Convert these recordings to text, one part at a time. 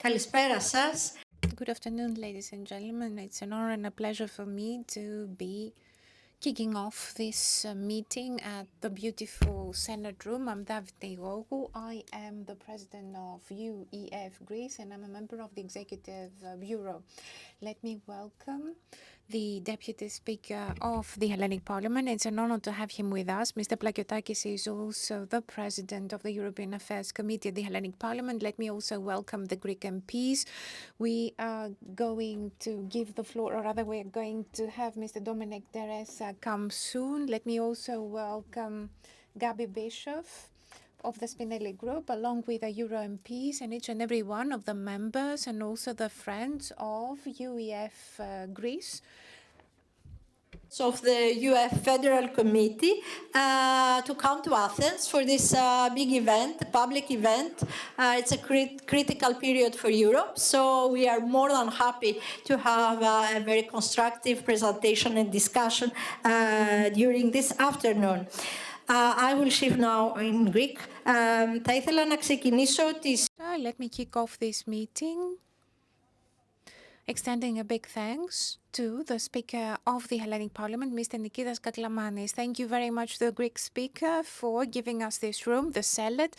Καλησπέρα σας. Good afternoon, ladies and gentlemen. It's an honor and a pleasure for me to be kicking off this meeting at the beautiful Senate room. I'm Daphne Gogou. I am the president of UEF Greece and I'm a member of the Executive Bureau. Let me welcome the Deputy Speaker of the Hellenic Parliament. It's an honor to have him with us. Mr. Plakiotakis is also the President of the European Affairs Committee at the Hellenic Parliament. Let me also welcome the Greek MPs. We are going to give the floor, or rather we are going to have Mr. Domenec Devesa come soon. Let me also welcome Gabriele Bischoff of the Spinelli group, along with the Euro MPs and each and every one of the members and also the friends of UEF Greece. Of the UEF Federal Committee to come to Athens for this big event, public event. It's a critical period for Europe, so we are more than happy to have a very constructive presentation and discussion during this afternoon. I will shift now in Greek. Θα ήθελα να ξεκινήσω τις... Let me kick off this meeting, extending a big thanks to the Speaker of the Hellenic Parliament, Mr. Nikitas Kaklamanis. Thank you very much to the Greek Speaker for giving us this room, the Senate.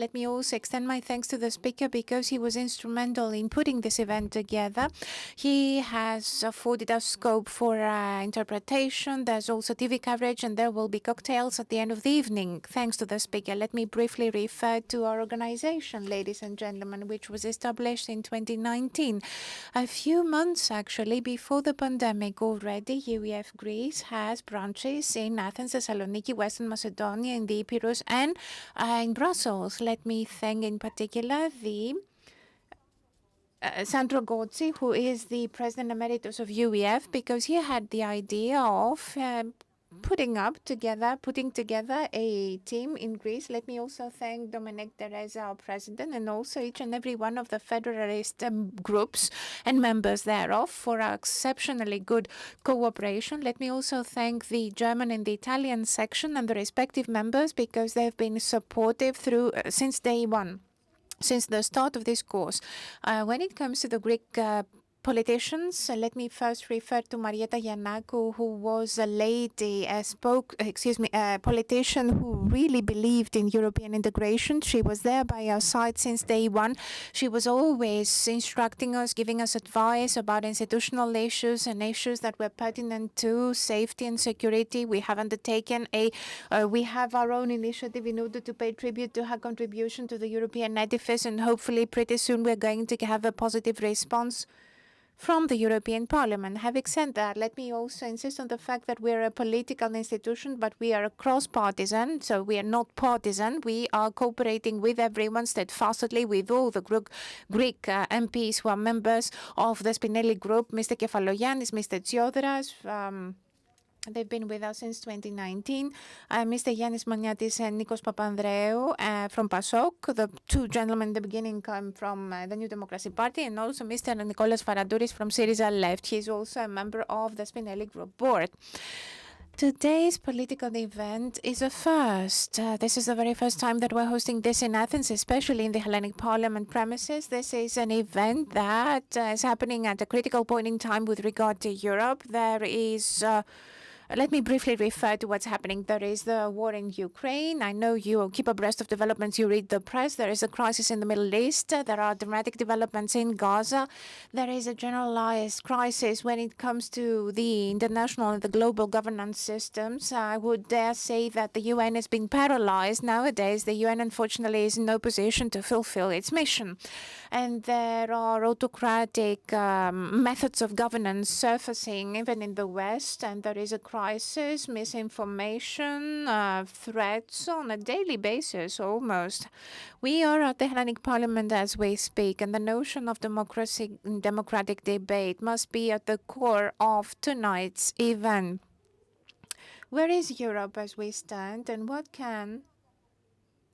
Let me also extend my thanks to the Speaker because he was instrumental in putting this event together. He has afforded us scope for interpretation. There's also TV coverage and there will be cocktails at the end of the evening. Thanks to the Speaker. Let me briefly refer to our organization, ladies and gentlemen, which was established in 2019. A few months actually before the pandemic already, UEF Greece has branches in Athens, Thessaloniki, Western Macedonia, in the Epirus and in Brussels. Let me thank in particular the Sandro Gozi, who is the President Emeritus of UEF, because he had the idea of putting together a team in Greece. Let me also thank Domenec, Devesa, our president, and also each and every one of the Federalist groups and members thereof for our exceptionally good cooperation. Let me also thank the German and the Italian section and the respective members because they've been supportive through since day one, since the start of this course. When it comes to the Greek politicians, let me first refer to Marietta Giannakou, who was a politician who really believed in European integration. She was there by our side since day one. She was always instructing us, giving us advice about institutional issues and issues that were pertinent to safety and security. We have undertaken we have our own initiative in order to pay tribute to her contribution to the European edifice, and hopefully pretty soon we're going to have a positive response from the European Parliament. Having said that, let me also insist on the fact that we're a political institution, but we are cross-partisan, so we are not partisan. We are cooperating with everyone steadfastly, with all the Greek MPs who are members of the Spinelli group, Mr. Kefalogiannis, Mr. Tsiodras. They've been with us since 2019. Mr. Yannis Maniatis and Nikos Papandreou from PASOK. The two gentlemen in the beginning come from the New Democracy Party, and also Mr. Nicolas Faradouris from Syriza Left. He's also a member of the Spinelli Group board. Today's political event is a first. This is the very first time that we're hosting this in Athens, especially in the Hellenic Parliament premises. This is an event that is happening at a critical point in time with regard to Europe. There is... Let me briefly refer to what's happening. There is the war in Ukraine. I know you keep abreast of developments. You read the press. There is a crisis in the Middle East. There are dramatic developments in Gaza. There is a generalized crisis when it comes to the international and the global governance systems. I would dare say that the UN has been paralyzed. Nowadays, the UN, unfortunately, is in no position to fulfill its mission. And there are autocratic methods of governance surfacing even in the West. And there is a crisis, misinformation, threats on a daily basis almost. We are at the Hellenic Parliament as we speak, and the notion of democratic debate must be at the core of tonight's event. Where is Europe as we stand, and what can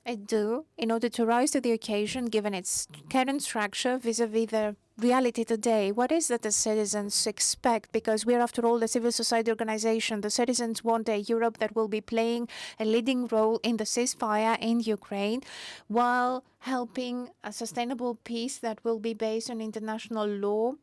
do in order to rise to the occasion, given its current structure vis-à-vis the reality today? What is that the citizens expect? Because we're, after all, a civil society organization. The citizens want a Europe that will be playing a leading role in the ceasefire in Ukraine while helping a sustainable peace that will be based on international law.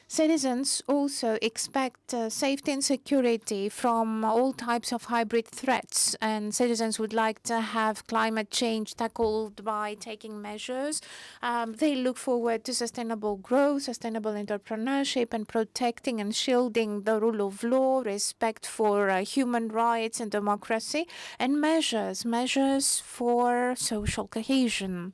Citizens also expect safety and security from all types of hybrid threats, and citizens would like to have climate change tackled by taking measures. They look forward to sustainable growth, sustainable entrepreneurship, and protecting and shielding the rule of law, respect for human rights and democracy, and measures for social cohesion.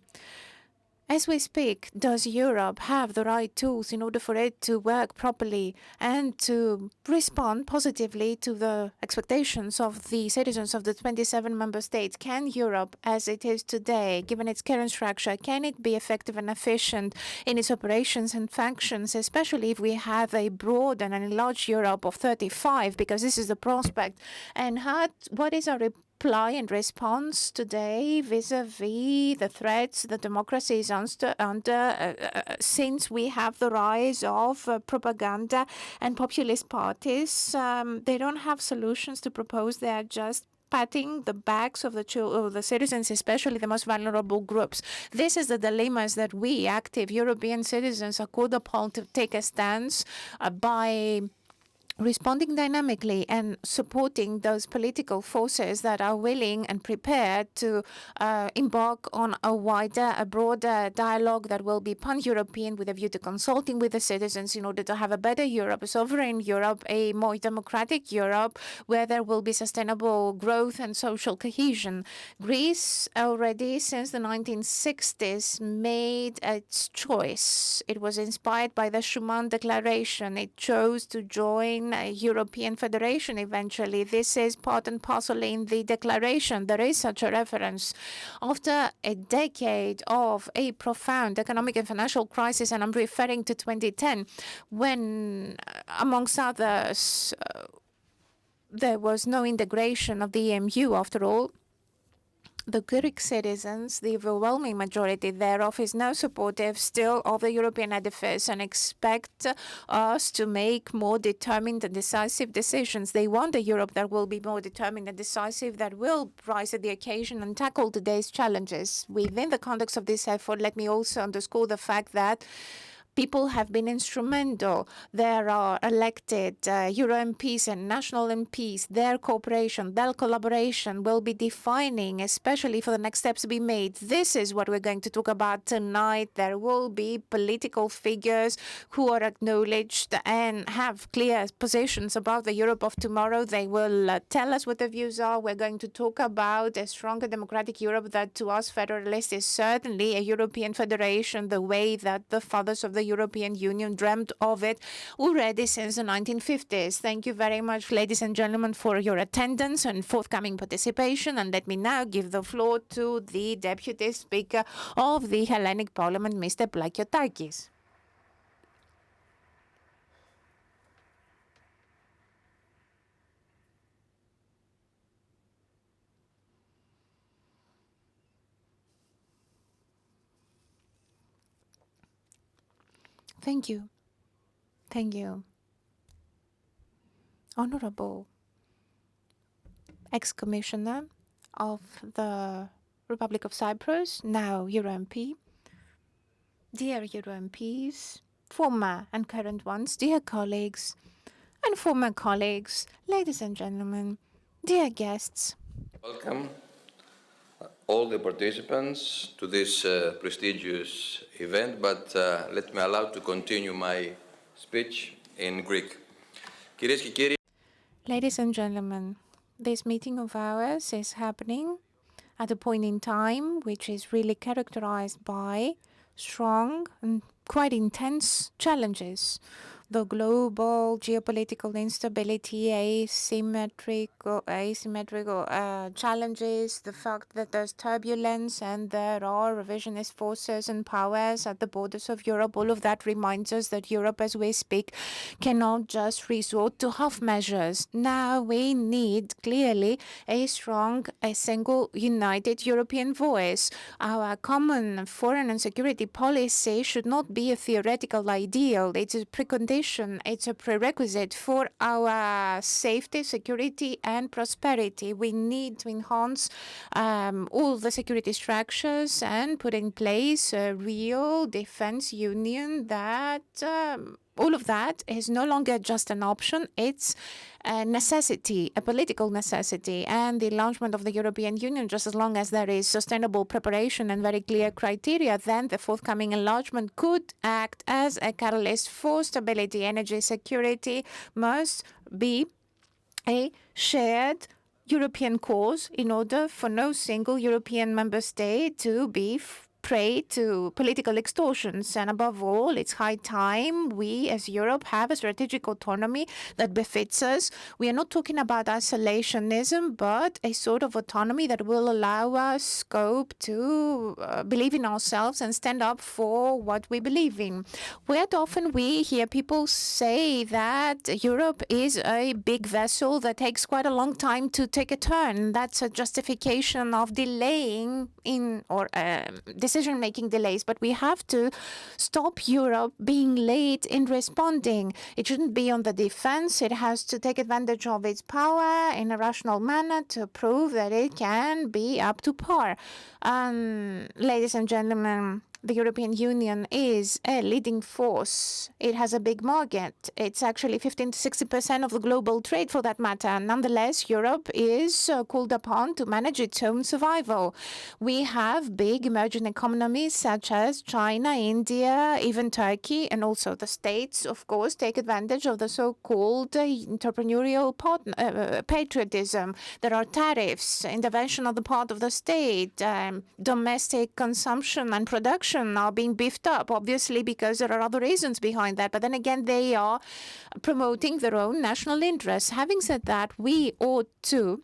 As we speak, does Europe have the right tools in order for it to work properly and to respond positively to the expectations of the citizens of the 27 member states? Can Europe, as it is today, given its current structure, can it be effective and efficient in its operations and functions, especially if we have a broad and enlarged Europe of 35, because this is the prospect? And what is our reply and response today vis-à-vis the threats that democracy is under since we have the rise of propaganda and populist parties? They don't have solutions to propose. They are just patting the backs of the citizens, especially the most vulnerable groups. This is the dilemmas that we, active European citizens, are called upon to take a stance by responding dynamically and supporting those political forces that are willing and prepared to embark on a broader dialogue that will be pan-European with a view to consulting with the citizens in order to have a better Europe, a sovereign Europe, a more democratic Europe where there will be sustainable growth and social cohesion. Greece already since the 1960s made its choice. It was inspired by the Schuman Declaration. It chose to join a European Federation eventually. This is part and parcel in the declaration. There is such a reference. After a decade of a profound economic and financial crisis, and I'm referring to 2010, when, amongst others, there was no integration of the EMU after all, the Greek citizens, the overwhelming majority thereof, is now supportive still of the European edifice and expect us to make more determined and decisive decisions. They want a Europe that will be more determined and decisive, that will rise to the occasion and tackle today's challenges. Within the context of this effort, let me also underscore the fact that people have been instrumental. There are elected Euro MPs and national MPs. Their cooperation, their collaboration will be defining, especially for the next steps to be made. This is what we're going to talk about tonight. There will be political figures who are acknowledged and have clear positions about the Europe of tomorrow. They will tell us what their views are. We're going to talk about a stronger democratic Europe that to us Federalists is certainly a European federation, the way that the fathers of the European Union dreamt of it already since the 1950s. Thank you very much, ladies and gentlemen, for your attendance and forthcoming participation. And let me now give the floor to the Deputy Speaker of the Hellenic Parliament, Mr. Plakiotakis. Thank you. Thank you. Honorable ex-commissioner of the Republic of Cyprus, now Euro MP, dear Euro MPs, former and current ones, dear colleagues and former colleagues, ladies and gentlemen, dear guests. Welcome all the participants to this prestigious event, but let me allow to continue my speech in Greek. Ladies and gentlemen, this meeting of ours is happening at a point in time which is really characterized by strong and quite intense challenges. the global geopolitical instability, asymmetrical challenges, the fact that there's turbulence and there are revisionist forces and powers at the borders of Europe, all of that reminds us that Europe, as we speak, cannot just resort to half measures. Now we need clearly a strong, a single, united European voice. Our common foreign and security policy should not be a theoretical ideal. It's a precondition, it's a prerequisite for our safety, security, and prosperity. We need to enhance all the security structures and put in place a real defense union that all of that is no longer just an option, it's a necessity, a political necessity. And the enlargement of the European Union, just as long as there is sustainable preparation and very clear criteria, then the forthcoming enlargement could act as a catalyst for stability. Energy security must be a shared European cause in order for no single European member state to be prey to political extortions. And above all, it's high time we as Europe have a strategic autonomy that befits us. We are not talking about isolationism, but a sort of autonomy that will allow us scope to believe in ourselves and stand up for what we believe in. Quite often we hear people say that Europe is a big vessel that takes quite a long time to take a turn. That's a justification of delaying in or decision-making delays, but we have to stop Europe being late in responding. It shouldn't be on the defense. It has to take advantage of its power in a rational manner to prove that it can be up to par. Ladies and gentlemen, the European Union is a leading force. It has a big market. It's actually 15 to 60% of the global trade for that matter. Nonetheless, Europe is called upon to manage its own survival. We have big emerging economies such as China, India, even Turkey, and also the States, of course, take advantage of the so-called entrepreneurial patriotism. There are tariffs, intervention on the part of the state, domestic consumption and production are being beefed up, obviously, because there are other reasons behind that. But then again, they are promoting their own national interests. Having said that, we ought to,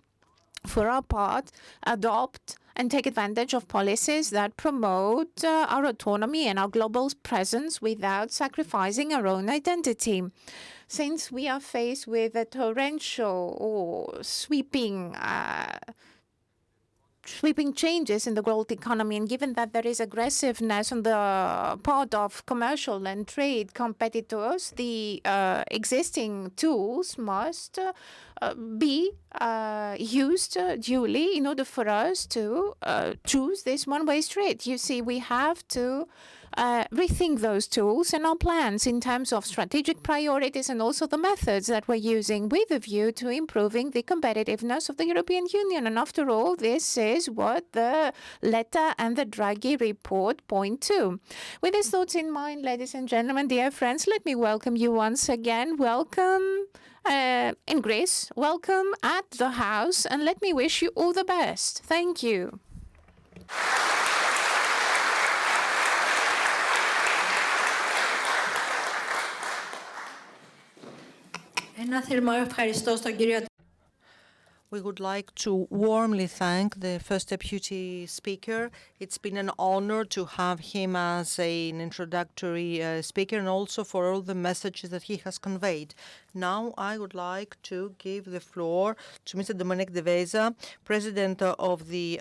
for our part, adopt and take advantage of policies that promote our autonomy and our global presence without sacrificing our own identity. Since we are faced with a torrential or sweeping changes in the world economy, and given that there is aggressiveness on the part of commercial and trade competitors, the existing tools must be used duly in order for us to choose this one-way street. You see, we have to rethink those tools and our plans in terms of strategic priorities and also the methods that we're using with a view to improving the competitiveness of the European Union. And after all, this is what the letter and the Draghi report point to. With these thoughts in mind, ladies and gentlemen, dear friends, let me welcome you once again. Welcome in Greece, welcome at the House, and let me wish you all the best. Thank you. Ένα θερμό ευχαριστώ στον κύριο. We would like to warmly thank the first deputy speaker. It's been an honor to have him as an introductory speaker and also for all the messages that he has conveyed. Now I would like to give the floor to Mr. Domenec Devesa, President of the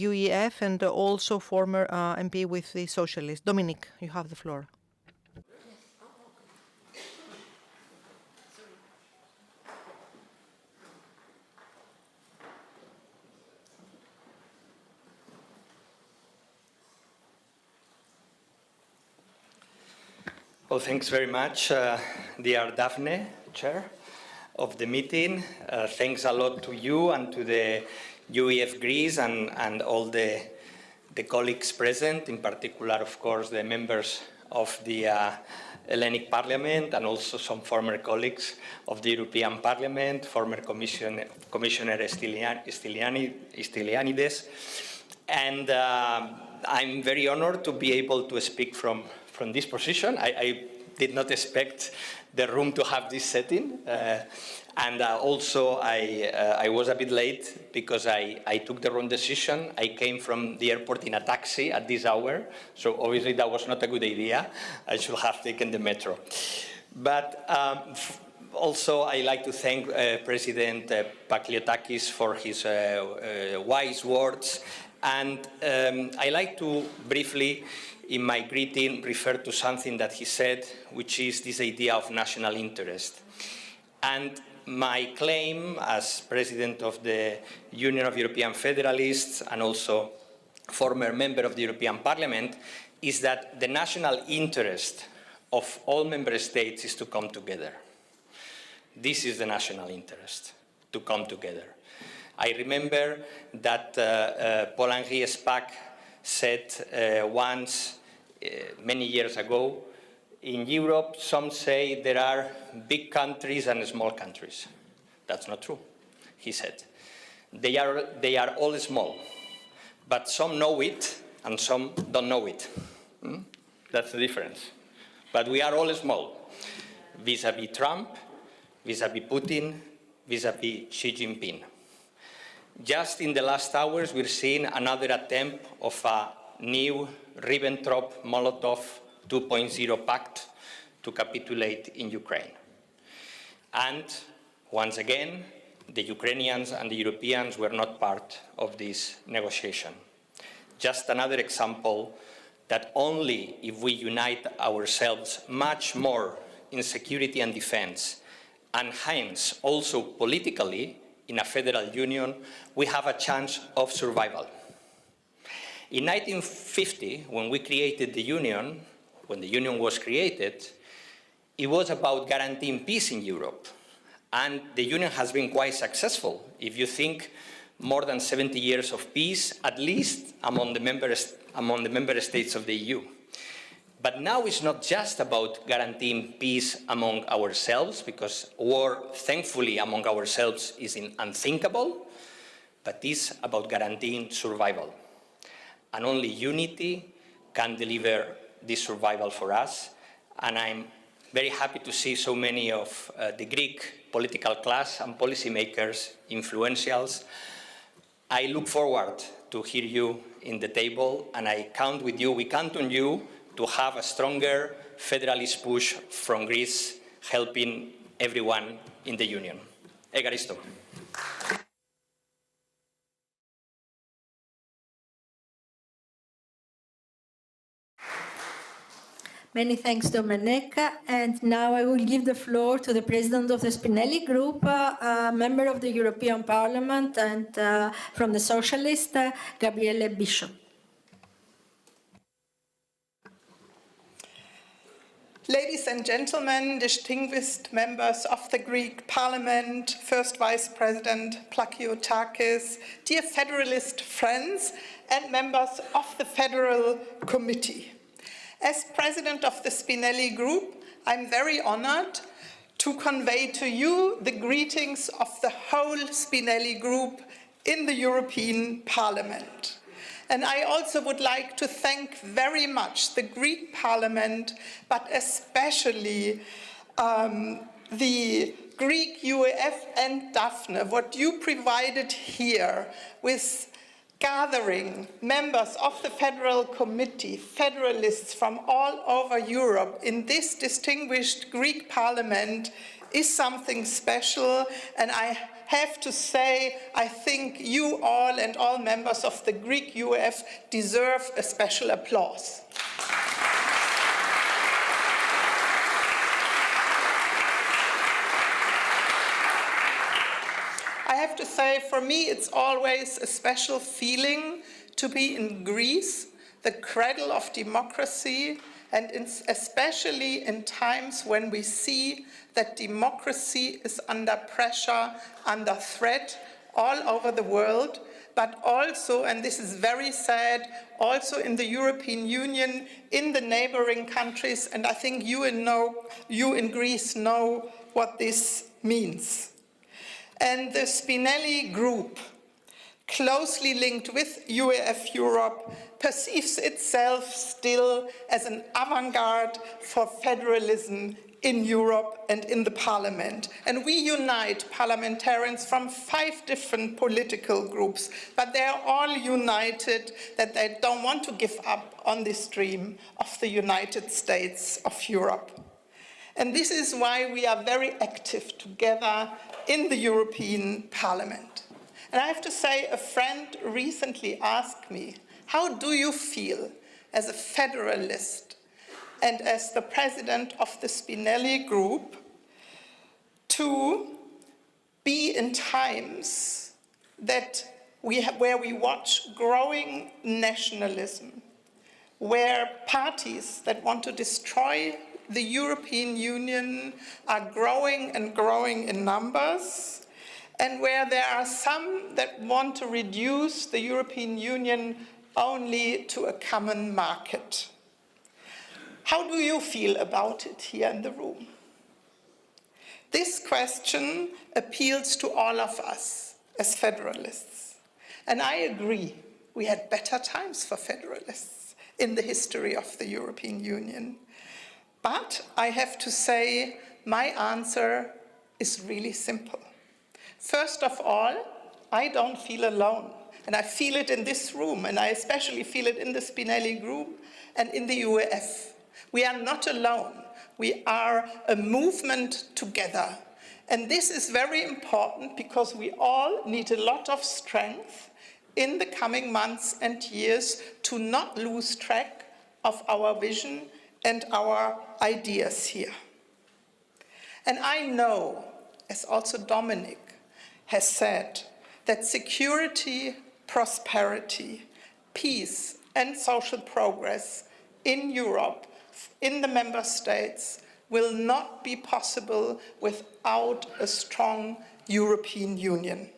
UEF and also former MP with the Socialists. Domenec, you have the floor. Well, thanks very much, dear Daphne, Chair of the meeting. Thanks a lot to you and to the UEF Greece and all the colleagues present, in particular, of course, the members of the Hellenic Parliament and also some former colleagues of the European Parliament, former Commissioner Stylianides. And I'm very honored to be able to speak from this position. I did not expect the room to have this setting. And also, I was a bit late because I took the wrong decision. I came from the airport in a taxi at this hour, so obviously that was not a good idea. I should have taken the metro. But also, I like to thank President Plakiotakis for his wise words. And I like to briefly, in my greeting, refer to something that he said, which is this idea of national interest. And my claim as President of the Union of European Federalists and also former member of the European Parliament is that the national interest of all member states is to come together. This is the national interest, to come together. I remember that Paul-Henri Spaak said once, many years ago, in Europe, some say there are big countries and small countries. That's not true, he said. They are all small, but some know it and some don't know it. That's the difference. But we are all small, vis-à-vis Trump, vis-à-vis Putin, vis-à-vis Xi Jinping. Just in the last hours, we're seeing another attempt of a new Ribbentrop-Molotov 2.0 pact to capitulate in Ukraine. And once again, the Ukrainians and the Europeans were not part of this negotiation. Just another example that only if we unite ourselves much more in security and defense, and hence also politically in a federal union, we have a chance of survival. In 1950, when we created the Union, when the Union was created, it was about guaranteeing peace in Europe. And the Union has been quite successful. If you think more than 70 years of peace, at least among the member states of the EU. But now it's not just about guaranteeing peace among ourselves, because war, thankfully, among ourselves is unthinkable, but it's about guaranteeing survival. And only unity can deliver this survival for us. And I'm very happy to see so many of the Greek political class and policymakers, influentials. I look forward to hear you in the table, and I count with you, we count on you to have a stronger federalist push from Greece, helping everyone in the Union. Egaristo. Many thanks, Domenec. And now I will give the floor to the President of the Spinelli Group, a member of the European Parliament, and from the Socialists, Gabriele Bischoff. Ladies and gentlemen, distinguished members of the Greek Parliament, First Vice President Plakiotakis, dear Federalist friends and members of the Federal Committee. As President of the Spinelli Group, I'm very honored to convey to you the greetings of the whole Spinelli Group in the European Parliament. And I also would like to thank very much the Greek Parliament, but especially the Greek UEF and Daphne, what you provided here with gathering members of the Federal Committee, Federalists from all over Europe in this distinguished Greek Parliament is something special, and I have to say, I think you all and all members of the Greek UEF deserve a special applause. I have to say, for me, it's always a special feeling to be in Greece, the cradle of democracy, and especially in times when we see that democracy is under pressure, under threat all over the world, but also, and this is very sad, also in the European Union, in the neighboring countries, and I think you in Greece know what this means. And the Spinelli Group closely linked with UEF Europe, perceives itself still as an avant-garde for federalism in Europe and in the parliament. And we unite parliamentarians from 5 different political groups, but they are all united that they don't want to give up on this dream of the United States of Europe. And this is why we are very active together in the European Parliament. And I have to say, a friend recently asked me, how do you feel as a federalist and as the president of the Spinelli group to be in times that where we watch growing nationalism, where parties that want to destroy the European Union are growing and growing in numbers, and where there are some that want to reduce the European Union only to a common market? How do you feel about it here in the room? This question appeals to all of us as federalists. And I agree, we had better times for federalists in the history of the European Union. But I have to say, my answer is really simple. First of all, I don't feel alone. And I feel it in this room, and I especially feel it in the Spinelli group and in the UEF. We are not alone. We are a movement together. And this is very important because we all need a lot of strength in the coming months and years to not lose track of our vision and our ideas here. And I know, as also Domenec has said, that security, prosperity, peace, and social progress in Europe, in the member states, will not be possible without a strong European Union.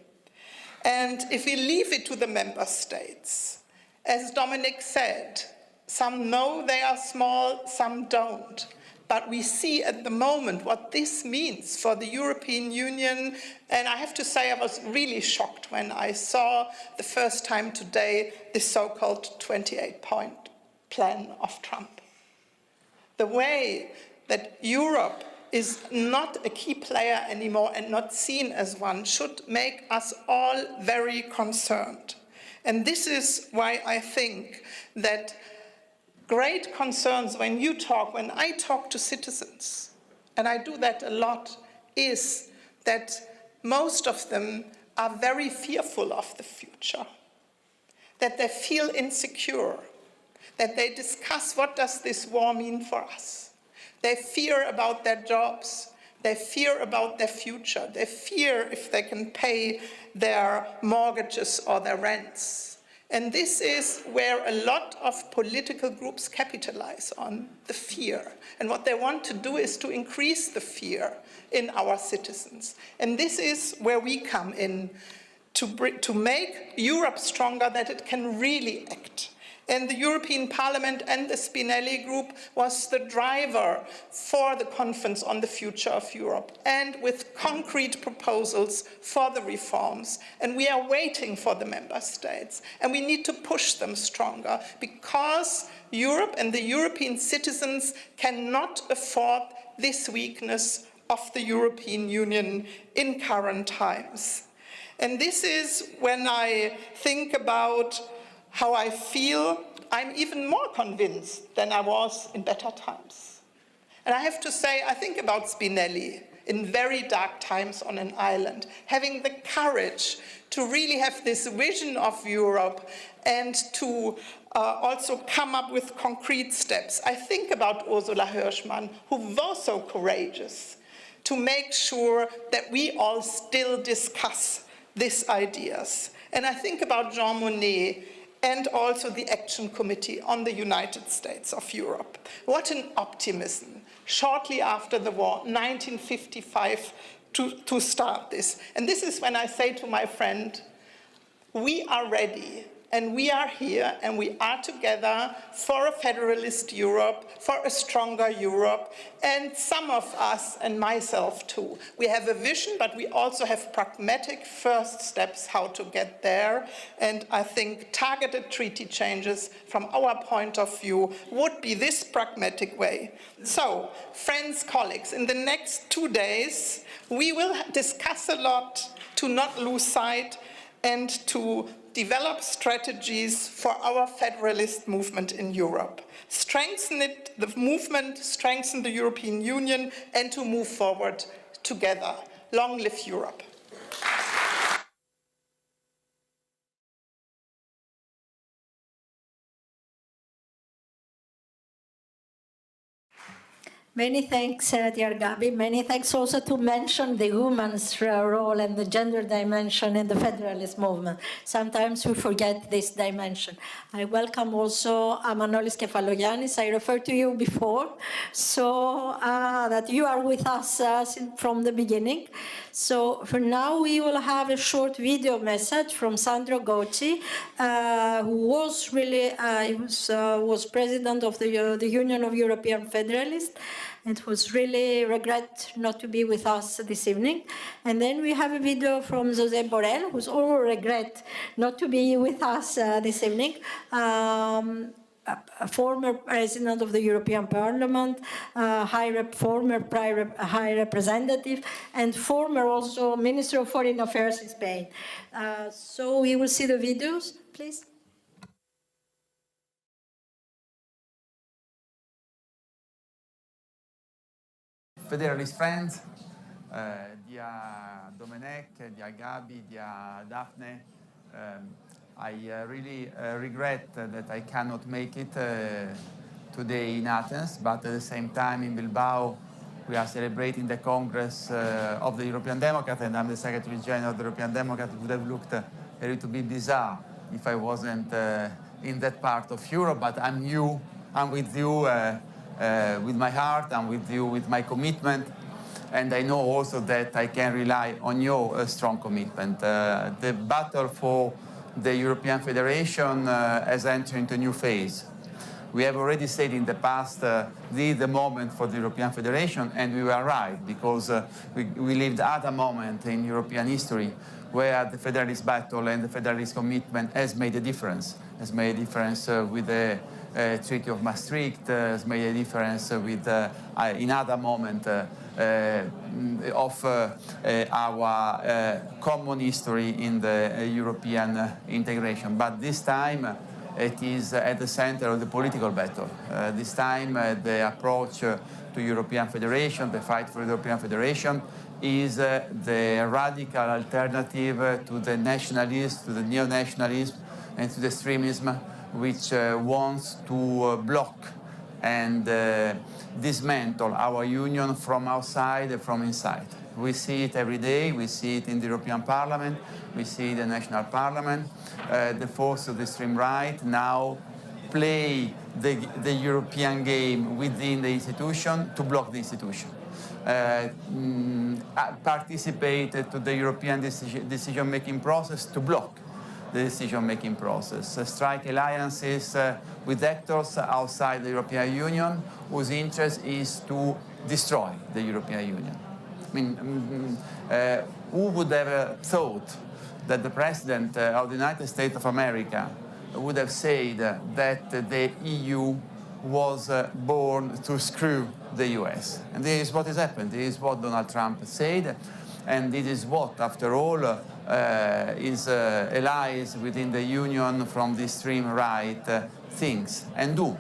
And if we leave it to the member states, as Domenec said, some know they are small, some don't. But we see at the moment what this means for the European Union. And I have to say, I was really shocked when I saw the first time today this so-called 28-point plan of Trump. The way that Europe is not a key player anymore and not seen as one should make us all very concerned. And this is why I think that great concerns when I talk to citizens, and I do that a lot, is that most of them are very fearful of the future, that they feel insecure, that they discuss what does this war mean for us. They fear about their jobs, they fear about their future, they fear if they can pay their mortgages or their rents. And this is where a lot of political groups capitalize on, the fear. And what they want to do is to increase the fear in our citizens. And this is where we come in, to make Europe stronger, that it can really act. And the European Parliament and the Spinelli Group was the driver for the conference on the future of Europe, and with concrete proposals for the reforms. And we are waiting for the member states, and we need to push them stronger, because Europe and the European citizens cannot afford this weakness of the European Union in current times. And this is when I think about how I feel, I'm even more convinced than I was in better times. And I have to say, I think about Spinelli in very dark times on an island, having the courage to really have this vision of Europe and to also come up with concrete steps. I think about Ursula Hirschmann, who was so courageous to make sure that we all still discuss these ideas. And I think about Jean Monnet, and also the Action Committee on the United States of Europe. What an optimism, shortly after the war, 1955, to start this. And this is when I say to my friend, we are ready And we are here, and we are together for a federalist Europe, for a stronger Europe, and some of us, and myself too. We have a vision, but we also have pragmatic first steps how to get there. And I think targeted treaty changes, from our point of view, would be this pragmatic way. So, friends, colleagues, in the next 2 days, we will discuss a lot to not lose sight and to develop strategies for our federalist movement in Europe. Strengthen it, the movement, strengthen the European Union, and to move forward together. Long live Europe. Many thanks, dear Gabi. Many thanks also to mention the woman's role and the gender dimension in the federalist movement. Sometimes we forget this dimension. I welcome also Manolis Kefalogiannis. I referred to you before, so that you are with us from the beginning. So for now, we will have a short video message from Sandro Gozi, who was really was president of the Union of European Federalists. It was really regret not to be with us this evening. And then we have a video from Josep Borrell, who's all regret not to be with us this evening. A former president of the European Parliament, former high representative, and former also Minister of Foreign Affairs in Spain. So we will see the videos, please. Federalist friends, dear Domenec, dear Gabi, dear Daphne, I really regret that I cannot make it today in Athens, but at the same time in Bilbao we are celebrating the Congress of the European Democrat, and I'm the Secretary General of the European Democrat. It would have looked a little bit bizarre if I wasn't in that part of Europe, but I'm with you with my heart, I'm with you with my commitment, and I know also that I can rely on your strong commitment. The battle for the European Federation has entered into a new phase. We have already said in the past, this is the moment for the European Federation, and we were right, because we lived at a moment in European history where the Federalist battle and the Federalist commitment has made a difference. Has made a difference with the Treaty of Maastricht, has made a difference with, in other moment of our common history in the European integration. But this time it is at the center of the political battle. This time the approach to European Federation, the fight for European Federation, is the radical alternative to the nationalism, to the neo-nationalism, and to the extremism which wants to block and dismantle our union from outside and from inside. We see it every day. We see it in the European Parliament. We see it in the national parliament. The force of the extreme right now play the European game within the institution to block the institution. Participate to the European decision-making process to block the decision-making process, strike alliances with actors outside the European Union whose interest is to destroy the European Union. I mean, who would have thought that the President of the United States of America would have said that the EU was born to screw the US? And this is what has happened. This is what Donald Trump said, and this is what, after all, his allies within the Union from the extreme right thinks and do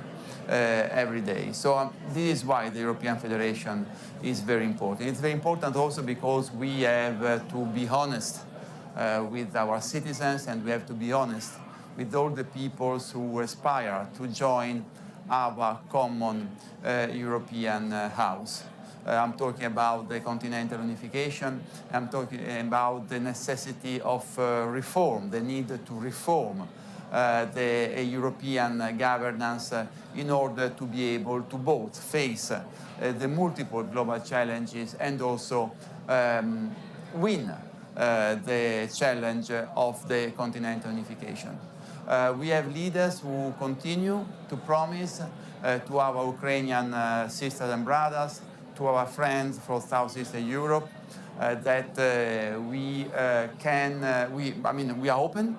every day. So this is why the European Federation is very important. It's very important also because we have to be honest with our citizens, and we have to be honest with all the peoples who aspire to join our common European house. I'm talking about the continental unification. I'm talking about the necessity of reform, the need to reform the European governance in order to be able to both face the multiple global challenges and also win the challenge of the continental unification. We have leaders who continue to promise to our Ukrainian sisters and brothers, to our friends from Southeastern Europe, that we are open,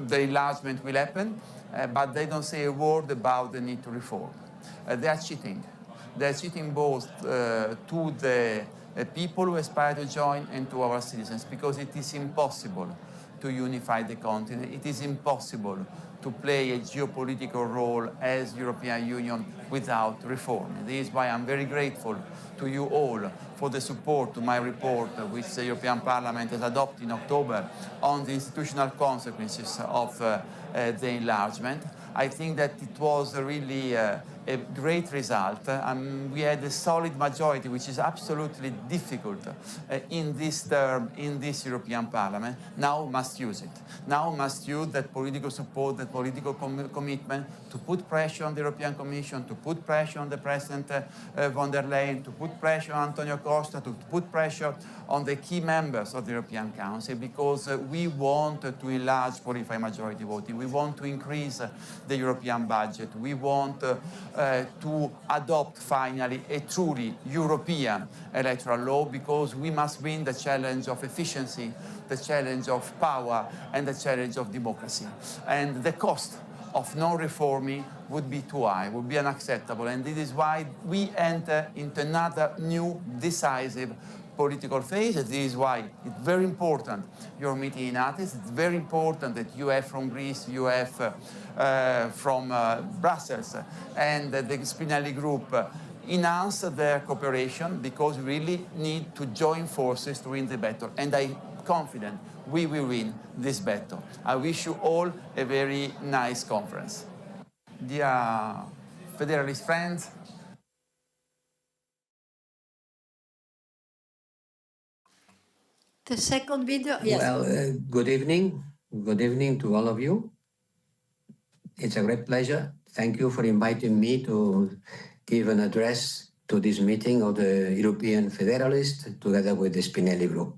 the enlargement will happen, but they don't say a word about the need to reform. They are cheating. They're cheating both to the people who aspire to join and to our citizens, because it is impossible to unify the continent. It is impossible to play a geopolitical role as European Union without reform. This is why I'm very grateful to you all for the support to my report, which the European Parliament has adopted in October on the institutional consequences of the enlargement. I think that it was really a great result. We had a solid majority, which is absolutely difficult in this term, in this European Parliament. Now must use it. Now must use that political support, that political commitment to put pressure on the European Commission, to put pressure on the President von der Leyen, to put pressure on Antonio Costa, to put pressure on the key members of the European Council, because we want to enlarge qualified majority voting. We want to increase the European budget. We want to adopt finally a truly European electoral law, because we must win the challenge of efficiency, the challenge of power, and the challenge of democracy. And the cost of non-reforming would be too high, would be unacceptable. And this is why we enter into another new, decisive political phase. This is why it's very important your meeting in Athens. It's very important that you have from Greece, you have from Brussels, and the Spinelli group enhance their cooperation, because we really need to join forces to win the battle. And I'm confident we will win this battle. I wish you all a very nice conference. Dear Federalist friends, The second video, yes. Well, good evening. Good evening to all of you. It's a great pleasure. Thank you for inviting me to give an address to this meeting of the European Federalists together with the Spinelli group.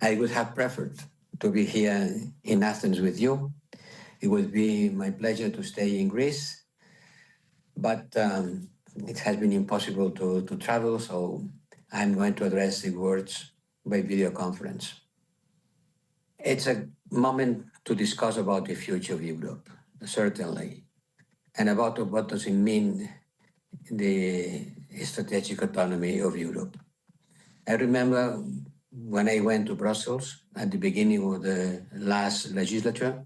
I would have preferred to be here in Athens with you. It would be my pleasure to stay in Greece, but it has been impossible to travel, so I'm going to address the words by video conference. It's a moment to discuss about the future of Europe, certainly, and about what does it mean, the strategic autonomy of Europe. I remember when I went to Brussels at the beginning of the last legislature,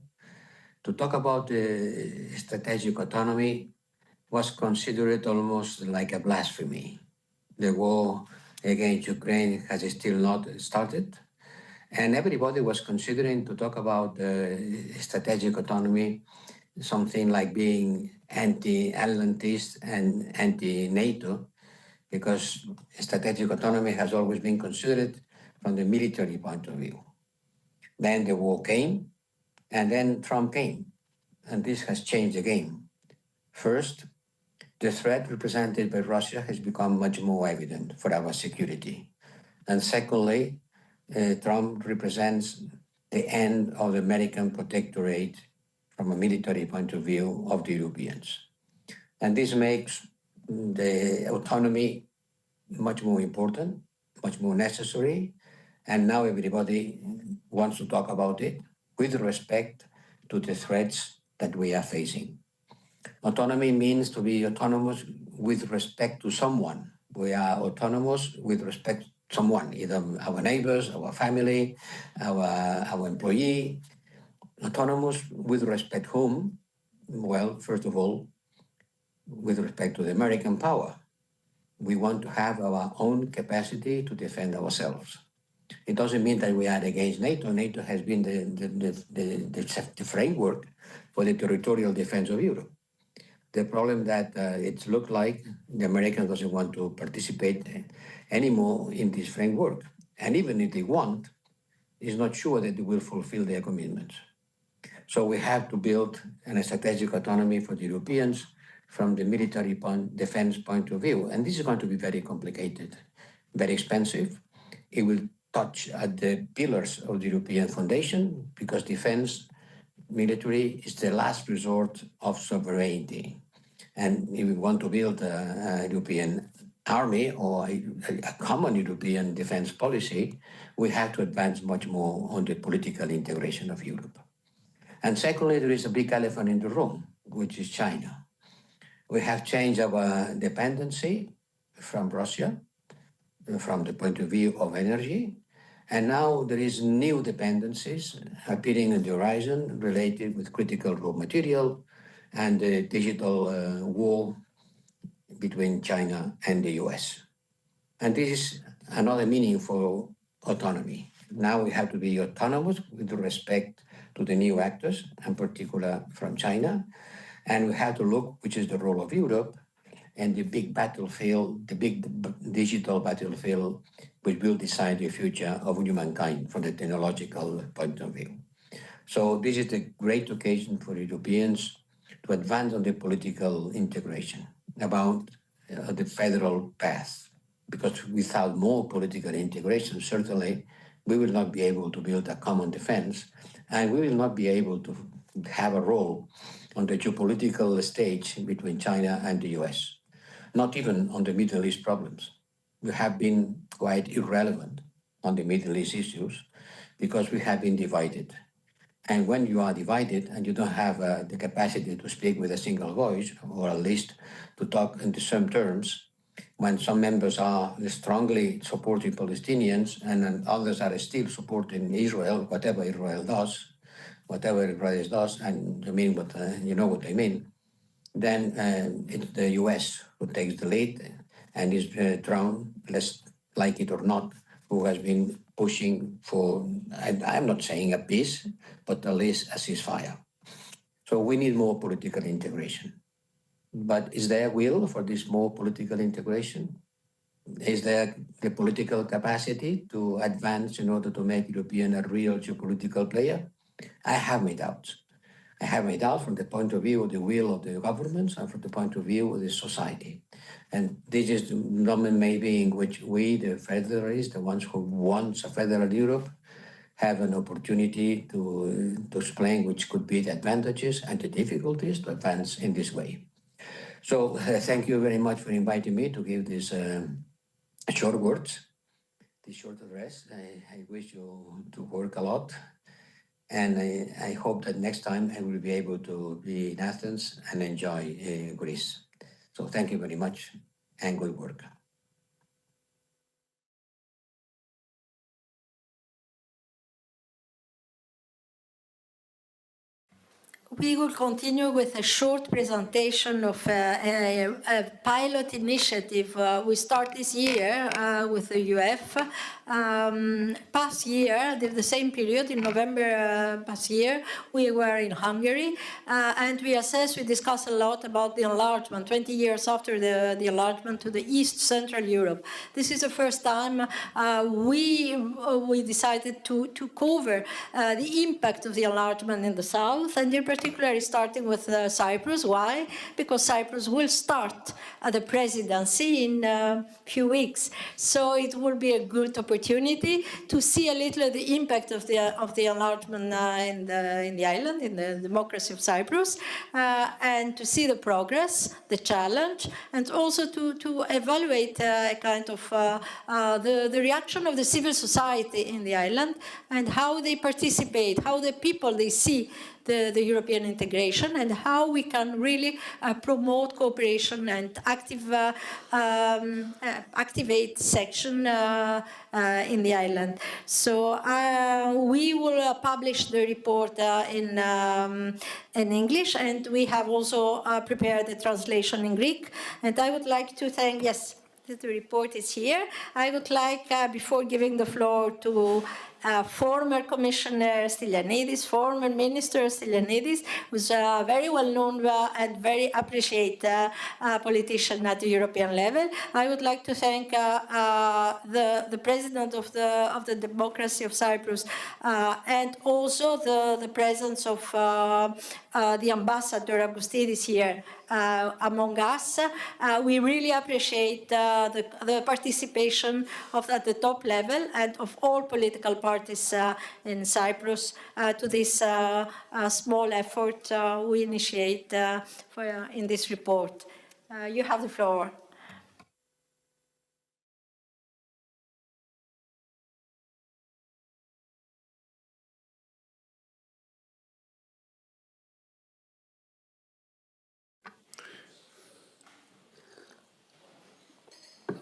to talk about the strategic autonomy was considered almost like a blasphemy. The war against Ukraine has still not started, and everybody was considering to talk about strategic autonomy, something like being anti-Atlantist and anti-NATO, because strategic autonomy has always been considered from the military point of view. Then the war came, and then Trump came, and this has changed the game. First, the threat represented by Russia has become much more evident for our security. And secondly, Trump represents the end of the American protectorate from a military point of view of the Europeans. And this makes the autonomy much more important, much more necessary, and now everybody wants to talk about it with respect to the threats that we are facing. Autonomy means to be autonomous with respect to someone. We are autonomous with respect to someone, either our neighbors, our family, our employee. Autonomous with respect whom? Well, first of all, with respect to the American power. We want to have our own capacity to defend ourselves. It doesn't mean that we are against NATO. NATO has been the framework for the territorial defense of Europe. The problem that it looked like the Americans doesn't want to participate anymore in this framework. And even if they want, it's not sure that they will fulfill their commitments. So we have to build a strategic autonomy for the Europeans from the military defense point of view. And this is going to be very complicated, very expensive. It will touch at the pillars of the European foundation, because defense military is the last resort of sovereignty. And if we want to build a European army or a common European defense policy, we have to advance much more on the political integration of Europe. And secondly, there is a big elephant in the room, which is China. We have changed our dependency from Russia, from the point of view of energy, and now there is new dependencies appearing on the horizon related with critical raw material and the digital war between China and the US. And this is another meaning for autonomy. Now we have to be autonomous with respect to the new actors, in particular from China, and we have to look which is the role of Europe and the big battlefield, the big digital battlefield, which will decide the future of humankind from the technological point of view. So this is a great occasion for Europeans to advance on the political integration about the federal path, because without more political integration, certainly we will not be able to build a common defense, and we will not be able to have a role on the geopolitical stage between China and the US, not even on the Middle East problems. We have been quite irrelevant on the Middle East issues because we have been divided. And when you are divided and you don't have the capacity to speak with a single voice, or at least to talk in the same terms, when some members are strongly supporting Palestinians and others are still supporting Israel, whatever Israel does, and you mean what you know what I mean, then it's the US who takes the lead and is Trump, let's like it or not, who has been pushing for, I'm not saying a peace, but at least a ceasefire. So we need more political integration. But is there will for this more political integration? Is there the political capacity to advance in order to make European a real geopolitical player? I have my doubts. I have my doubts from the point of view of the will of the governments and from the point of view of the society. And this is the moment maybe in which we, the Federalists, the ones who want a federal Europe, have an opportunity to explain which could be the advantages and the difficulties to advance in this way. So thank you very much for inviting me to give this short words, this short address. I wish you to work a lot. And I hope that next time I will be able to be in Athens and enjoy Greece. So thank you very much and good work. We will continue with a short presentation of a pilot initiative we start this year with the UEF. Past year, the same period, in November past year, we were in Hungary, and we discussed a lot about the enlargement, 20 years after the enlargement to the East Central Europe. This is the first time we decided to cover the impact of the enlargement in the south, and in particular starting with Cyprus. Why? Because Cyprus will start the presidency in a few weeks. So it will be a good opportunity to see a little the impact of the enlargement in the island, in the democracy of Cyprus, and to see the progress, the challenge, and also to evaluate a kind of the reaction of the civil society in the island and how they participate, how the people they see the European integration, and how we can really promote cooperation and activate section in the island. So we will publish the report in English, and we have also prepared the translation in Greek. And I would like to thank, yes, the report is here. I would like, before giving the floor to former Commissioner Stylianidis, former Minister Stylianidis, who's a very well-known and very appreciated politician at the European level. I would like to thank the President of the Democracy of Cyprus and also the presence of the Ambassador Augustidis here among us. We really appreciate the participation at the top level and of all political parties parties in Cyprus to this small effort we initiate in this report. You have the floor.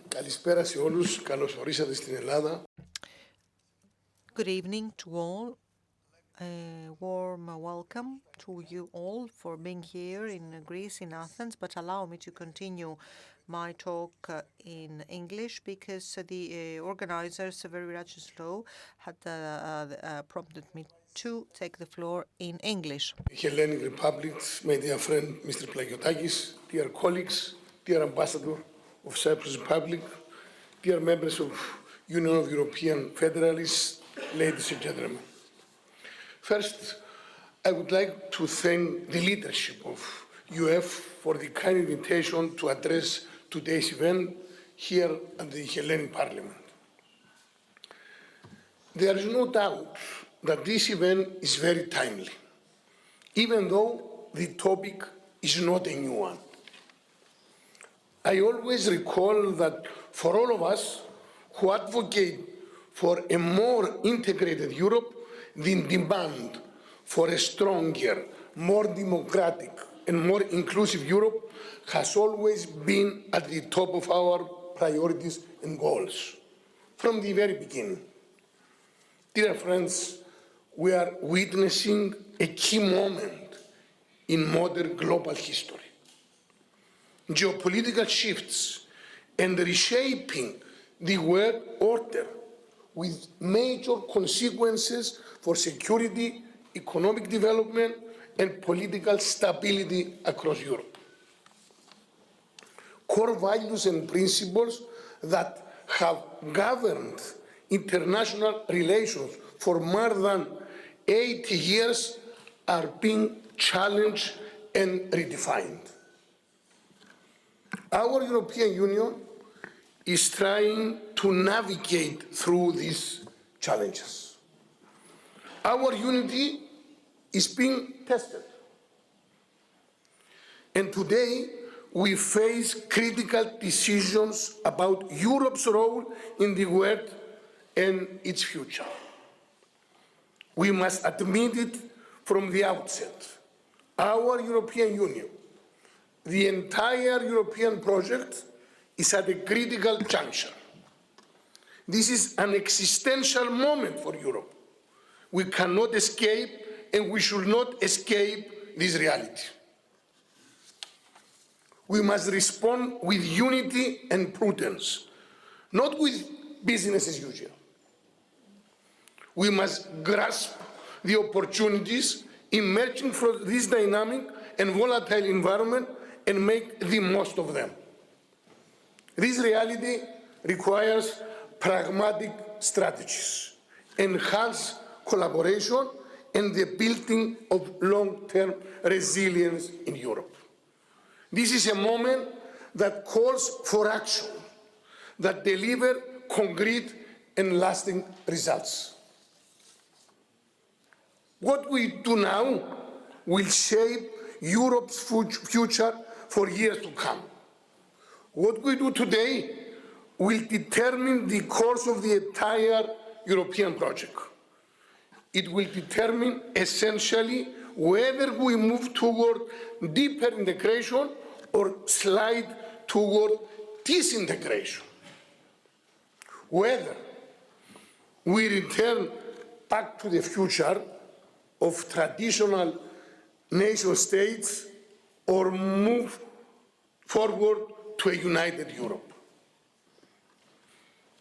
Καλησπέρα σε όλους. Καλώς ορίσατε στην Ελλάδα. Good evening to all. A warm welcome to you all for being here in Greece, in Athens, but allow me to continue my talk in English because the organizers, very righteously, had prompted me to take the floor in English. Hellenic Republic, my dear friend, Mr. Plakiotakis, dear colleagues, dear Ambassador of Cyprus Republic, dear members of Union of European Federalists, ladies and gentlemen. First, I would like to thank the leadership of UEF for the kind invitation to address today's event here at the Hellenic Parliament. There is no doubt that this event is very timely, even though the topic is not a new one. I always recall that for all of us who advocate for a more integrated Europe, the demand for a stronger, more democratic and more inclusive Europe has always been at the top of our priorities and goals from the very beginning. Dear friends, we are witnessing a key moment in modern global history. Geopolitical shifts and reshaping the world order with major consequences for security, economic development, and political stability across Europe. Core values and principles that have governed international relations for more than 80 years are being challenged and redefined. Our European Union is trying to navigate through these challenges. Our unity is being tested. And today, we face critical decisions about Europe's role in the world and its future. We must admit it from the outset. Our European Union, the entire European project, is at a critical juncture. This is an existential moment for Europe. We cannot escape, and we should not escape this reality. We must respond with unity and prudence, not with business as usual. We must grasp the opportunities emerging from this dynamic and volatile environment and make the most of them. This reality requires pragmatic strategies, enhanced collaboration, and the building of long-term resilience in Europe. This is a moment that calls for action that deliver concrete and lasting results. What we do now will shape Europe's future for years to come. What we do today will determine the course of the entire European project. It will determine essentially whether we move toward deeper integration or slide toward disintegration. Whether we return back to the future of traditional nation states or move forward to a united Europe.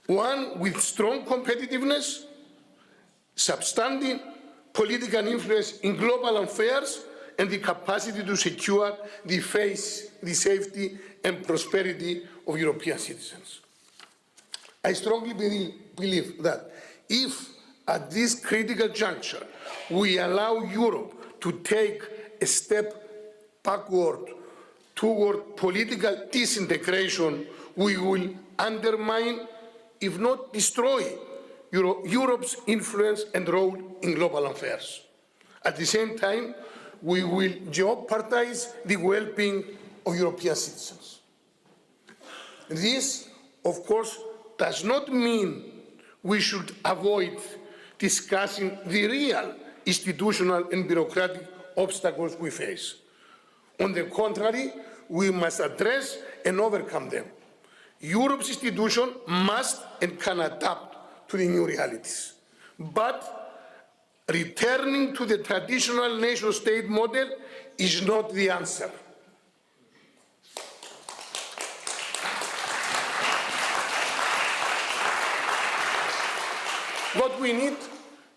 One with strong competitiveness, substantive political influence in global affairs, and the capacity to secure the safety and prosperity of European citizens. I strongly believe that if at this critical juncture we allow Europe to take a step backward toward political disintegration, we will undermine, if not destroy, Europe's influence and role in global affairs. At the same time, we will jeopardize the well-being of European citizens. This, of course, does not mean we should avoid discussing the real institutional and bureaucratic obstacles we face. On the contrary, we must address and overcome them. Europe's institutions must and can adapt to the new realities. But returning to the traditional nation-state model is not the answer. What we need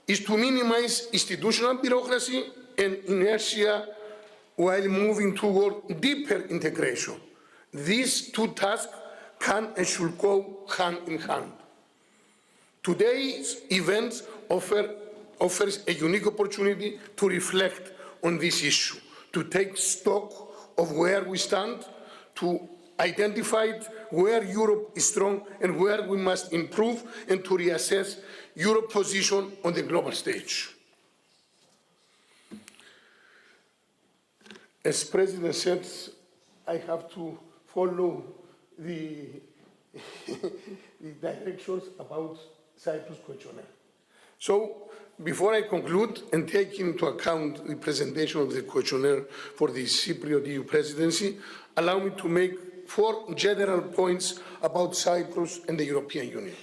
is to minimize institutional bureaucracy and inertia while moving toward deeper integration. These two tasks can and should go hand in hand. Today's event offers a unique opportunity to reflect on this issue, to take stock of where we stand, to identify where Europe is strong and where we must improve, and to reassess Europe's position on the global stage. As President said, I have to follow the directions about Cyprus questionnaire. So, before I conclude and take into account the presentation of the questionnaire for the Cypriot EU presidency, allow me to make 4 general points about Cyprus and the European Union.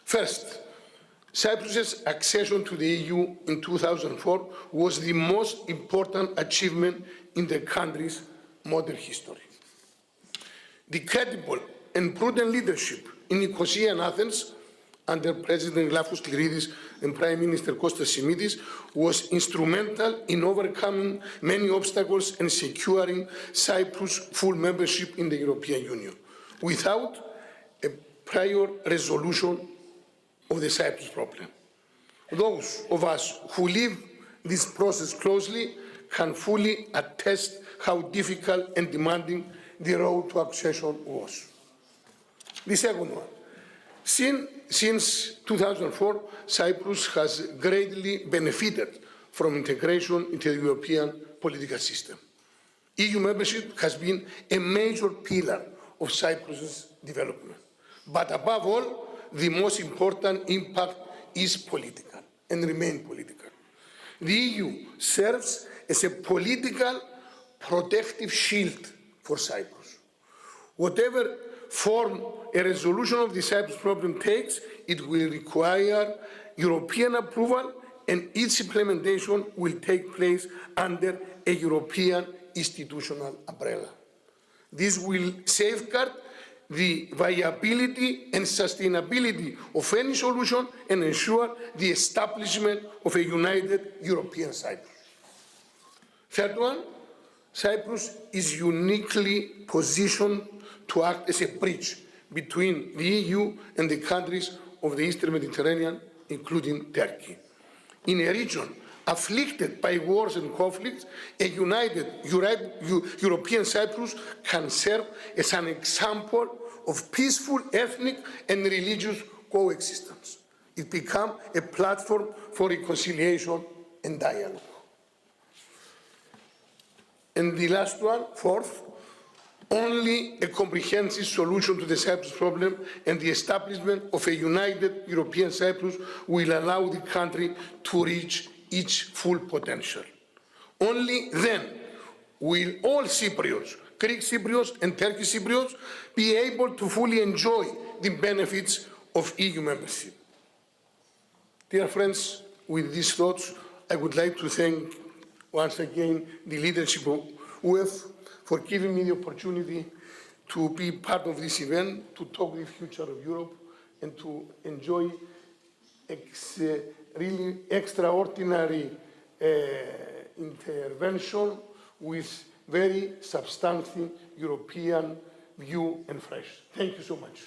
First, Cyprus's accession to the EU in 2004 was the most important achievement in the country's modern history. The credible and prudent leadership in Nicosia and Athens under President Glafkos Cleridis and Prime Minister Kostas Simitis was instrumental in overcoming many obstacles and securing Cyprus' full membership in the European Union without a prior resolution of the Cyprus problem. Those of us who live this process closely can fully attest how difficult and demanding the road to accession was. The second one, since 2004, Cyprus has greatly benefited from integration into the European political system. EU membership has been a major pillar of Cyprus's development. But above all, the most important impact is political and remains political. The EU serves as a political protective shield for Cyprus. Whatever form a resolution of the Cyprus problem takes, it will require European approval, and its implementation will take place under a European institutional umbrella. This will safeguard the viability and sustainability of any solution and ensure the establishment of a united European Cyprus. Third one, Cyprus is uniquely positioned to act as a bridge between the EU and the countries of the Eastern Mediterranean, including Turkey. In a region afflicted by wars and conflicts, a united European Cyprus can serve as an example of peaceful ethnic and religious coexistence. It becomes a platform for reconciliation and dialogue. And the last one, fourth, only a comprehensive solution to the Cyprus problem and the establishment of a united European Cyprus will allow the country to reach its full potential. Only then will all Cypriots, Greek Cypriots and Turkish Cypriots, be able to fully enjoy the benefits of EU membership. Dear friends, with these thoughts, I would like to thank once again the leadership of UEF for giving me the opportunity to be part of this event, to talk the future of Europe, and to enjoy really extraordinary intervention with very substantive European view and fresh. Thank you so much.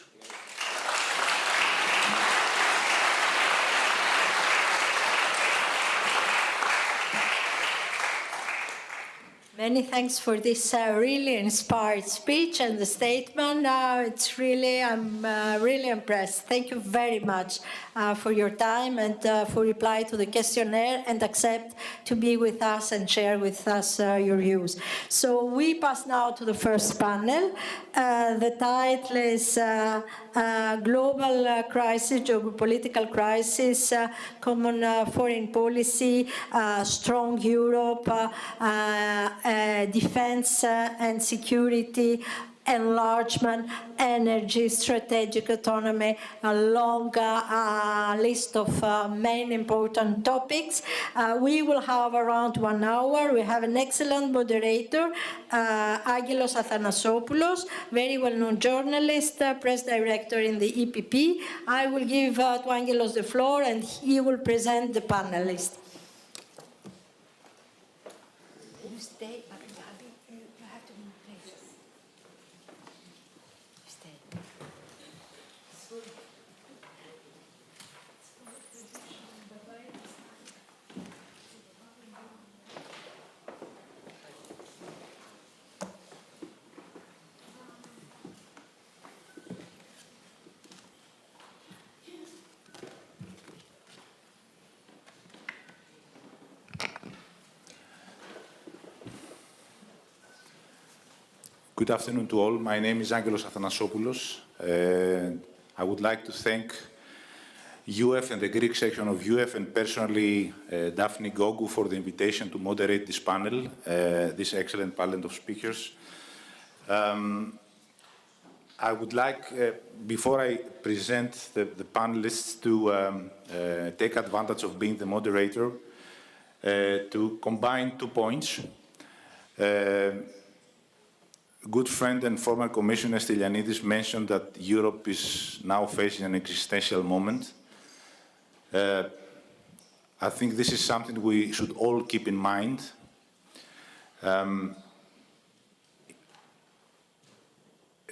Many thanks for this really inspired speech and the statement. It's really, I'm really impressed. Thank you very much for your time and for reply to the questionnaire and accept to be with us and share with us your views. So we pass now to the first panel. The title is Global Crisis, Geopolitical Crisis, Common Foreign Policy, Strong Europe, Defense and Security, Enlargement, Energy, Strategic Autonomy, a long list of main important topics. We will have around 1 hour. We have an excellent moderator, Angelos Athanasopoulos, very well-known journalist, press director in the EPP. I will give to Angelos the floor and he will present the panelists. You stay. Good afternoon to all. My name is Angelos Athanasopoulos. I would like to thank UEF and the Greek section of UEF and personally Daphne Gogou for the invitation to moderate this panel, this excellent panel of speakers. I would like, before I present the panelists, to take advantage of being the moderator to combine 2 points. Good friend and former Commissioner Stylianidis mentioned that Europe is now facing an existential moment. I think this is something we should all keep in mind. A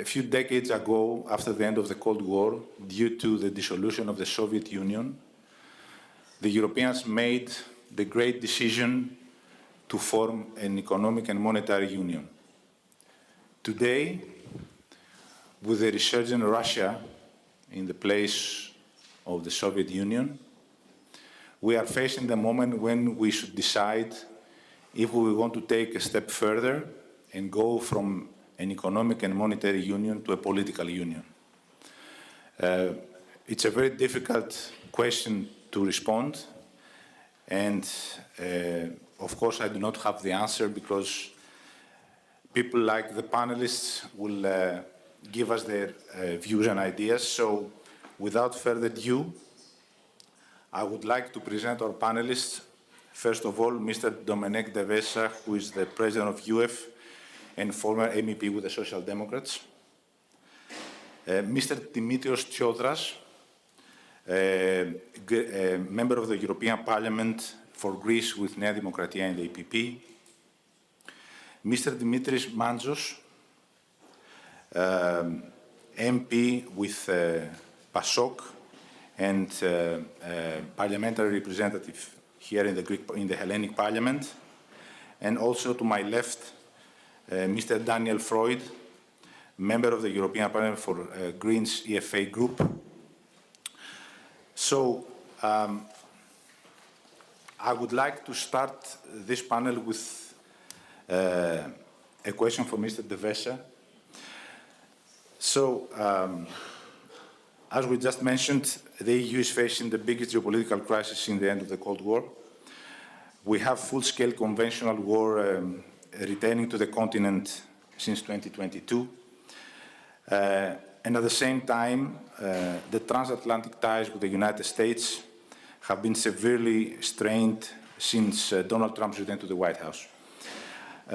few decades ago, after the end of the Cold War, due to the dissolution of the Soviet Union, the Europeans made the great decision to form an economic and monetary union. Today, with the resurgent Russia in the place of the Soviet Union, we are facing the moment when we should decide if we want to take a step further and go from an economic and monetary union to a political union. It's a very difficult question to respond, and of course I do not have the answer because people like the panelists will give us their views and ideas. So without further ado, I would like to present our panelists. First of all, Mr. Domenec Devesa, who is the president of UEF and former MEP with the Social Democrats. Mr. Dimitrios Tsiodras, a member of the European Parliament for Greece with Nea Demokratia and the EPP. Mr. Dimitris Mantzos, MP with PASOK and parliamentary representative here in the Hellenic Parliament. And also to my left, Mr. Daniel Freud, member of the European Parliament for Greens EFA Group. So I would like to start this panel with a question for Mr. Devesa. So, as we just mentioned, the EU is facing the biggest geopolitical crisis since the end of the Cold War. We have full-scale conventional war returning to the continent since 2022. And at the same time, the transatlantic ties with the United States have been severely strained since Donald Trump's return to the White House.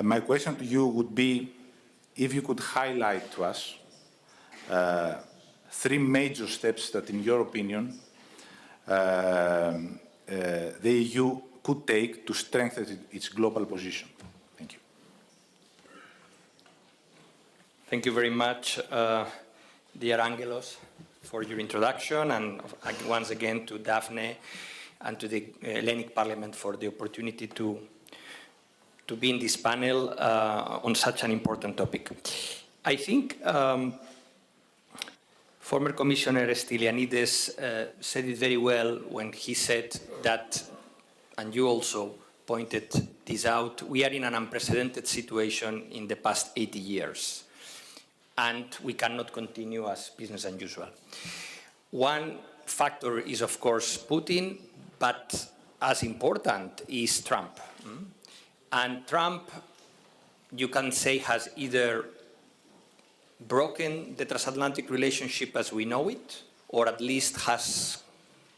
My question to you would be if you could highlight to us 3 major steps that, in your opinion, the EU could take to strengthen its global position. Thank you. Thank you very much, dear Angelos, for your introduction, and once again to Daphne and to the Hellenic Parliament for the opportunity to to be in this panel on such an important topic. I think former Commissioner Stylianides said it very well when he said that, and you also pointed this out, we are in an unprecedented situation in the past 80 years, and we cannot continue as business as usual. One factor is, of course, Putin, but as important is Trump. And Trump, you can say, has either broken the transatlantic relationship as we know it, or at least has,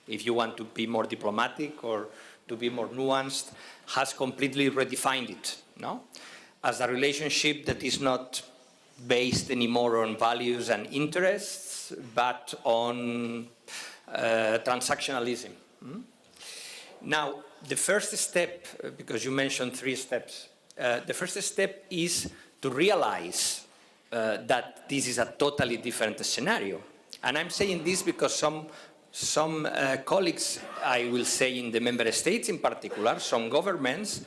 if you want to be more diplomatic or to be more nuanced, has completely redefined it, no? As a relationship that is not based anymore on values and interests, but on transactionalism. Now, the first step, because you mentioned 3 steps, the first step is to realize that this is a totally different scenario. And I'm saying this because some colleagues, I will say in the member states in particular, some governments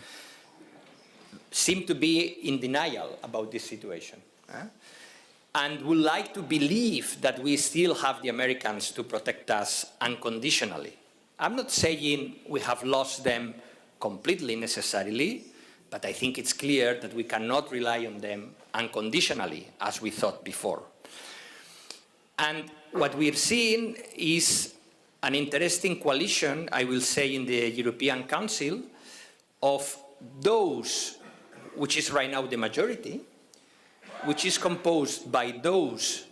seem to be in denial about this situation. And would like to believe that we still have the Americans to protect us unconditionally. I'm not saying we have lost them completely necessarily, but I think it's clear that we cannot rely on them unconditionally as we thought before. And what we're seeing is an interesting coalition, I will say, in the European Council of those, which is right now the majority, which is composed by those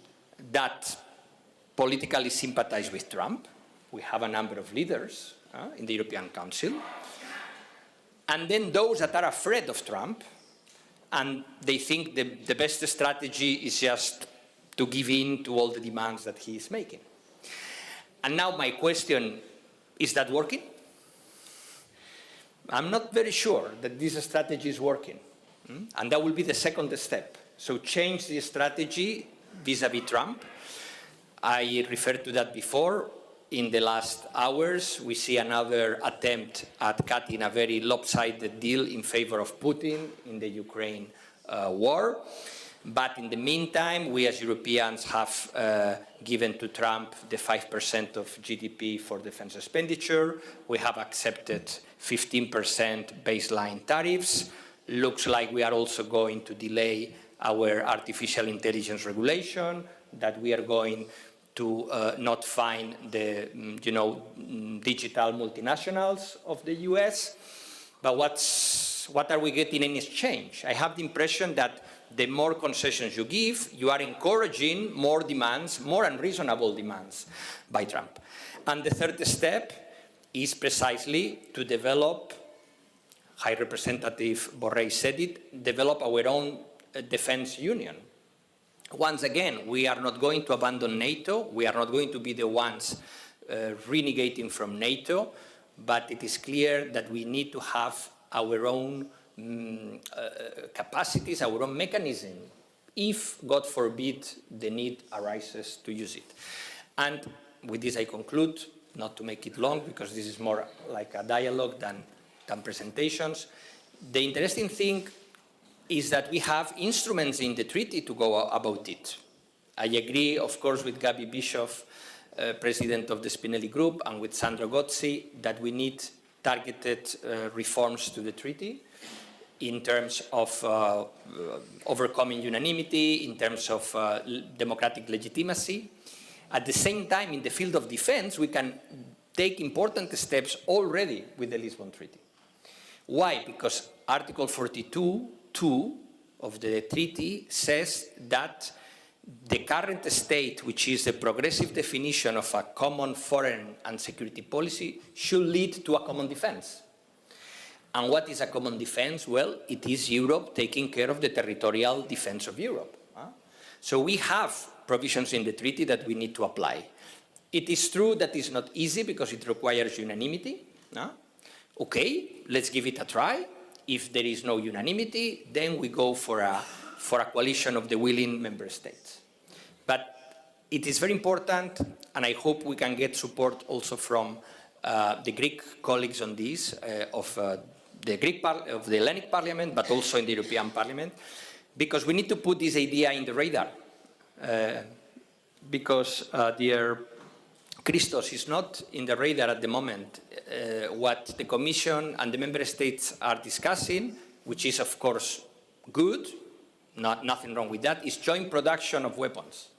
that politically sympathize with Trump. We have a number of leaders in the European Council. And then those that are afraid of Trump, and they think the best strategy is just to give in to all the demands that he is making. And now my question, is that working? I'm not very sure that this strategy is working. And that will be the second step. So change the strategy vis-à-vis Trump. I referred to that before. In the last hours, we see another attempt at cutting a very lopsided deal in favor of Putin in the Ukraine war. But in the meantime, we as Europeans have given to Trump the 5% of GDP for defense expenditure. We have accepted 15% baseline tariffs. Looks like we are also going to delay our artificial intelligence regulation, that we are going to not fine the digital multinationals of the US. But what are we getting in exchange? I have the impression that the more concessions you give, you are encouraging more demands, more unreasonable demands by Trump. And the third step is precisely to develop, High Representative Borrell said it, develop our own defense union. Once again, we are not going to abandon NATO. We are not going to be the ones renegating from NATO, but it is clear that we need to have our own capacities, our own mechanism, if, God forbid, the need arises to use it. And with this I conclude, not to make it long, because this is more like a dialogue than presentations. The interesting thing is that we have instruments in the treaty to go about it. I agree, of course, with Bischoff, president of the Spinelli group, and with Sandro Gozi, that we need targeted reforms to the treaty in terms of overcoming unanimity, in terms of democratic legitimacy. At the same time, in the field of defense, we can take important steps already with the Lisbon Treaty. Why? Because Article 42(2) of the treaty says that the current state, which is the progressive definition of a common foreign and security policy, should lead to a common defense. And what is a common defense? Well, it is Europe taking care of the territorial defense of Europe. So we have provisions in the treaty that we need to apply. It is true that it's not easy because it requires unanimity. Okay, let's give it a try. If there is no unanimity, then we go for a coalition of the willing member states. But it is very important, and I hope we can get support also from the Greek colleagues on this, of the Hellenic Parliament, but also in the European Parliament, because we need to put this idea in the radar. Because, dear Christos, is not in the radar at the moment what the Commission and the Member States are discussing, which is, of course, good, nothing wrong with that, is joint production of weapons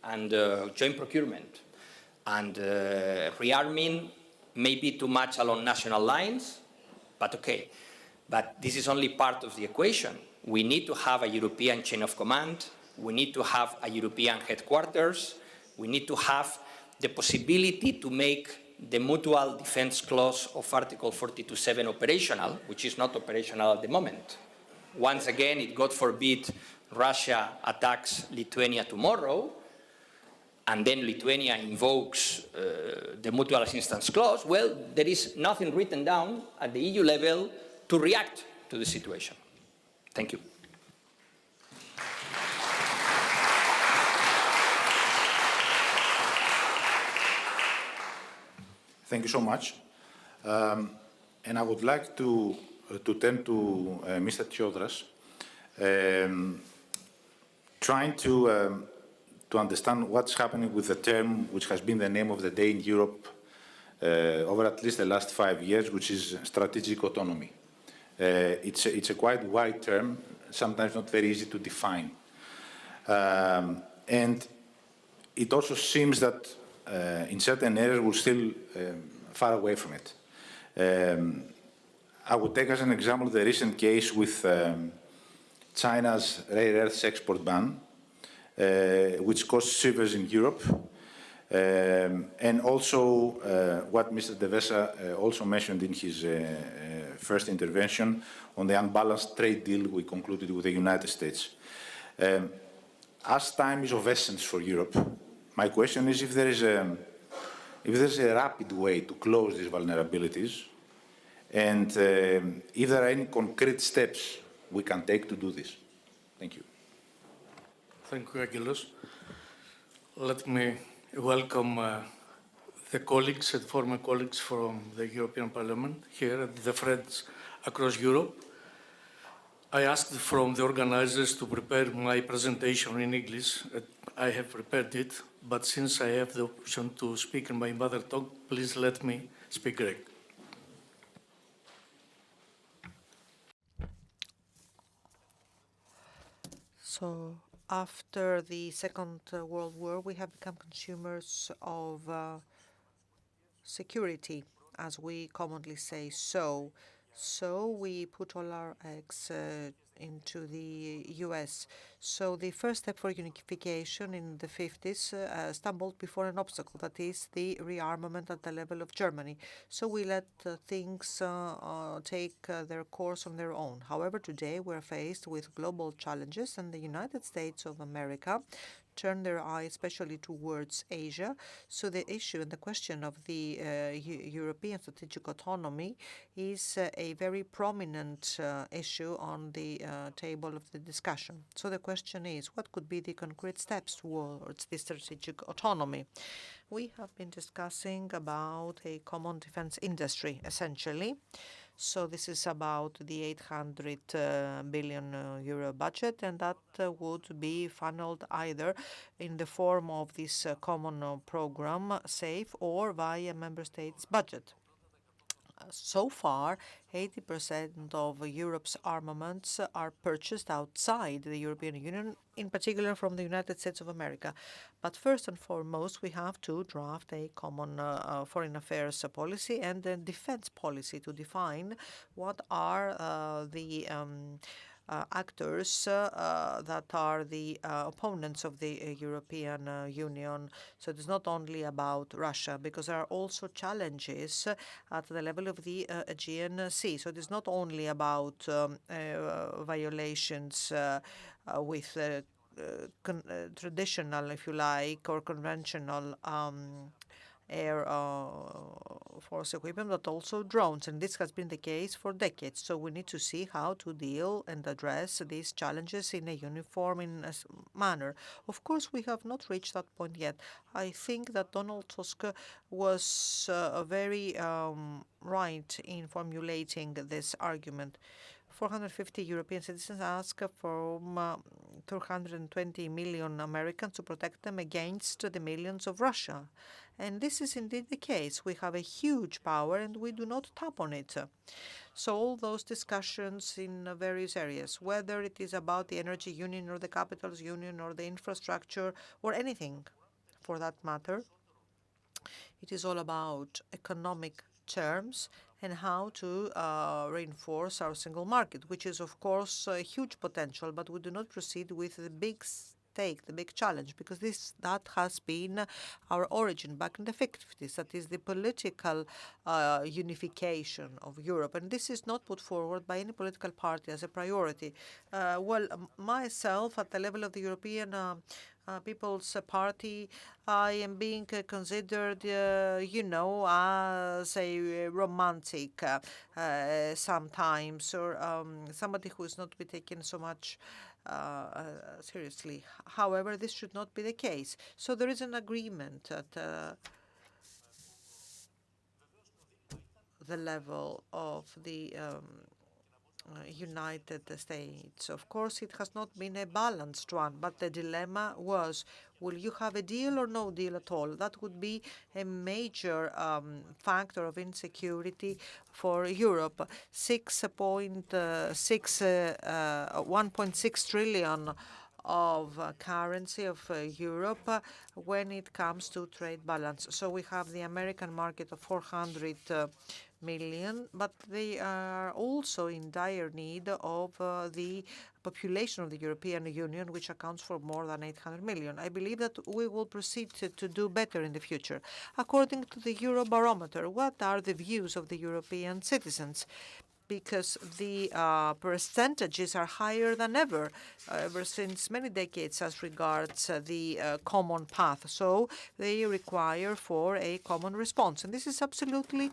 and joint procurement. And rearming may be too much along national lines, but okay. But this is only part of the equation. We need to have a European chain of command. We need to have a European headquarters. We need to have the possibility to make the mutual defense clause of Article 42.7 operational, which is not operational at the moment. Once again, if God forbid Russia attacks Lithuania tomorrow, and then Lithuania invokes the mutual assistance clause, well, there is nothing written down at the EU level to react to the situation. Thank you. Thank you so much. And I would like to turn to Mr. Theodoras, trying to understand what's happening with the term which has been the name of the day in Europe over at least the last 5 years, which is strategic autonomy. It's a quite wide term, sometimes not very easy to define. And it also seems that in certain areas we're still far away from it. I would take as an example the recent case with China's rare earths export ban, which caused shivers in Europe, and also what Mr. Devesa also mentioned in his first intervention on the unbalanced trade deal we concluded with the United States. As time is of essence for Europe, my question is if there's a rapid way to close these vulnerabilities, and if there are any concrete steps we can take to do this. Thank you. Thank you, Angelos. Let me welcome the colleagues and former colleagues from the European Parliament here and the friends across Europe. I asked from the organizers to prepare my presentation in English. I have prepared it, but since I have the option to speak in my mother tongue, please let me speak Greek. So, after the Second World War, we have become consumers of security, as we commonly say so. So we put all our eggs into the US. So the first step for unification in the 50s stumbled before an obstacle, that is the rearmament at the level of Germany. So we let things take their course on their own. However, today we're faced with global challenges, and the United States of America turn their eyes especially towards Asia. So the issue and the question of the European strategic autonomy is a very prominent issue on the table of the discussion. So the question is, what could be the concrete steps towards this strategic autonomy? We have been discussing about a common defense industry, essentially. So this is about the 800 billion euro budget, and that would be funneled either in the form of this common program, SAFE, or via member states' budget. So far, 80% of Europe's armaments are purchased outside the European Union, in particular from the United States of America. But first and foremost, we have to draft a common foreign affairs policy and a defense policy to define what are the actors that are the opponents of the European Union. So it is not only about Russia, because there are also challenges at the level of the Aegean Sea. So it is not only about violations with traditional, if you like, or conventional air force equipment, but also drones. And this has been the case for decades. So we need to see how to deal and address these challenges in a uniform manner. Of course, we have not reached that point yet. I think that Donald Tusk was very right in formulating this argument. 450 European citizens ask from 220 million Americans to protect them against the millions of Russia. And this is indeed the case. We have a huge power and we do not tap on it. So all those discussions in various areas, whether it is about the energy union or the capitals union or the infrastructure or anything for that matter, it is all about economic terms and how to reinforce our single market, which is, of course, a huge potential, but we do not proceed with the big stake, the big challenge, because that has been our origin back in the 50s. That is the political unification of Europe, and this is not put forward by any political party as a priority. Myself, at the level of the European People's Party, I am being considered, as a romantic sometimes, or somebody who is not to be taken so much seriously. However, this should not be the case. So there is an agreement at the level of the United States. Of course, it has not been a balanced one, but the dilemma was, will you have a deal or no deal at all? That would be a major factor of insecurity for Europe. 1.6 trillion of currency of Europe when it comes to trade balance. So we have the American market of 400 million, but they are also in dire need of the population of the European Union, which accounts for more than 800 million. I believe that we will proceed to do better in the future. According to the Eurobarometer, what are the views of the European citizens? Because the percentages are higher than ever since many decades as regards the common path. So they require for a common response. And this is absolutely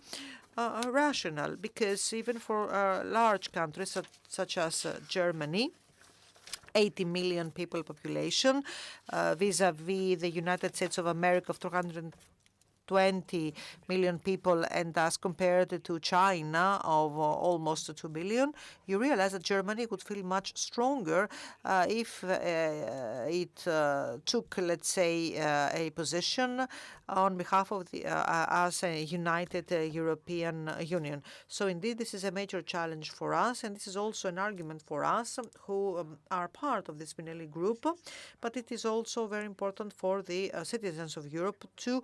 rational, because even for large countries such as Germany, 80 million people population, vis-a-vis the United States of America of 220 million people, and as compared to China of almost 2 billion, you realize that Germany would feel much stronger if it took, let's say, a position on behalf of the as a united European Union. So indeed, this is a major challenge for us, and this is also an argument for us who are part of the Spinelli group, but it is also very important for the citizens of Europe to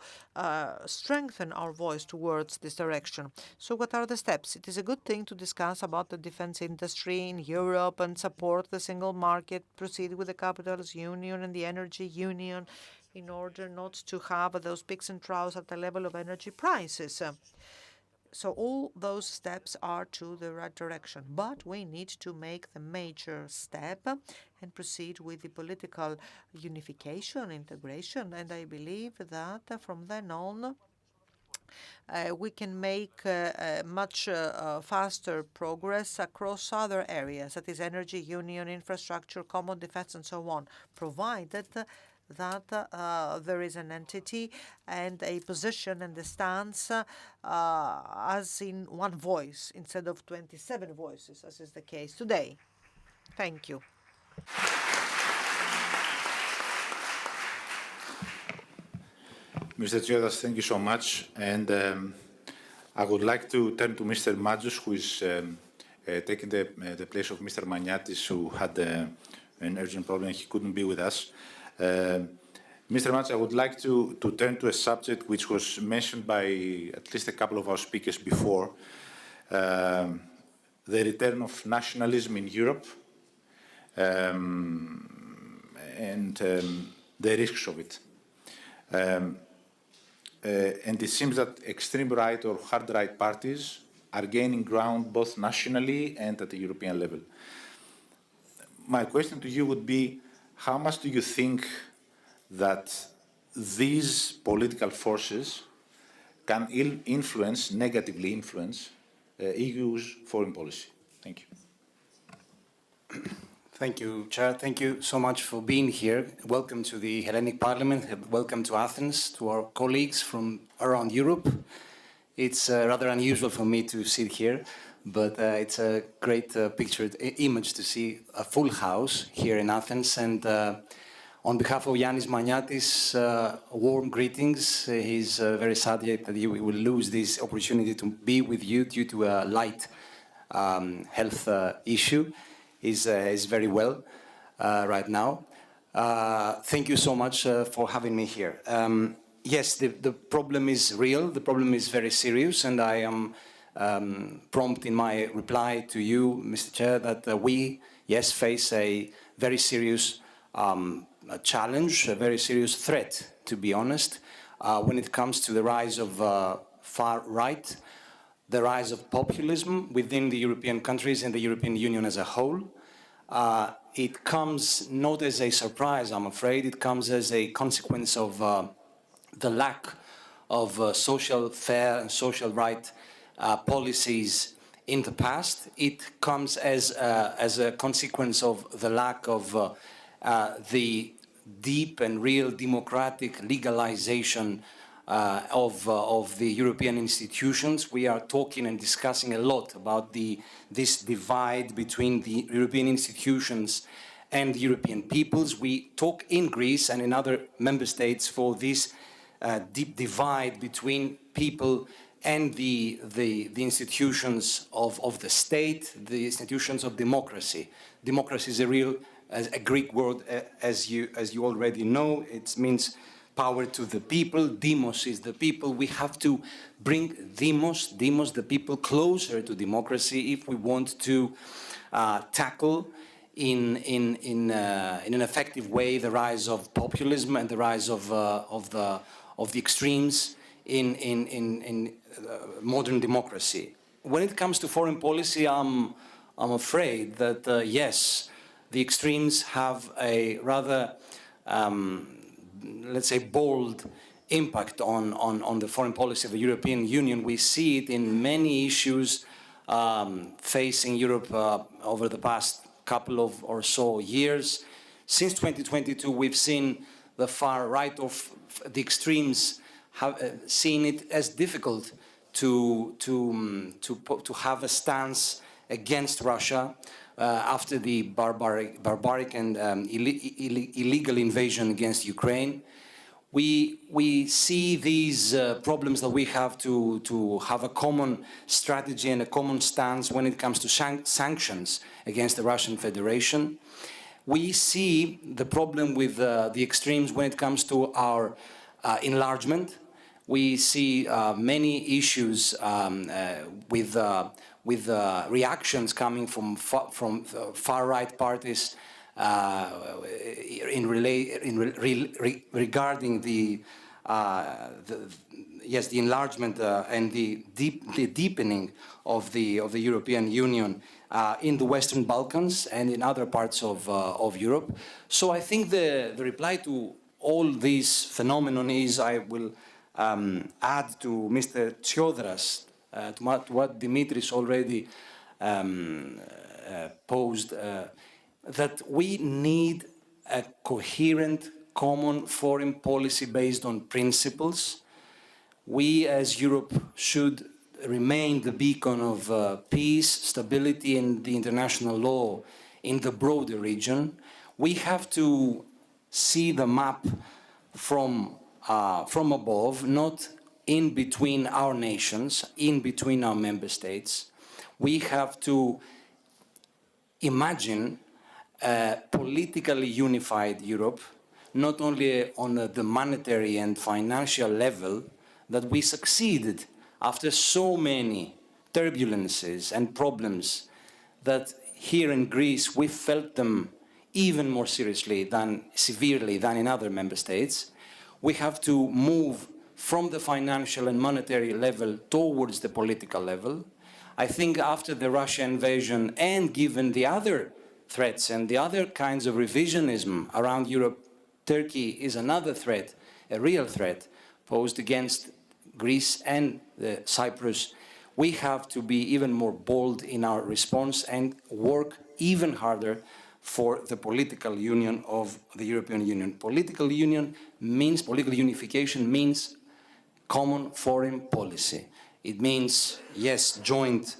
strengthen our voice towards this direction. So what are the steps? It is a good thing to discuss about the defense industry in Europe and support the single market, proceed with the capitals union and the energy union in order not to have those peaks and troughs at the level of energy prices. So all those steps are to the right direction, but we need to make the major step and proceed with the political unification, integration, and I believe that from then on we can make much faster progress across other areas, that is energy union, infrastructure, common defense, and so on, provided that there is an entity and a position and a stance as in one voice instead of 27 voices, as is the case today. Thank you. Mr. Tsoudas, thank you so much. And I would like to turn to Mr. Madjous, who is taking the place of Mr. Maniatis, who had an urgent problem and he couldn't be with us. Mr. Madjous, I would like to turn to a subject which was mentioned by at least a couple of our speakers before, the return of nationalism in Europe and the risks of it. And it seems that extreme right or hard right parties are gaining ground both nationally and at the European level. My question to you would be, how much do you think that these political forces can negatively influence EU's foreign policy. Thank you. Thank you, Chair. Thank you so much for being here. Welcome to the Hellenic Parliament. Welcome to Athens, to our colleagues from around Europe. It's rather unusual for me to sit here, but it's a great image to see a full house here in Athens. And on behalf of Yannis Maniatis, warm greetings. He's very sad that he will lose this opportunity to be with you due to a light health issue. He's very well right now. Thank you so much for having me here. Yes, the problem is real. The problem is very serious, and I am prompt in my reply to you, Mr. Chair, that we, yes, face a very serious challenge, a very serious threat, to be honest, when it comes to the rise of far right, the rise of populism within the European countries and the European Union as a whole. It comes not as a surprise, I'm afraid. It comes as a consequence of the lack of social fair and social right policies in the past. It comes as a consequence of the lack of the deep and real democratic legalization of the European institutions. We are talking and discussing a lot about this divide between the European institutions and the European peoples. We talk in Greece and in other member states for this deep divide between people and the institutions of the state, the institutions of democracy. Democracy is a Greek word, as you already know. It means power to the people. Demos is the people. We have to bring demos, the people, closer to democracy if we want to tackle in an effective way the rise of populism and the rise of the extremes in modern democracy. When it comes to foreign policy, I'm afraid that yes, the extremes have a rather let's say, bold impact on the foreign policy of the European Union. We see it in many issues facing Europe over the past couple of or so years. Since 2022, we've seen the far right of the extremes have seen it as difficult to have a stance against Russia after the barbaric and illegal invasion against Ukraine. We see these problems that we have to have a common strategy and a common stance when it comes to sanctions against the Russian Federation. We see the problem with the extremes when it comes to our enlargement. We see many issues with reactions coming from far-right parties regarding the enlargement and the deepening of the European Union in the Western Balkans and in other parts of Europe. So I think the reply to all these phenomena is, I will add to Mr. Tsiodras, to what Dimitris already posed, that we need a coherent common foreign policy based on principles. We as Europe should remain the beacon of peace, stability and the international law in the broader region. We have to see the map from above, not in between our nations, in between our member states. We have to imagine a politically unified Europe, not only on the monetary and financial level, that we succeeded after so many turbulences and problems that here in Greece we felt them even more severely than in other member states. We have to move from the financial and monetary level towards the political level. I think after the Russian invasion and given the other threats and the other kinds of revisionism around Europe, Turkey is another threat, a real threat posed against Greece and Cyprus, we have to be even more bold in our response and work even harder for the political union of the European Union. Political union means, political unification means common foreign policy. It means, yes, joint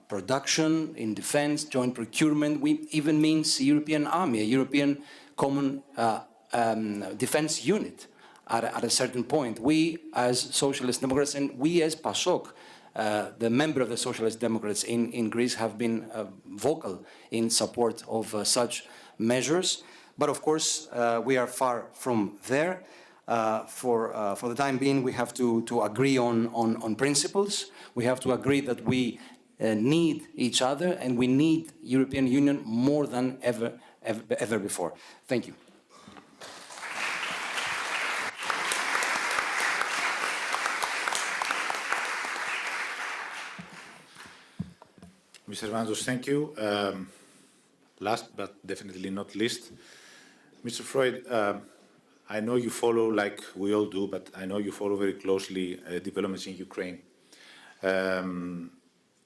production in defense, joint procurement. We even means European army, a European common defense unit at a certain point. We as Socialist Democrats and we as PASOK, the member of the Socialist Democrats in Greece, have been vocal in support of such measures. But of course, we are far from there. For the time being, we have to agree on principles. We have to agree that we need each other and we need European Union more than ever before. Thank you. Mr. Vandos, thank you. Last but definitely not least, Mr. Freud, I know you follow, like we all do, but I know you follow very closely developments in Ukraine.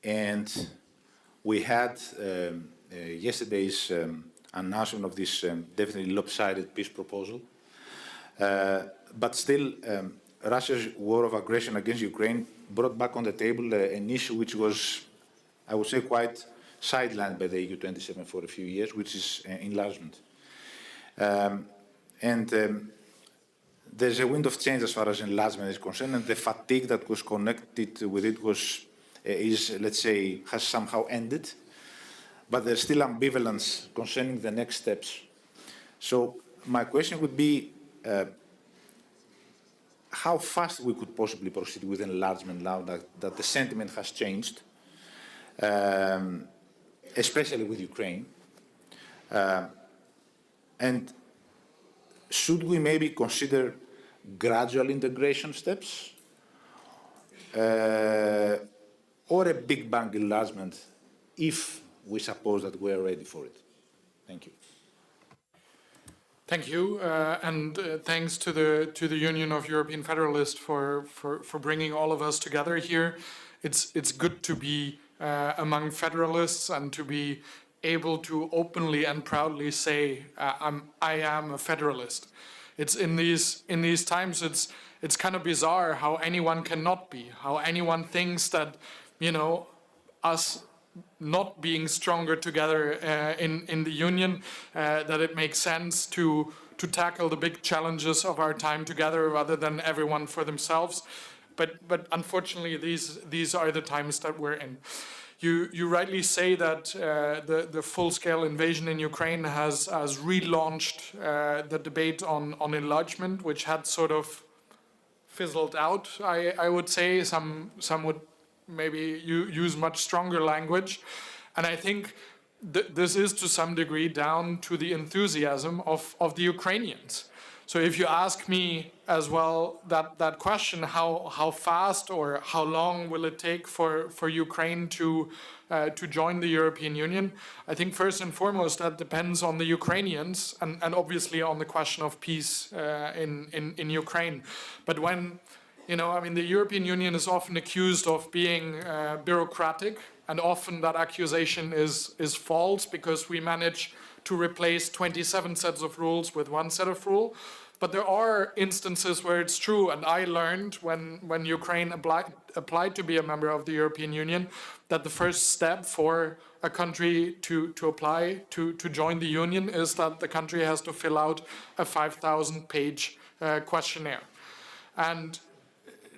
And we had yesterday's announcement of this definitely lopsided peace proposal. But still, Russia's war of aggression against Ukraine brought back on the table an issue which was, I would say, quite sidelined by the EU27 for a few years, which is enlargement. There's a wind of change as far as enlargement is concerned, and the fatigue that was connected with it is, let's say, has somehow ended. But there's still ambivalence concerning the next steps. So my question would be, how fast we could possibly proceed with enlargement now that the sentiment has changed, especially with Ukraine. And should we maybe consider gradual integration steps or a big bang enlargement if we suppose that we're ready for it? Thank you. Thank you, and thanks to the Union of European Federalists for bringing all of us together here. It's good to be among federalists and to be able to openly and proudly say I am a federalist. It's in these times it's kind of bizarre how anyone cannot be, how anyone thinks that, you know, us not being stronger together in the Union, that it makes sense to tackle the big challenges of our time together rather than everyone for themselves. But unfortunately, these are the times that we're in. You rightly say that the full-scale invasion in Ukraine has relaunched the debate on enlargement, which had sort of fizzled out. I would say some would maybe use much stronger language, and I think this is to some degree down to the enthusiasm of the Ukrainians. So if you ask me as well that question, how fast or how long will it take for Ukraine to join the European Union? I think first and foremost that depends on the Ukrainians and obviously on the question of peace in Ukraine. But when, you know, I mean, the European Union is often accused of being bureaucratic, and often that accusation is false because we manage to replace 27 sets of rules with one set of rules. But there are instances where it's true, and I learned when Ukraine applied to be a member of the European Union that the first step for a country to apply to join the Union is that the country has to fill out a 5,000-page questionnaire. And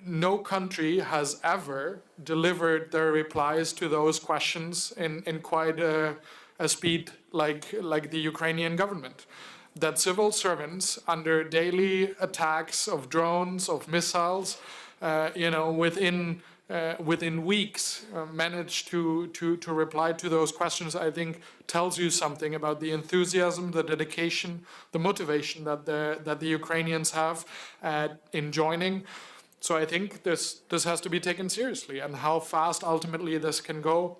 no country has ever delivered their replies to those questions in quite a speed like the Ukrainian government. That civil servants, under daily attacks of drones, of missiles, within weeks, manage to reply to those questions, I think tells you something about the enthusiasm, the dedication, the motivation that the Ukrainians have in joining. So I think this has to be taken seriously, and how fast ultimately this can go.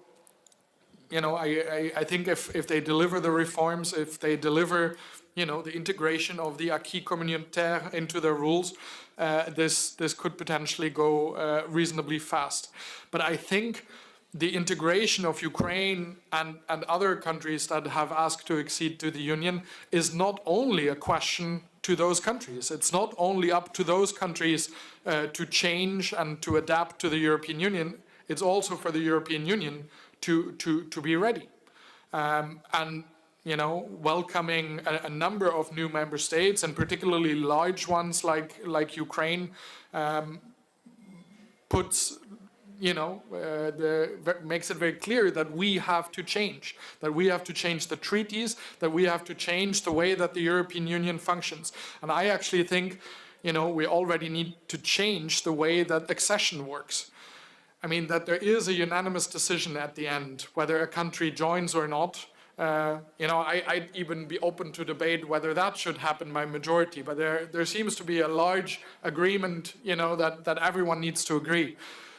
You know, I think if they deliver the reforms, if they deliver the integration of the acquis communautaire into their rules, this could potentially go reasonably fast. But I think the integration of Ukraine and other countries that have asked to accede to the Union is not only a question to those countries. It's not only up to those countries to change and to adapt to the European Union. It's also for the European Union to be ready. And welcoming a number of new member states, and particularly large ones like Ukraine, puts makes it very clear that we have to change, the treaties, that we have to change the way that the European Union functions. And I actually think, we already need to change the way that accession works. I mean, that there is a unanimous decision at the end, whether a country joins or not. I'd even be open to debate whether that should happen by majority, but there seems to be a large agreement, that everyone needs to agree.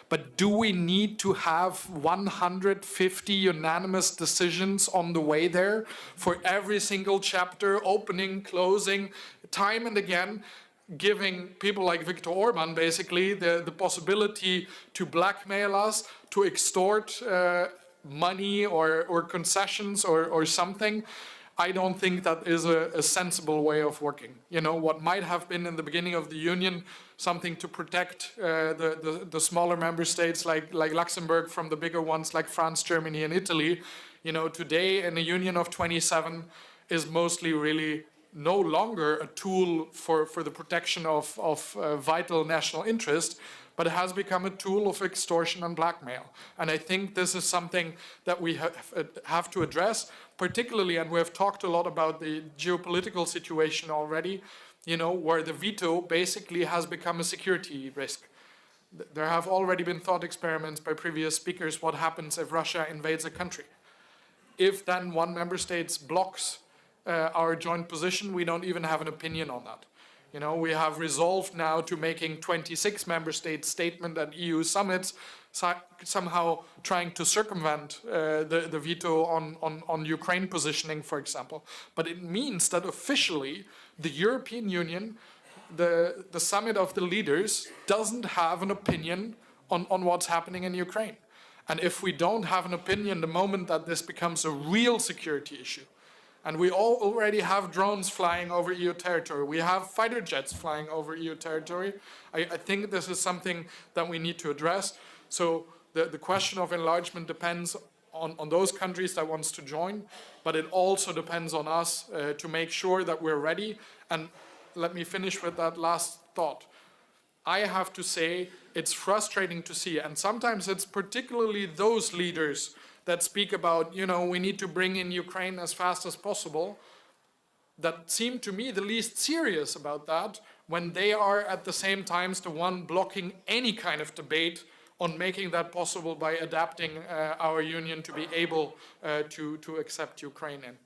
But do we need to have 150 unanimous decisions on the way there for every single chapter, opening, closing, time and again, giving people like Viktor Orban basically the possibility to blackmail us, to extort money or concessions or something? I don't think that is a sensible way of working. What might have been in the beginning of the Union something to protect the smaller member states like Luxembourg from the bigger ones like France, Germany, and Italy, today in a Union of 27 is mostly really no longer a tool for the protection of vital national interest, but it has become a tool of extortion and blackmail. And I think this is something that we have to address, particularly, and we have talked a lot about the geopolitical situation already, where the veto basically has become a security risk. There have already been thought experiments by previous speakers what happens if Russia invades a country. If then one member state blocks our joint position, we don't even have an opinion on that. We have resolved now to making 26 member states statement at EU summits, somehow trying to circumvent the veto on Ukraine positioning, for example. But it means that officially the European Union, the summit of the leaders, doesn't have an opinion on what's happening in Ukraine. And if we don't have an opinion the moment that this becomes a real security issue, and we already have drones flying over EU territory, we have fighter jets flying over EU territory, I think this is something that we need to address. So the question of enlargement depends on those countries that wants to join, but it also depends on us to make sure that we're ready. And let me finish with that last thought. I have to say it's frustrating to see, and sometimes it's particularly those leaders that speak about, we need to bring in Ukraine as fast as possible, that seem to me the least serious about that, when they are at the same time the one blocking any kind of debate on making that possible by adapting our union to be able to accept Ukraine in.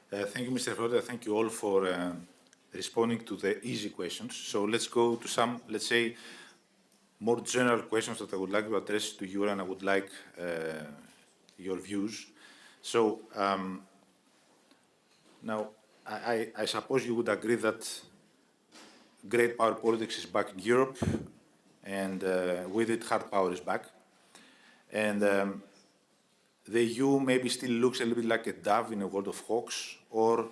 Thank you, Mr. Froda. Thank you all for responding to the easy questions. So let's go to some, let's say, more general questions that I would like to address to you, and I would like your views. So now, I suppose you would agree that great power politics is back in Europe, and with it, hard power is back. And the EU maybe still looks a little bit like a dove in a world of hawks, or,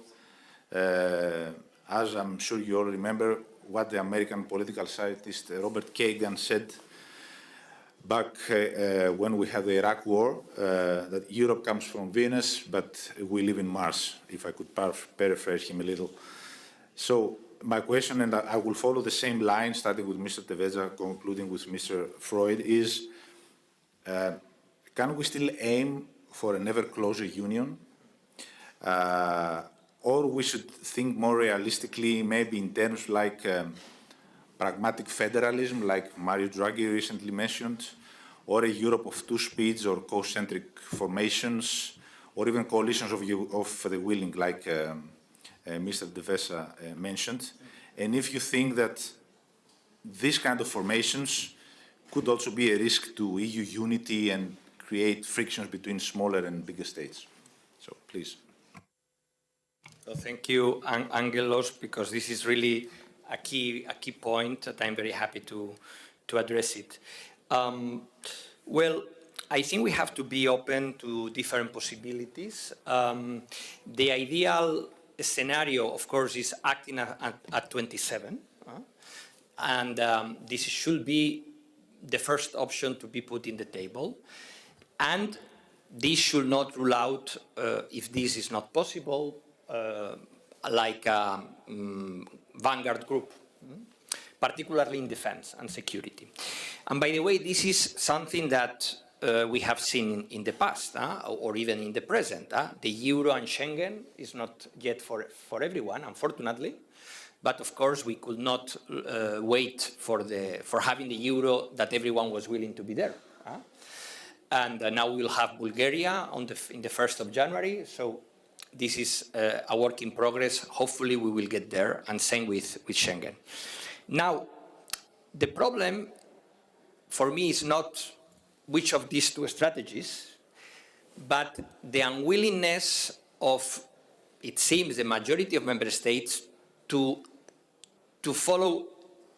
as I'm sure you all remember, what the American political scientist Robert Kagan said back when we had the Iraq War, that Europe comes from Venus, but we live in Mars, if I could paraphrase him a little. So my question, and I will follow the same line, starting with Mr. Devesa, concluding with Mr. Freud, is can we still aim for an ever closer union? Or we should think more realistically, maybe in terms like pragmatic federalism, like Mario Draghi recently mentioned, or a Europe of two speeds or concentric formations, or even coalitions of the willing, like Mr. Devesa mentioned. And if you think that these kind of formations could also be a risk to EU unity and create frictions between smaller and bigger states. So, please. So thank you, Angelos, because this is really a key point that I'm very happy to address it. Well, I think we have to be open to different possibilities. The ideal scenario, of course, is acting at 27. And this should be the first option to be put in the table. And this should not rule out, if this is not possible, like a vanguard group, particularly in defense and security. And by the way, this is something that we have seen in the past, or even in the present. The euro and Schengen is not yet for everyone, unfortunately. But of course, we could not wait for having the euro that everyone was willing to be there. And now we'll have Bulgaria in the 1st of January. So this is a work in progress. Hopefully, we will get there, and same with Schengen. Now, the problem for me is not which of these two strategies, but the unwillingness of, it seems, the majority of member states to follow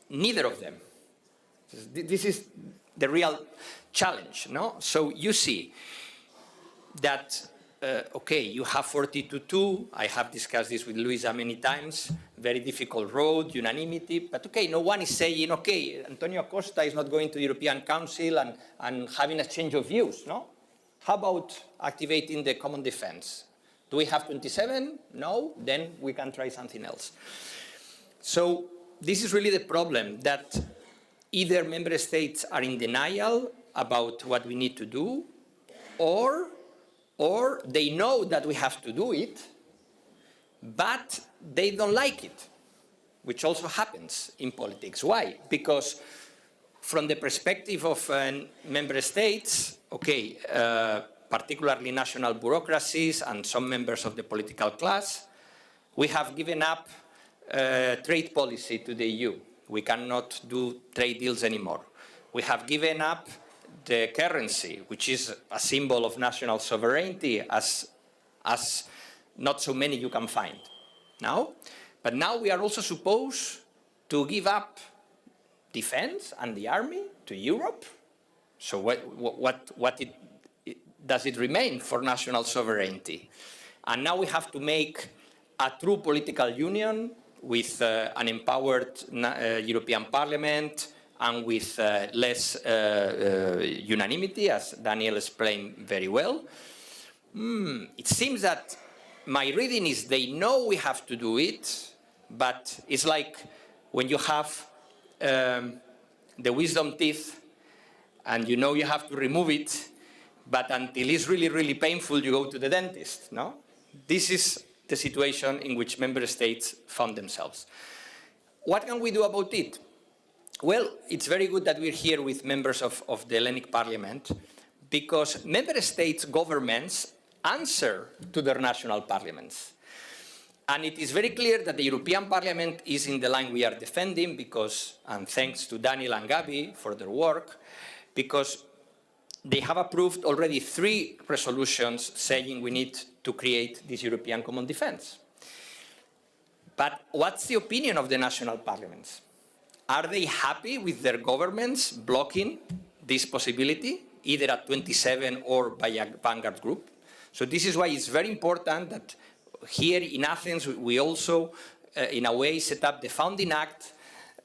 neither of them. This is the real challenge, no? So you see that, okay, you have 42-2. I have discussed this with Luisa many times. Very difficult road, unanimity. But okay, no one is saying, okay, Antonio Costa is not going to the European Council and having a change of views, no? How about activating the common defense? Do we have 27? No? Then we can try something else. So this is really the problem, that either member states are in denial about what we need to do, or they know that we have to do it, but they don't like it, which also happens in politics. Why? Because from the perspective of member states, okay, particularly national bureaucracies and some members of the political class, we have given up trade policy to the EU. We cannot do trade deals anymore. We have given up the currency, which is a symbol of national sovereignty, as not so many you can find now. But now we are also supposed to give up defense and the army to Europe. So does it remain for national sovereignty? And now we have to make a true political union with an empowered European Parliament and with less unanimity, as Daniel explained very well. It seems that my reading is they know we have to do it, but it's like when you have the wisdom teeth and you know you have to remove it, but until it's really, really painful, you go to the dentist, no? This is the situation in which member states found themselves. What can we do about it? Well, it's very good that we're here with members of the Hellenic Parliament, because member states' governments answer to their national parliaments. And it is very clear that the European Parliament is in the line we are defending, because, and thanks to Daniel and Gabi for their work, because they have approved already 3 resolutions saying we need to create this European common defense. But what's the opinion of the national parliaments? Are they happy with their governments blocking this possibility, either at 27 or by a vanguard group? So this is why it's very important that here in Athens we also, in a way, set up the founding act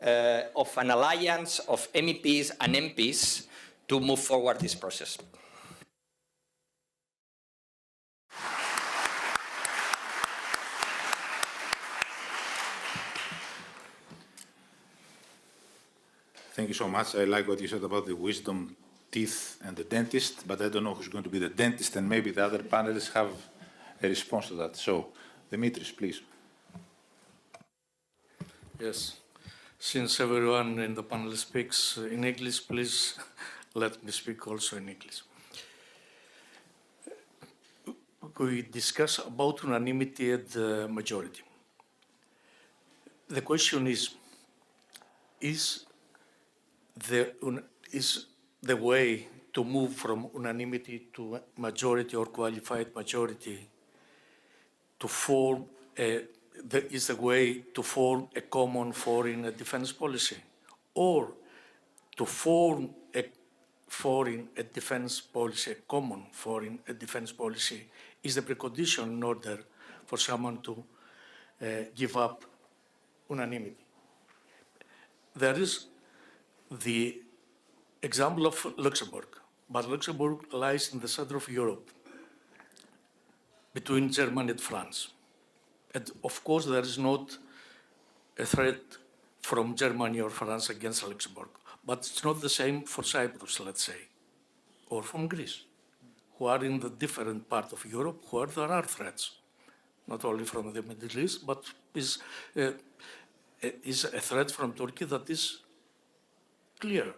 of an alliance of MEPs and MPs to move forward this process. Thank you so much. I like what you said about the wisdom teeth and the dentist, but I don't know who's going to be the dentist, and maybe the other panelists have a response to that. So, Dimitris, please. Yes. Since everyone in the panel speaks in English, please let me speak also in English. We discuss about unanimity and the majority. The question is is the way to move from unanimity to majority or qualified majority to form is the way to form a common foreign and defense policy, or to form a foreign and defense policy, a common foreign and defense policy, is the precondition in order for someone to give up unanimity. There is the example of Luxembourg, but Luxembourg lies in the center of Europe, between Germany and France. And of course, there is not a threat from Germany or France against Luxembourg, but it's not the same for Cyprus, let's say, or from Greece, who are in the different part of Europe where there are threats, not only from the Middle East, but is a threat from Turkey that is clear.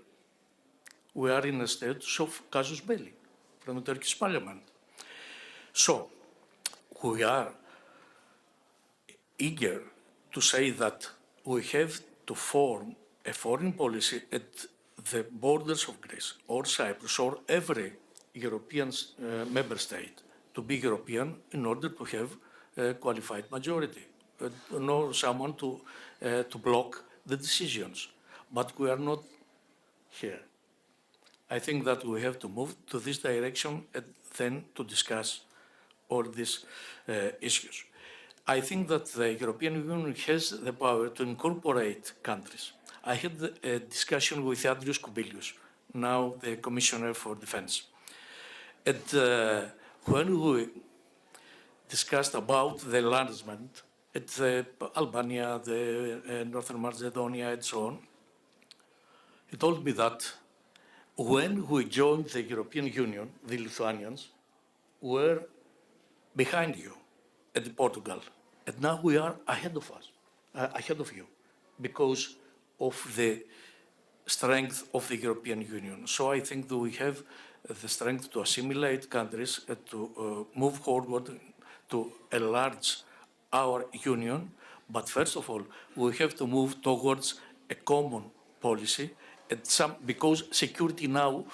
We are in a state of casus belli from the Turkish parliament. So we are eager to say that we have to form a foreign policy at the borders of Greece or Cyprus or every European member state to be European in order to have a qualified majority, no someone to block the decisions. But we are not here. I think that we have to move to this direction and then to discuss all these issues. I think that the European Union has the power to incorporate countries. I had a discussion with Andrius Kubilius, now the Commissioner for Defense. And when we discussed about the enlargement at Albania, Northern Macedonia, and so on, he told me that when we joined the European Union, the Lithuanians were behind you at Portugal, and now we are ahead of us, ahead of you, because of the strength of the European Union. So I think that we have the strength to assimilate countries, to move forward, to enlarge our union. But first of all, we have to move towards a common policy, and because security now,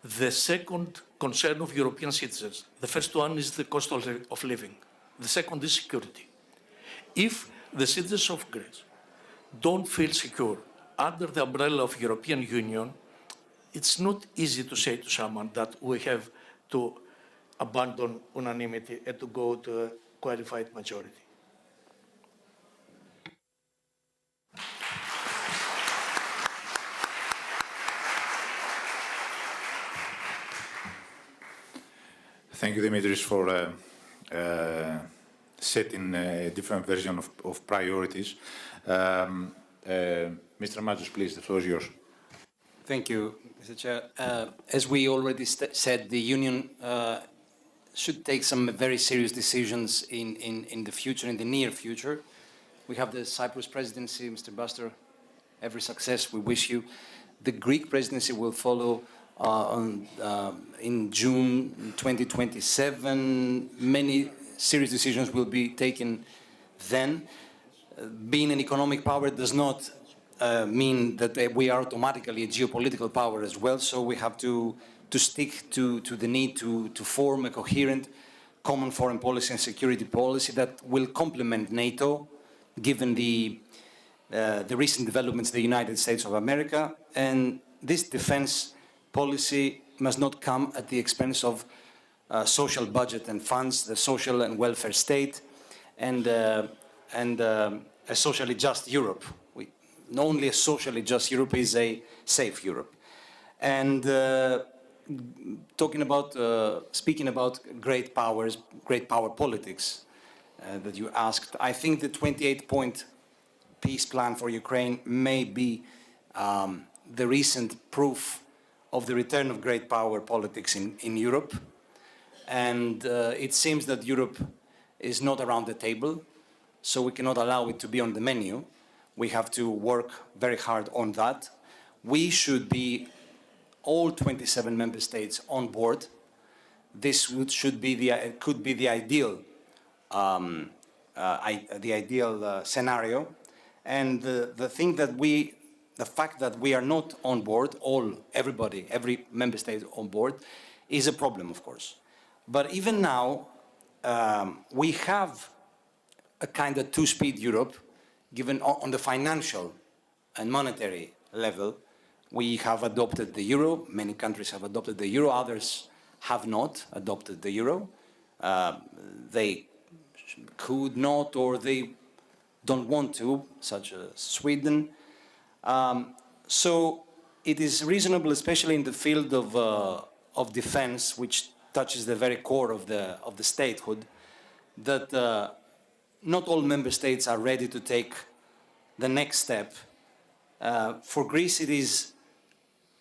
the second concern of European citizens. The first one is the cost of living. The second is security. If the citizens of Greece don't feel secure under the umbrella of European Union, it's not easy to say to someone that we have to abandon unanimity and to go to a qualified majority. Thank you, Dimitris, for setting a different version of priorities. Mr. Matos, please, the floor is yours. Thank you, Mr. Chair. As we already said, the Union should take some very serious decisions in the future, in the near future. We have the Cyprus presidency, Mr. Buster. Every success we wish you. The Greek presidency will follow in June 2027. Many serious decisions will be taken then. Being an economic power does not mean that we are automatically a geopolitical power as well, so we have to stick to the need to form a coherent common foreign policy and security policy that will complement NATO, given the recent developments in the United States of America. And this defense policy must not come at the expense of social budget and funds, the social and welfare state, and a socially just Europe. Only a socially just Europe is a safe Europe. And speaking about great powers, great power politics that you asked, I think the 28-point peace plan for Ukraine may be the recent proof of the return of great power politics in Europe. And it seems that Europe is not around the table, so we cannot allow it to be on the menu. We have to work very hard on that. We should be all 27 member states on board. This could be the ideal scenario. And the thing that we the fact that we are not on board, everybody, every member state on board, is a problem, of course. But even now, we have a kind of two-speed Europe, given on the financial and monetary level. We have adopted the euro. Many countries have adopted the euro. Others have not adopted the euro. They could not, or they don't want to, such as Sweden. So it is reasonable, especially in the field of defense, which touches the very core of the statehood, that not all member states are ready to take the next step. For Greece, it is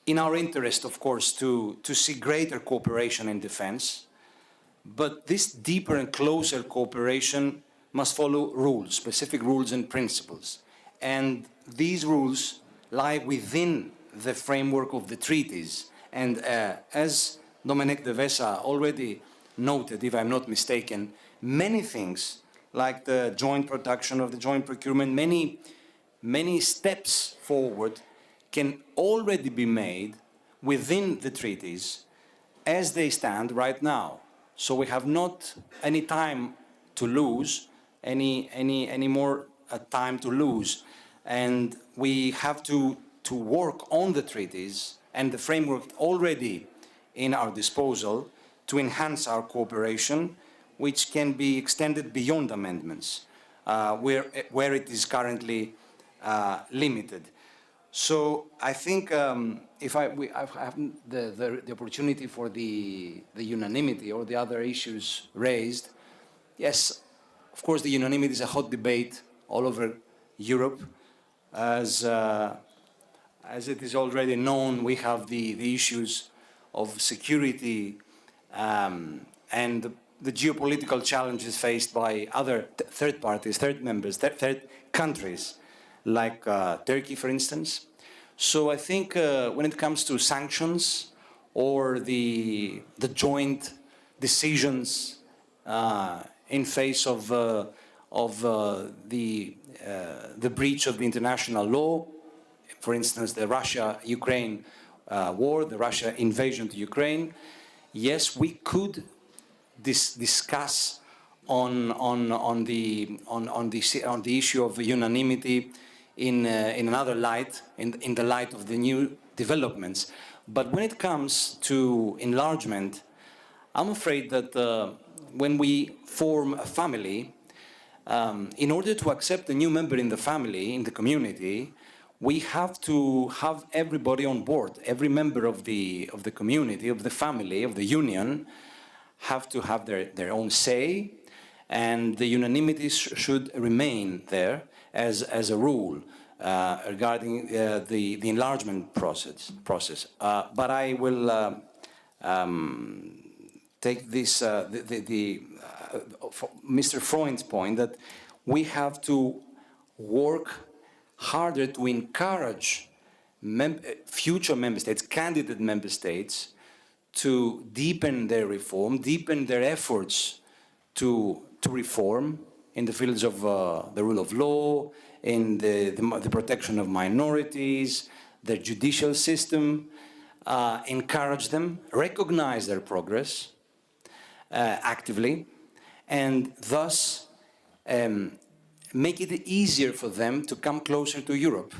in our interest, of course, to see greater cooperation in defense, but this deeper and closer cooperation must follow rules, specific rules and principles. And these rules lie within the framework of the treaties. And as Domenec Devesa already noted, if I'm not mistaken, many things like the joint production of the joint procurement, many steps forward can already be made within the treaties as they stand right now. So we have not any time to lose, any more time to lose. And we have to work on the treaties and the framework already in our disposal to enhance our cooperation, which can be extended beyond amendments, where it is currently limited. So I think if I have the opportunity for the unanimity or the other issues raised, yes, of course the unanimity is a hot debate all over Europe. As it is already known, we have the issues of security and the geopolitical challenges faced by other third parties, third members, third countries, like Turkey, for instance. So I think when it comes to sanctions or the joint decisions in face of the breach of the international law, for instance, the Russia-Ukraine war, the Russia invasion to Ukraine, yes, we could discuss on the issue of unanimity in another light, in the light of the new developments. But when it comes to enlargement, I'm afraid that when we form a family, in order to accept a new member in the family, in the community, we have to have everybody on board. Every member of the community, of the family, of the union, have to have their own say, and the unanimity should remain there as a rule regarding the enlargement process. But I will take this Mr. Freund's point that we have to work harder to encourage future member states, candidate member states, to deepen their reform, deepen their efforts to reform in the fields of the rule of law, in the protection of minorities, the judicial system, encourage them, recognize their progress actively, and thus make it easier for them to come closer to Europe.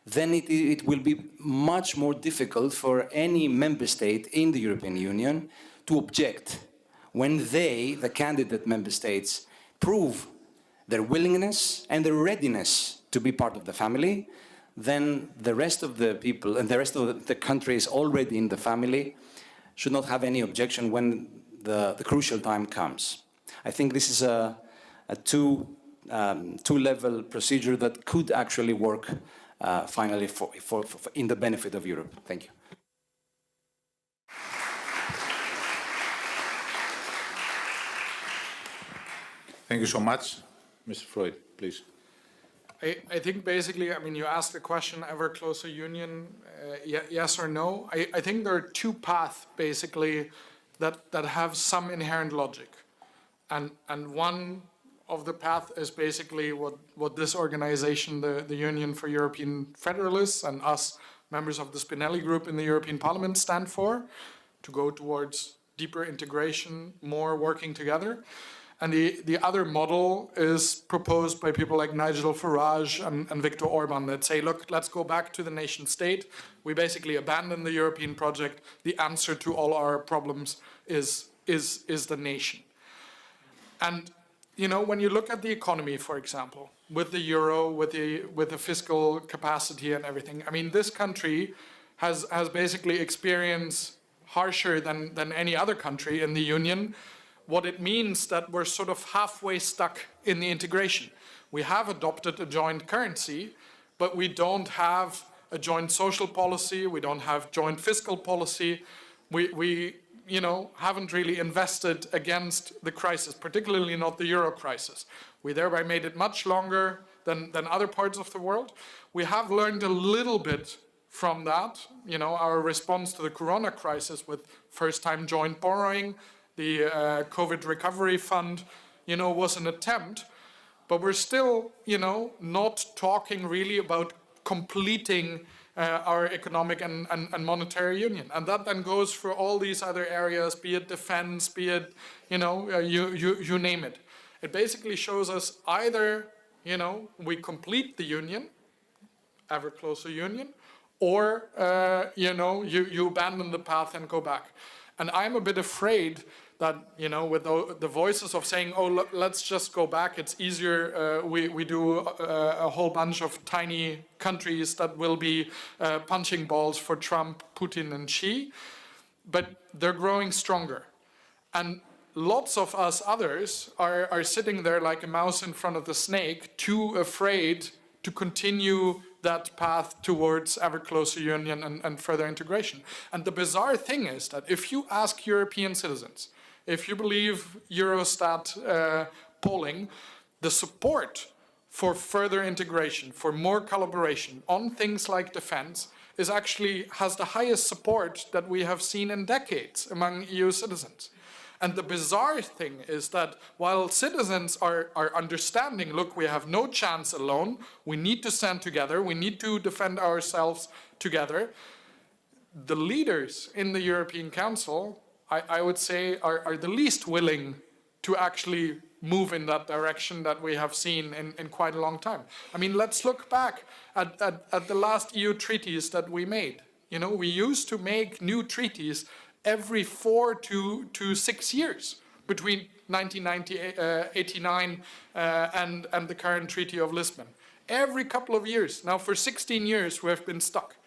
Then it will be much more difficult for any member state in the European Union to object when they, the candidate member states, prove their willingness and their readiness to be part of the family. Then the rest of the people and the rest of the countries already in the family should not have any objection when the crucial time comes. I think this is a two-level procedure that could actually work finally for in the benefit of Europe. Thank you. Thank you so much. Mr. Freud, please. I think basically, I mean, you asked the question, ever closer union, yes or no? I think there are two paths, basically, that have some inherent logic. And one of the path is basically what this organization, the Union for European Federalists, and us, members of the Spinelli group in the European Parliament, stand for, to go towards deeper integration, more working together. And the other model is proposed by people like Nigel Farage and Viktor Orban that say, look, let's go back to the nation state. We basically abandon the European project. The answer to all our problems is the nation. And you know, when you look at the economy, for example, with the euro, with the fiscal capacity and everything, I mean, this country has basically experienced harsher than any other country in the Union what it means that we're sort of halfway stuck in the integration. We have adopted a joint currency, but we don't have a joint social policy, we don't have joint fiscal policy, we you know, haven't really invested against the crisis, particularly not the euro crisis. We thereby made it much longer than other parts of the world. We have learned a little bit from that, you know, our response to the corona crisis with first-time joint borrowing, the COVID recovery fund, you know, was an attempt, but we're still, you know, not talking really about completing our economic and monetary union. And that then goes for all these other areas, be it defense, be it, you know, you name it. It basically shows us either, you know, we complete the union, ever closer union, or, you know, you abandon the path and go back. And I'm a bit afraid that, you know, with the voices of saying, oh, let's just go back, it's easier, we do a whole bunch of tiny countries that will be punching balls for Trump, Putin, and Xi, but they're growing stronger. And lots of us others are sitting there like a mouse in front of the snake, too afraid to continue that path towards ever closer union and further integration. And the bizarre thing is that if you ask European citizens, if you believe Eurostat polling, the support for further integration, for more collaboration on things like defense is actually has the highest support that we have seen in decades among EU citizens. And the bizarre thing is that while citizens are understanding, look, we have no chance alone, we need to stand together, we need to defend ourselves together, the leaders in the European Council, I would say, are the least willing to actually move in that direction that we have seen in quite a long time. I mean, let's look back at the last EU treaties that we made. You know, we used to make new treaties every 4 to 6 years between 1989 and the current Treaty of Lisbon. Every couple of years. Now, for 16 years, we have been stuck.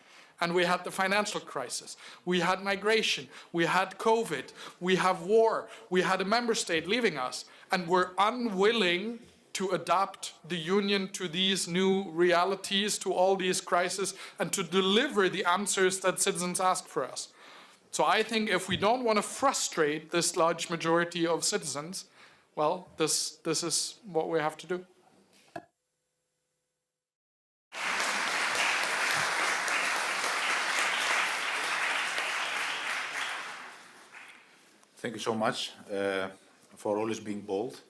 And we had the financial crisis, we had migration, we had COVID, we have war, we had a member state leaving us, and we're unwilling to adapt the union to these new realities, to all these crises, and to deliver the answers that citizens ask for us. So I think if we don't want to frustrate this large majority of citizens, well, this is what we have to do. Thank you so much for always being bold.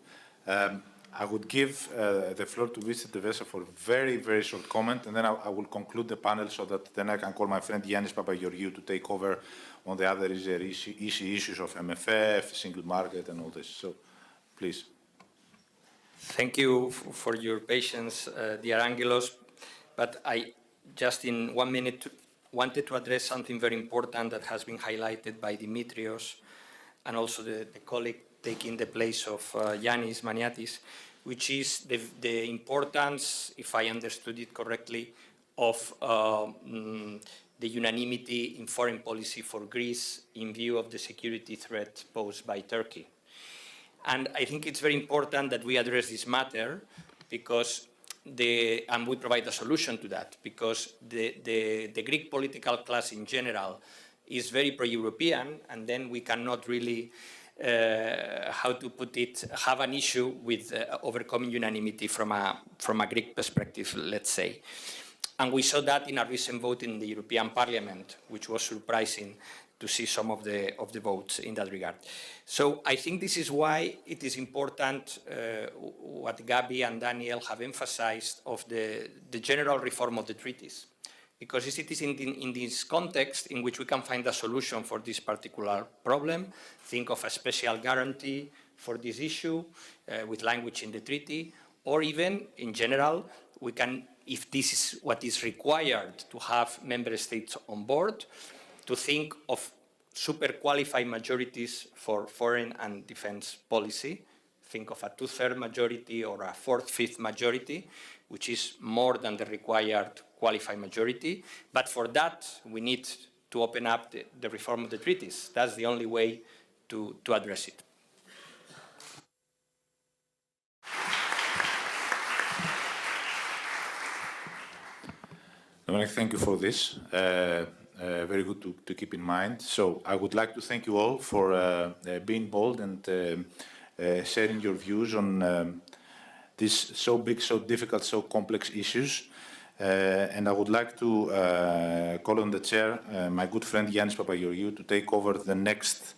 I would give the floor to Mr. Devesa for a very, very short comment, and then I will conclude the panel so that then I can call my friend Yannis Papageorgiou to take over on the other issues of MFF, single market, and all this. So, please. Thank you for your patience, dear Angelos. But I just in 1 minute wanted to address something very important that has been highlighted by Dimitrios and also the colleague taking the place of Yannis Maniatis, which is the importance, if I understood it correctly, of the unanimity in foreign policy for Greece in view of the security threat posed by Turkey. And I think it's very important that we address this matter because and we provide a solution to that, because the Greek political class in general is very pro-European, and then we cannot really, how to put it, have an issue with overcoming unanimity from a Greek perspective, let's say. And we saw that in a recent vote in the European Parliament, which was surprising, see some of the votes in that regard. So I think this is why it is important what Gabi and Daniel have emphasized of the general reform of the treaties. Because it is in this context in which we can find a solution for this particular problem, think of a special guarantee for this issue with language in the treaty, or even in general, we can, if this is what is required to have member states on board, to think of super qualified majorities for foreign and defense policy. Think of a 2/3 majority or a 4/5 majority, which is more than the required qualified majority. But for that, we need to open up the reform of the treaties. That's the only way to address it. Domenec, thank you for this. Very good to keep in mind. So I would like to thank you all for being bold and sharing your views on these so big, so difficult, so complex issues. And I would like to call on the chair, my good friend Yannis Papageorgiou, to take over the next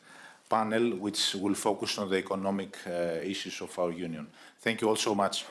panel, which will focus on the economic issues of our union. Thank you all so much.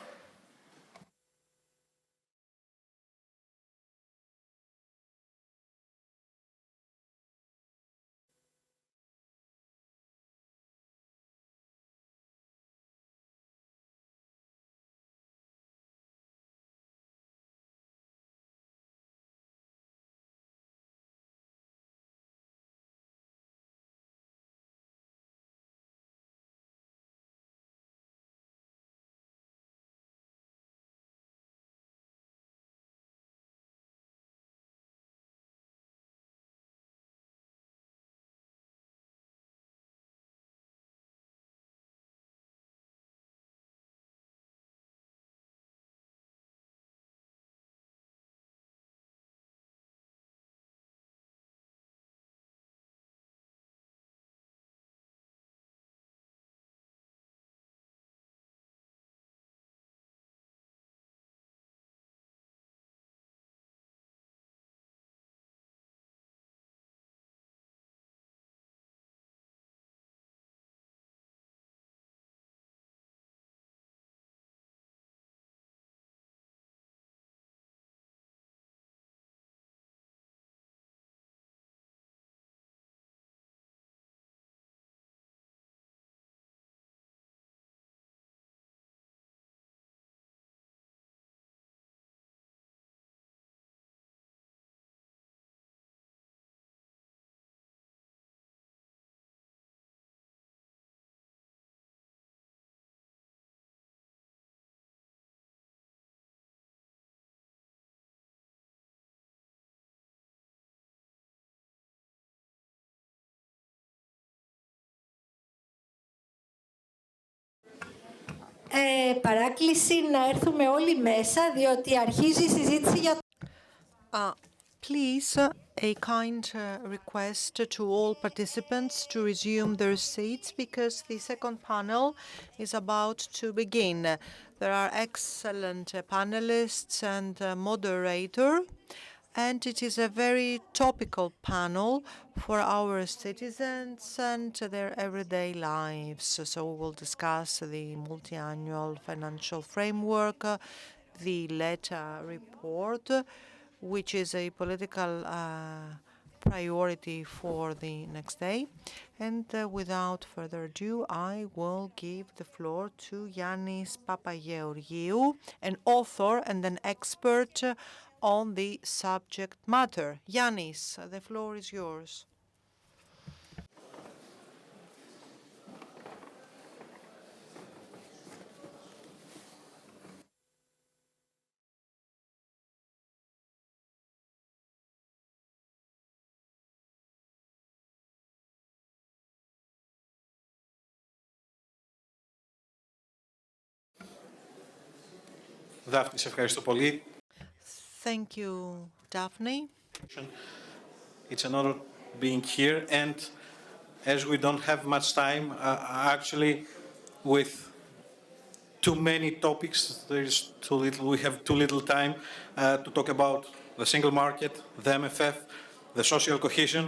Παράκληση να έρθουμε όλοι μέσα, διότι αρχίζει η συζήτηση για... Please, a kind request to all participants to resume their seats because the second panel is about to begin. There are excellent panelists and moderator, and it is a very topical panel for our citizens and their everyday lives. So we will discuss the multi-annual financial framework, the LETA report, which is a political priority for the next day. And without further ado, I will give the floor to Yannis Papageorgiou, an author and an expert on the subject matter. Yannis, the floor is yours. Daphne, σε ευχαριστώ πολύ. Thank you, Daphne. It's an honor being here, and as we don't have much time, actually, with too many topics, there is too little. We have too little time to talk about the single market, the MFF, the social cohesion,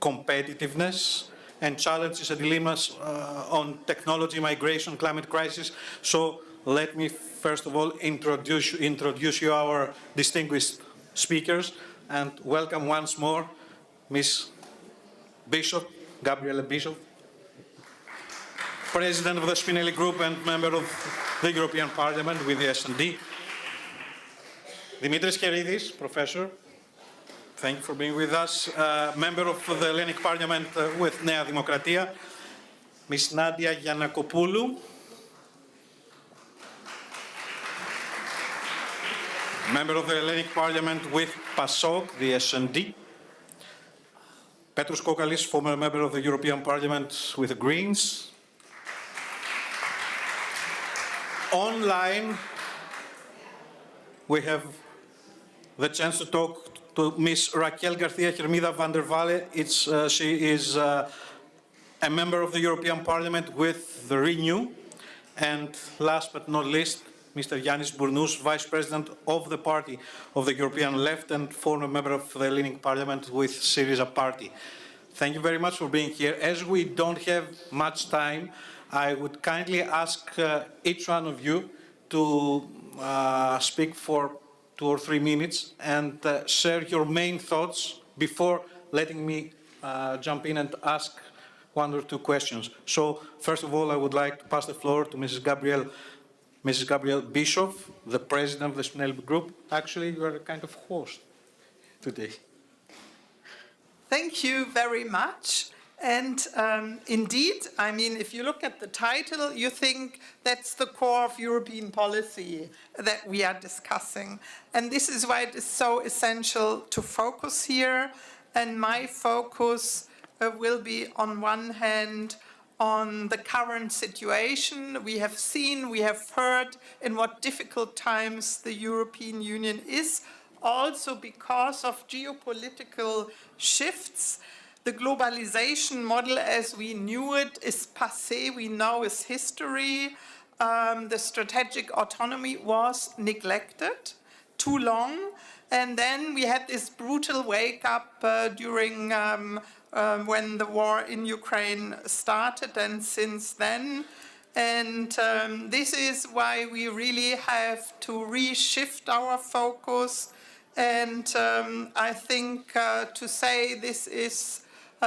competitiveness, and challenges and dilemmas on technology, migration, climate crisis. So let me first of all introduce you our distinguished speakers, and welcome once more Ms. Bischoff, Gabriele Bischoff, President of the Spinelli Group and member of the European Parliament with the S&D. Dimitris Keridis, Professor, thank you for being with us. Member of the Hellenic Parliament with Nea Demokratia. Ms. Nadia Giannakopoulou, member of the Hellenic Parliament with PASOK, the S&D. Petros Kokalis, former member of the European Parliament with the Greens. Online, we have the chance to talk to Ms. Raquel García Hermida van der Valle. She is a member of the European Parliament with the Renew. And last but not least, Mr. Yannis Bournous, Vice President of the Party of the European Left and former member of the Hellenic Parliament with Syriza Party. Thank you very much for being here. As we don't have much time, I would kindly ask each one of you to speak for 2 or 3 minutes and share your main thoughts before letting me jump in and ask 1 or 2 questions. So, first of all, I would like to pass the floor to Mrs. Gabriele Bischoff, the President of the Spinelli Group. Actually, you are a kind of host today. Thank you very much. And indeed, I mean, if you look at the title, you think that's the core of European policy that we are discussing. And this is why it is so essential to focus here. And my focus will be, on one hand, on the current situation. We have seen, we have heard in what difficult times the European Union is, also because of geopolitical shifts. The globalization model as we knew it is passé, we know is history. The strategic autonomy was neglected too long. And then we had this brutal wake-up during when the war in Ukraine started, and since then. And this is why we really have to reshift our focus. And I think to say this is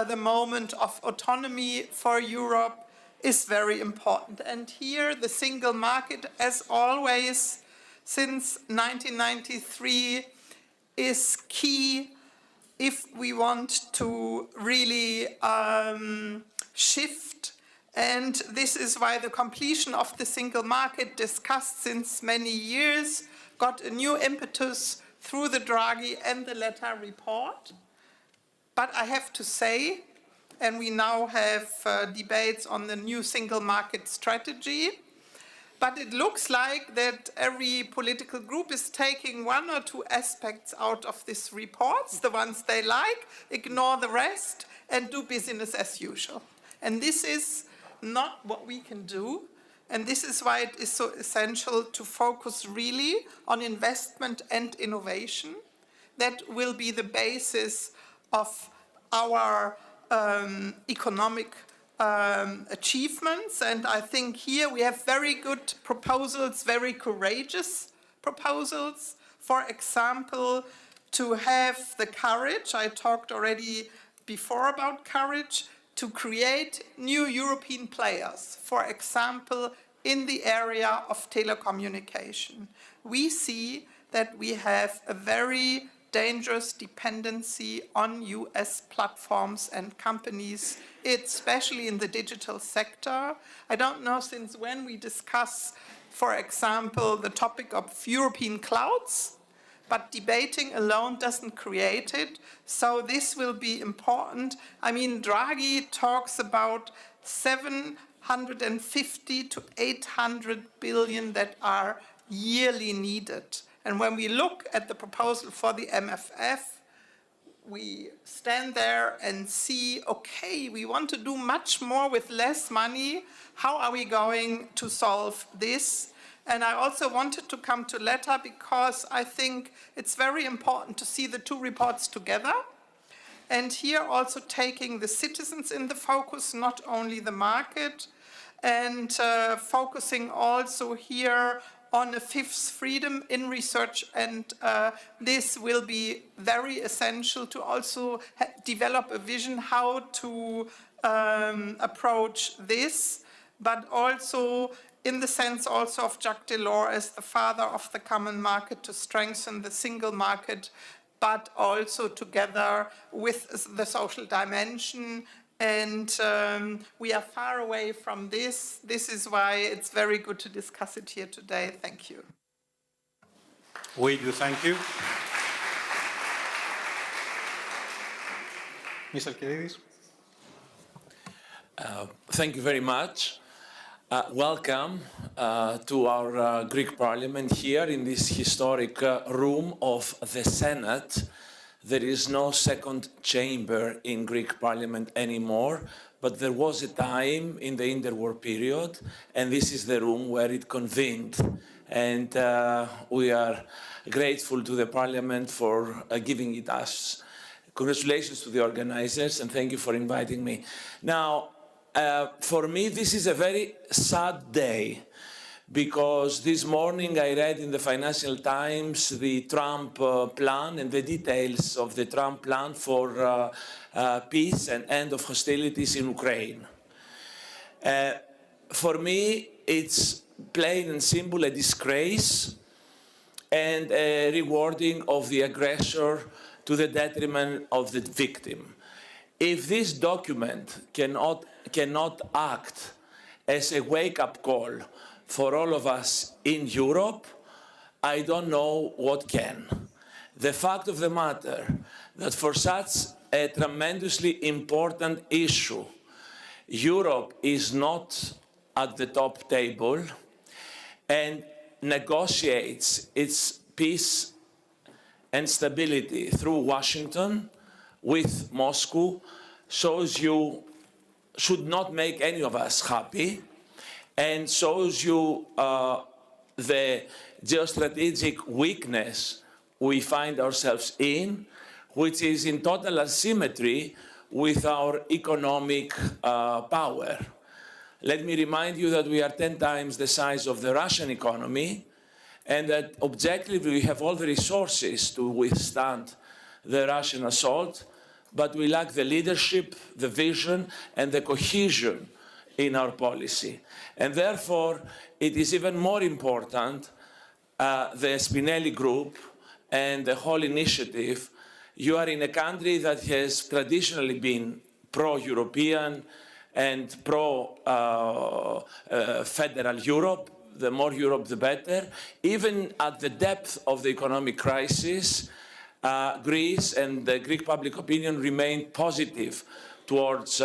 the moment of autonomy for Europe is very important. And here the single market, as always, since 1993, is key if we want to really shift. And this is why the completion of the single market, discussed since many years, got a new impetus through the Draghi and the Letta report. But I have to say, and we now have debates on the new single market strategy, but it looks like that every political group is taking 1 or 2 aspects out of these reports, the ones they like, ignore the rest, and do business as usual. And this is not what we can do. And this is why it is so essential to focus really on investment and innovation. That will be the basis of our economic achievements. And I think here we have very good proposals, very courageous proposals. For example, to have the courage, I talked already before about courage, to create new European players, for example, in the area of telecommunication. We see that we have a very dangerous dependency on US platforms and companies, especially in the digital sector. I don't know since when we discuss, for example, the topic of European clouds, but debating alone doesn't create it. So this will be important. I mean, Draghi talks about 750 to 800 billion that are yearly needed. And when we look at the proposal for the MFF, we stand there and see, okay, we want to do much more with less money. How are we going to solve this? And I also wanted to come to Letta because I think it's very important to see the 2 reports together. And here also taking the citizens in the focus, not only the market, and focusing also here on a fifth freedom in research, and this will be very essential to also develop a vision how to approach this, but also in the sense also of Jacques Delors as the father of the common market, to strengthen the single market, but also together with the social dimension. And we are far away from this. This is why it's very good to discuss it here today. Thank you. We do thank you. Mr. Kididis. Thank you very much. Welcome to our Greek Parliament here in this historic room of the Senate. There is no second chamber in Greek Parliament anymore, but there was a time in the interwar period, and this is the room where it convened. And we are grateful to the Parliament for giving it us. Congratulations to the organizers, and thank you for inviting me. Now, for me, this is a very sad day, because this morning I read in the Financial Times the Trump plan and the details of the Trump plan for peace and end of hostilities in Ukraine. For me, it's plain and simple a disgrace and a rewarding of the aggressor to the detriment of the victim. If this document cannot act as a wake-up call for all of us in Europe, I don't know what can. The fact of the matter that for such a tremendously important issue, Europe is not at the top table and negotiates its peace and stability through Washington with Moscow shows you, should not make any of us happy, and shows you the geostrategic weakness we find ourselves in, which is in total asymmetry with our economic power. Let me remind you that we are 10 times the size of the Russian economy, and that objectively we have all the resources to withstand the Russian assault, but we lack the leadership, the vision, and the cohesion in our policy. And therefore, it is even more important, the Spinelli group and the whole initiative. You are in a country that has traditionally been pro-European and pro-federal Europe. The more Europe, the better. Even at the depth of the economic crisis, Greece and the Greek public opinion remained positive towards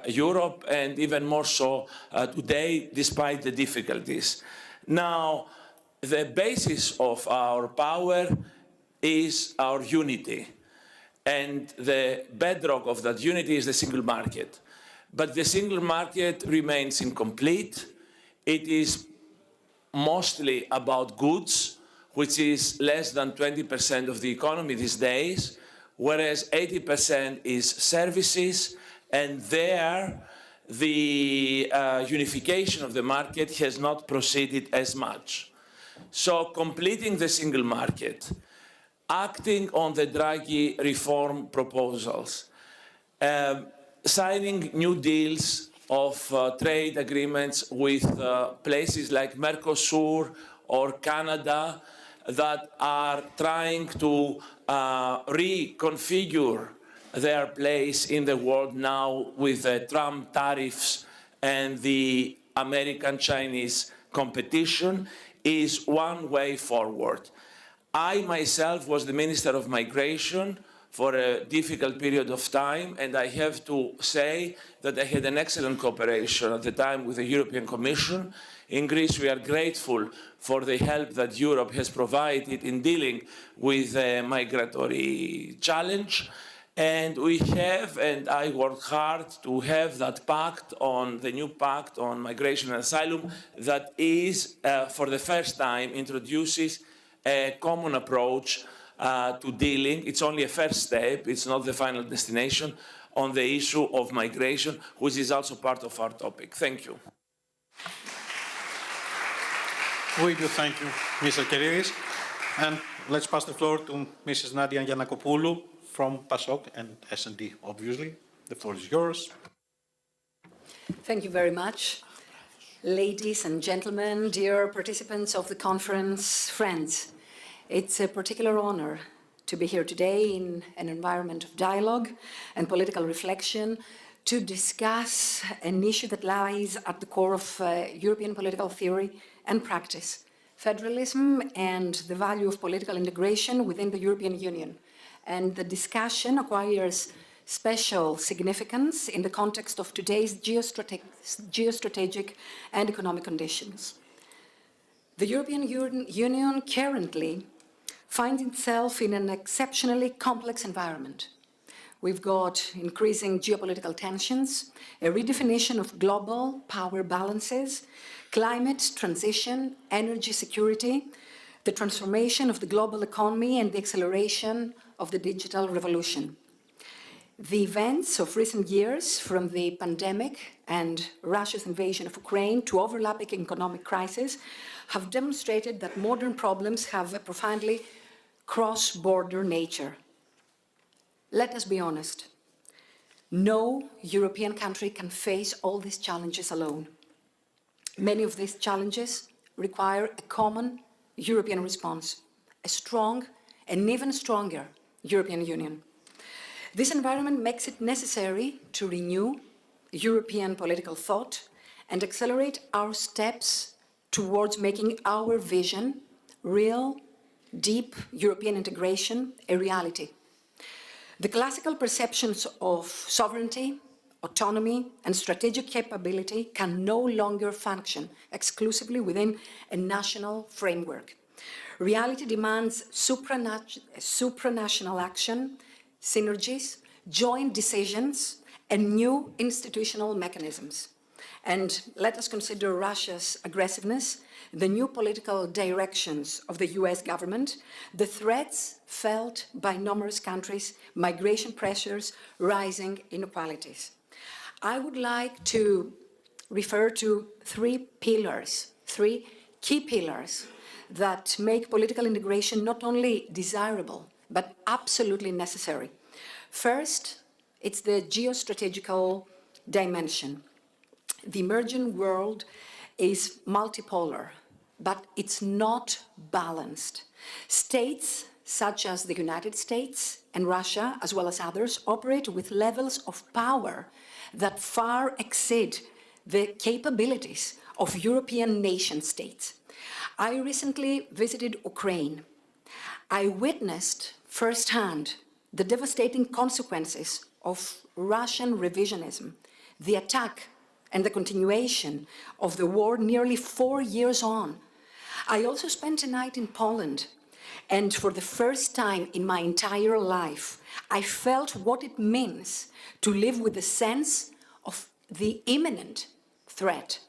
Europe, and even more so today, despite the difficulties. Now, the basis of our power is our unity, and the bedrock of that unity is the single market. But the single market remains incomplete. It is mostly about goods, which is less than 20% of the economy these days, whereas 80% is services, and there the unification of the market has not proceeded as much. So completing the single market, acting on the Draghi reform proposals, signing new deals of trade agreements with places like Mercosur or Canada that are trying to reconfigure their place in the world now with the Trump tariffs and the American-Chinese competition is one way forward. I myself was the Minister of Migration for a difficult period of time, and I have to say that I had an excellent cooperation at the time with the European Commission. In Greece, we are grateful for the help that Europe has provided in dealing with the migratory challenge. And we have, and I worked hard to have that pact on, the new pact on migration and asylum that is, for the first time, introduces a common approach to dealing, it's only a first step, it's not the final destination, on the issue of migration, which is also part of our topic. Thank you. We do thank you, Mr. Keridis. And let's pass the floor to Mrs. Nadia Giannakopoulou from PASOK and S&D, obviously. The floor is yours. Thank you very much. Ladies and gentlemen, dear participants of the conference, friends, it's a particular honor to be here today in an environment of dialogue and political reflection to discuss an issue that lies at the core of European political theory and practice, federalism and the value of political integration within the European Union. And the discussion acquires special significance in the context of today's geostrategic and economic conditions. The European Union currently finds itself in an exceptionally complex environment. We've got increasing geopolitical tensions, a redefinition of global power balances, climate transition, energy security, the transformation of the global economy, and the acceleration of the digital revolution. The events of recent years, from the pandemic and Russia's invasion of Ukraine to overlapping economic crises, have demonstrated that modern problems have a profoundly cross-border nature. Let us be honest. No European country can face all these challenges alone. Many of these challenges require a common European response, a strong and even stronger European Union. This environment makes it necessary to renew European political thought and accelerate our steps towards making our vision, real, deep European integration, a reality. The classical perceptions of sovereignty, autonomy, and strategic capability can no longer function exclusively within a national framework. Reality demands supranational action, synergies, joint decisions, and new institutional mechanisms. And let us consider Russia's aggressiveness, the new political directions of the US government, the threats felt by numerous countries, migration pressures, rising inequalities. I would like to refer to three key pillars that make political integration not only desirable, but absolutely necessary. First, it's the geostrategical dimension. The emerging world is multipolar, but it's not balanced. States such as the United States and Russia, as well as others, operate with levels of power that far exceed the capabilities of European nation-states. I recently visited Ukraine. I witnessed firsthand the devastating consequences of Russian revisionism, the attack and the continuation of the war nearly 4 years on. I also spent a night in Poland, and for the first time in my entire life, I felt what it means to live with the sense of the imminent threat.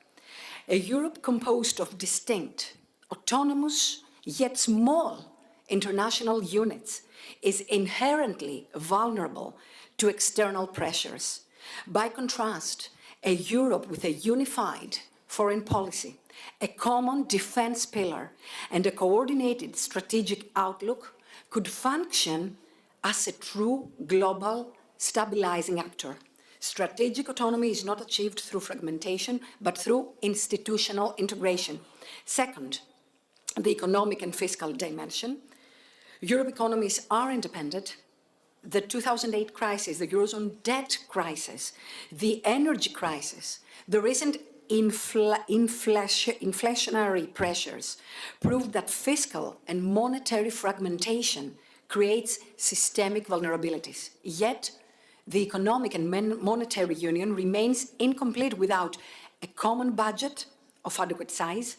A Europe composed of distinct, autonomous, yet small international units is inherently vulnerable to external pressures. By contrast, a Europe with a unified foreign policy, a common defense pillar, and a coordinated strategic outlook could function as a true global stabilizing actor. Strategic autonomy is not achieved through fragmentation, but through institutional integration. Second, the economic and fiscal dimension. Europe economies are independent. The 2008 crisis, the Eurozone debt crisis, the energy crisis, the recent inflationary pressures proved that fiscal and monetary fragmentation creates systemic vulnerabilities. Yet, the economic and monetary union remains incomplete without a common budget of adequate size,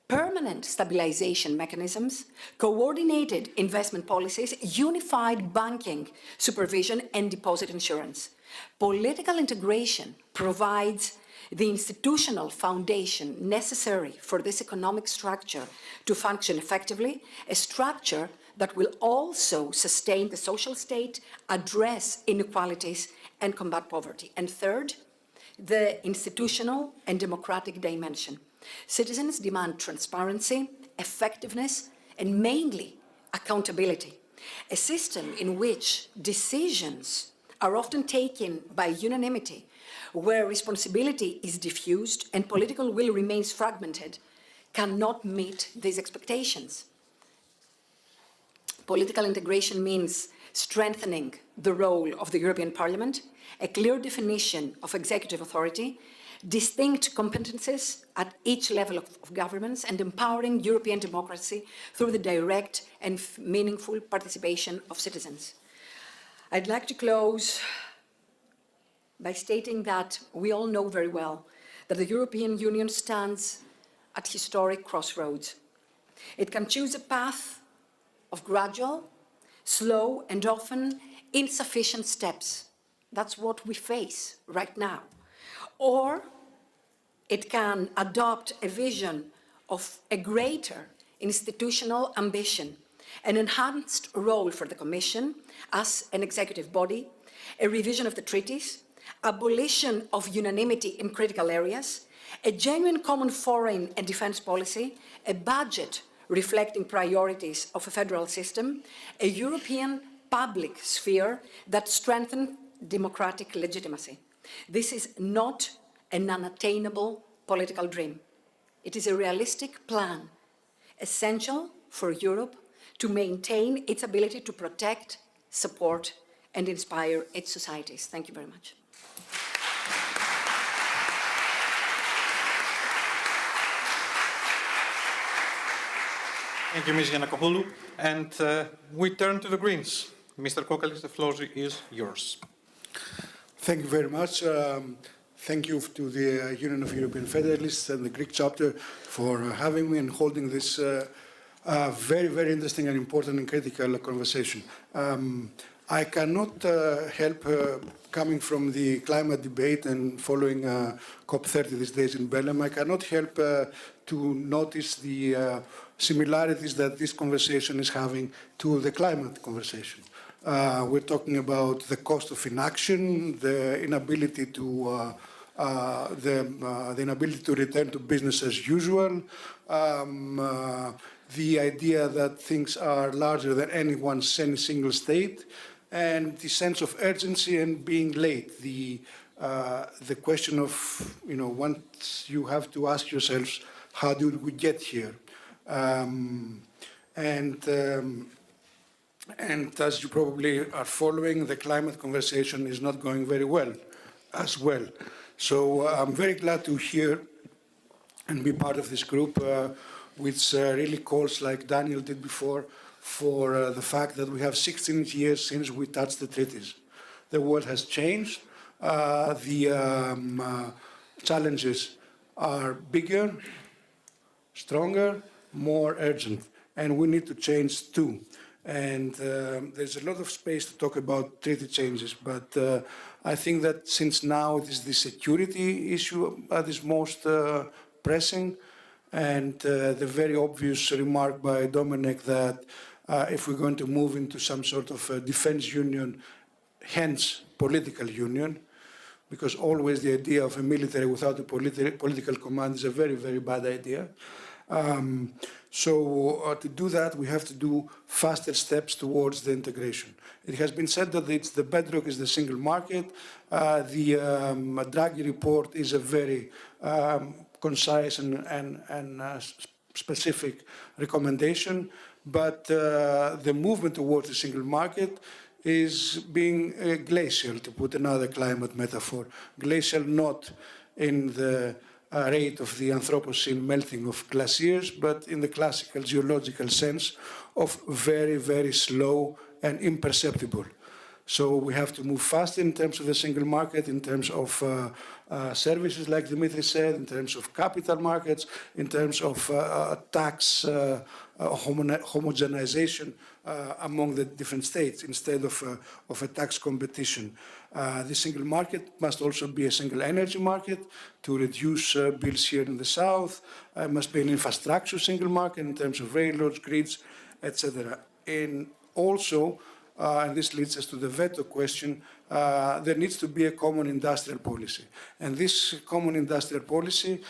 permanent stabilization mechanisms, coordinated investment policies, unified banking supervision, and deposit insurance. Political integration provides the institutional foundation necessary for this economic structure to function effectively, a structure that will also sustain the social state, address inequalities, and combat poverty. And third, the institutional and democratic dimension. Citizens demand transparency, effectiveness, and mainly accountability. A system in which decisions are often taken by unanimity, where responsibility is diffused and political will remains fragmented, cannot meet these expectations. Political integration means strengthening the role of the European Parliament, a clear definition of executive authority, distinct competences at each level of governments, and empowering European democracy through the direct and meaningful participation of citizens. I'd like to close by stating that we all know very well that the European Union stands at historic crossroads. It can choose a path of gradual, slow, and often insufficient steps. That's what we face right now. Or it can adopt a vision of a greater institutional ambition, an enhanced role for the Commission as an executive body, a revision of the treaties, abolition of unanimity in critical areas, a genuine common foreign and defense policy, a budget reflecting priorities of a federal system, a European public sphere that strengthens democratic legitimacy. This is not an unattainable political dream. It is a realistic plan, essential for Europe to maintain its ability to protect, support, and inspire its societies. Thank you very much. Thank you, Ms. Giannakopoulou. And we turn to the Greens. Mr. Kokkalis, the floor is yours. Thank you very much. Thank you to the Union of European Federalists and the Greek chapter for having me and holding this very, very interesting and important and critical conversation. I cannot help, coming from the climate debate and following COP30 these days in Belém, I cannot help to notice the similarities that this conversation is having to the climate conversation. We're talking about the cost of inaction, the inability to return to business as usual, the idea that things are larger than any single state, and the sense of urgency and being late. The question of, once you have to ask yourselves, how did we get here? And as you probably are following, the climate conversation is not going very well as well. So I'm very glad to hear and be part of this group, which really calls, like Daniel did before, for the fact that we have 16 years since we touched the treaties. The world has changed. The challenges are bigger, stronger, more urgent, and we need to change too. And there's a lot of space to talk about treaty changes, but I think that since now it is the security issue that is most pressing, and the very obvious remark by Domenec that if we're going to move into some sort of a defense union, hence political union, because always the idea of a military without a political command is a very, very bad idea. So to do that, we have to do faster steps towards the integration. It has been said that it's the bedrock is the single market. The Draghi report is a very concise and specific recommendation, but the movement towards the single market is being glacial, to put another climate metaphor. Glacial not in the rate of the Anthropocene melting of glaciers, but in the classical geological sense of very, very slow and imperceptible. So we have to move fast in terms of the single market, in terms of services, like Dimitri said, in terms of capital markets, in terms of tax homogenization among the different states instead of a tax competition. The single market must also be a single energy market to reduce bills here in the south. Must be an infrastructure single market in terms of railroads, grids, etc. also, and this leads us to the veto question, there needs to be a common industrial policy. And this common industrial policy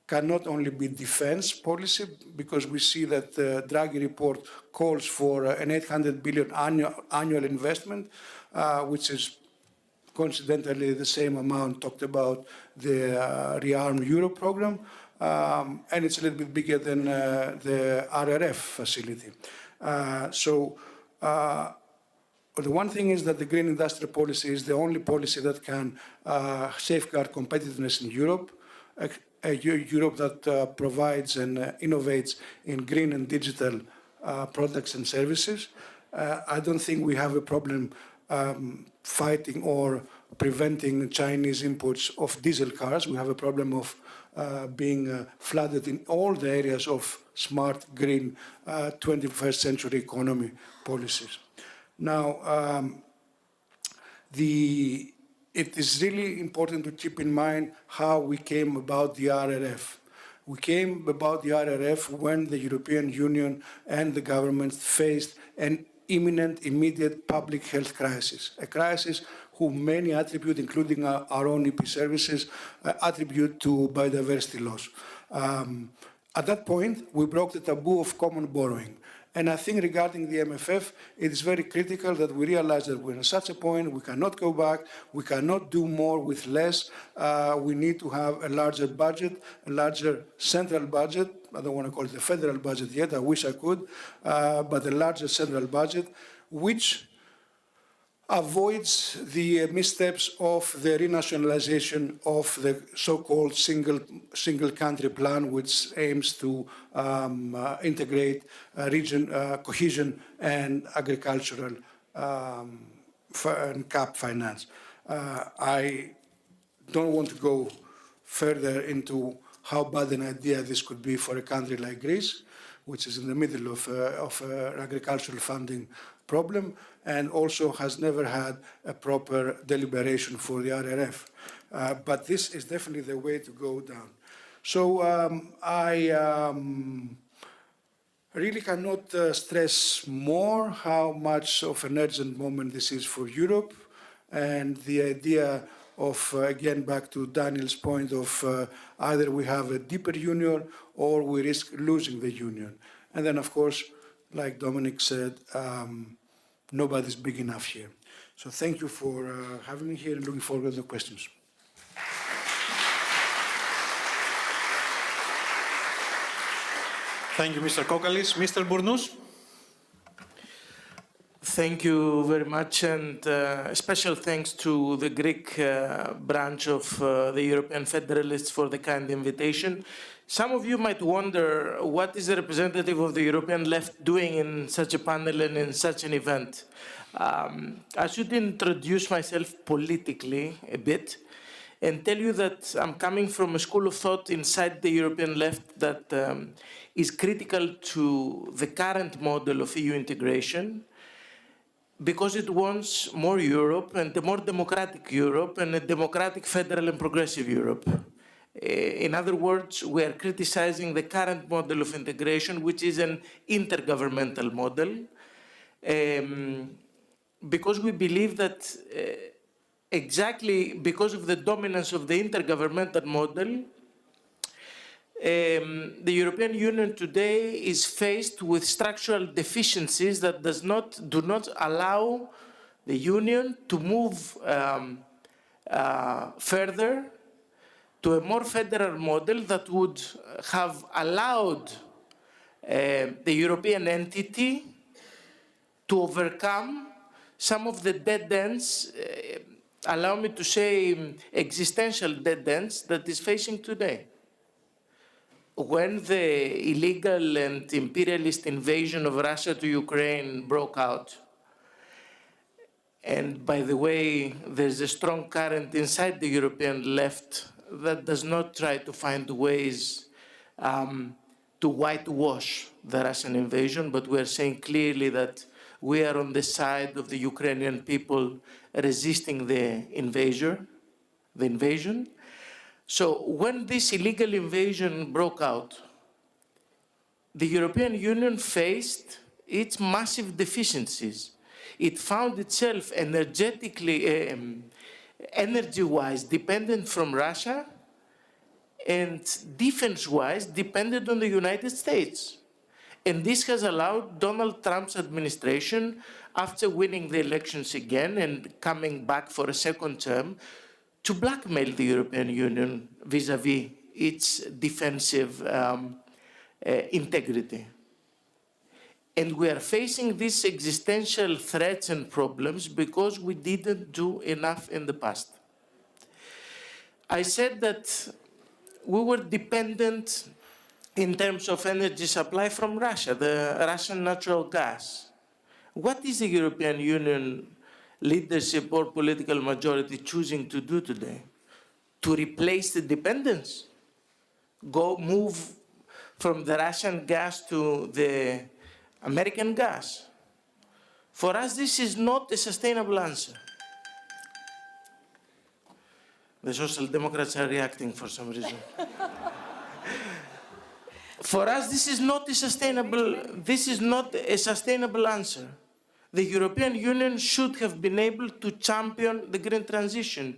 cannot only be defense policy, because we see that the Draghi report calls for an 800 billion annual investment, which is coincidentally the same amount talked about the Rearm Euro program, and it's a little bit bigger than the RRF facility. The one thing is that the green industrial policy is the only policy that can safeguard competitiveness in Europe, a Europe that provides and innovates in green and digital products and services. I don't think we have a problem fighting or preventing Chinese imports of diesel cars. We have a problem of being flooded in all the areas of smart, green, 21st century economy policies. Now, it is really important to keep in mind how we came about the RRF. We came about the RRF when the European Union and the governments faced an imminent, immediate public health crisis, a crisis who many attribute, including our own EP services, attribute to biodiversity loss. At that point, we broke the taboo of common borrowing. And I think regarding the MFF, it is very critical that we realize that we're at such a point, we cannot go back, we cannot do more with less. We need to have a larger budget, a larger central budget. I don't want to call it the federal budget yet, I wish I could, but a larger central budget, which avoids the missteps of the renationalization of the so-called single country plan, which aims to integrate region cohesion and agricultural and CAP finance. I don't want to go further into how bad an idea this could be for a country like Greece, which is in the middle of an agricultural funding problem, and also has never had a proper deliberation for the RRF. But this is definitely the way to go down. So I really cannot stress more how much of an urgent moment this is for Europe, and the idea of, again, back to Daniel's point of either we have a deeper union or we risk losing the union. And then, of course, like Domenec said, nobody's big enough here. So thank you for having me here and looking forward to the questions. Thank you, Mr. Kokkalis. Mr. Bournous? Thank you very much, and special thanks to the Greek branch of the European Federalists for the kind invitation. Some of you might wonder, what is a representative of the European left doing in such a panel and in such an event? I should introduce myself politically a bit and tell you that I'm coming from a school of thought inside the European left that is critical to the current model of EU integration, because it wants more Europe and a more democratic Europe and a democratic, federal and progressive Europe. In other words, we are criticizing the current model of integration, which is an intergovernmental model, because we believe that exactly because of the dominance of the intergovernmental model, the European Union today is faced with structural deficiencies that do not allow the Union to move further to a more federal model that would have allowed the European entity to overcome some of the dead ends, allow me to say existential dead ends, that is facing today. When the illegal and imperialist invasion of Russia to Ukraine broke out, and by the way, there's a strong current inside the European left that does not try to find ways to whitewash the Russian invasion, but we are saying clearly that we are on the side of the Ukrainian people resisting the invasion. So when this illegal invasion broke out, the European Union faced its massive deficiencies. It found itself energetically, energy-wise dependent from Russia, and defense-wise dependent on the United States. And this has allowed Donald Trump's administration, after winning the elections again and coming back for a second term, to blackmail the European Union vis-à-vis its defensive integrity. And we are facing these existential threats and problems because we didn't do enough in the past. I said that we were dependent in terms of energy supply from Russia, the Russian natural gas. What is the European Union leadership or political majority choosing to do today? To replace the dependence? Move from the Russian gas to the American gas? For us, this is not a sustainable answer. The Social Democrats are reacting for some reason. For us, this is not a sustainable answer. The European Union should have been able to champion the green transition.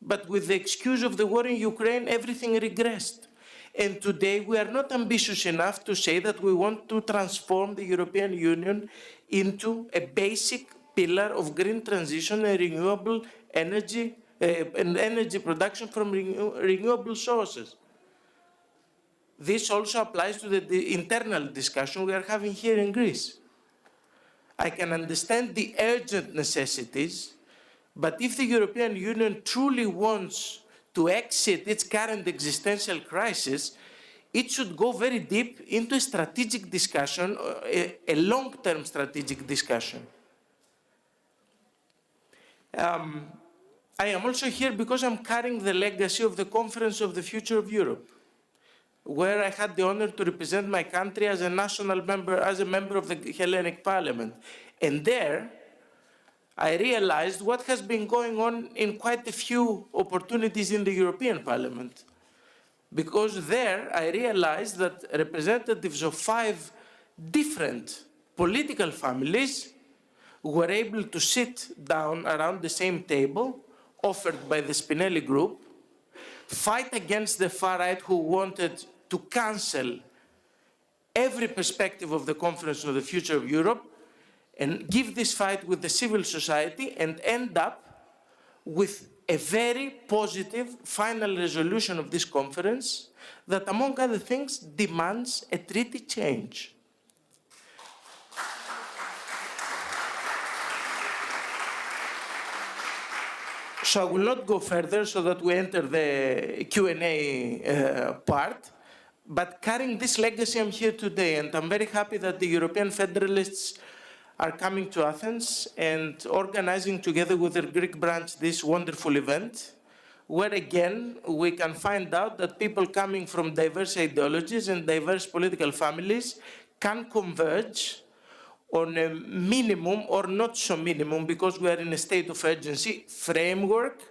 But with the excuse of the war in Ukraine, everything regressed. And today we are not ambitious enough to say that we want to transform the European Union into a basic pillar of green transition and renewable energy and energy production from renewable sources. This also applies to the internal discussion we are having here in Greece. I can understand the urgent necessities, but if the European Union truly wants to exit its current existential crisis, it should go very deep into a strategic discussion, a long-term strategic discussion. I am also here because I'm carrying the legacy of the Conference of the Future of Europe, where I had the honor to represent my country as a national member, as a member of the Hellenic Parliament. And there, I realized what has been going on in quite a few opportunities in the European Parliament. Because there, I realized that representatives of 5 different political families were able to sit down around the same table, offered by the Spinelli group, fight against the far right who wanted to cancel every perspective of the Conference on the Future of Europe, and give this fight with the civil society and end up with a very positive final resolution of this conference that, among other things, demands a treaty change. So I will not go further so that we enter the Q&A part, but carrying this legacy, I'm here today, and I'm very happy that the European Federalists are coming to Athens and organizing together with the Greek branch this wonderful event, where again we can find out that people coming from diverse ideologies and diverse political families can converge on a minimum or not so minimum, because we are in a state of urgency, framework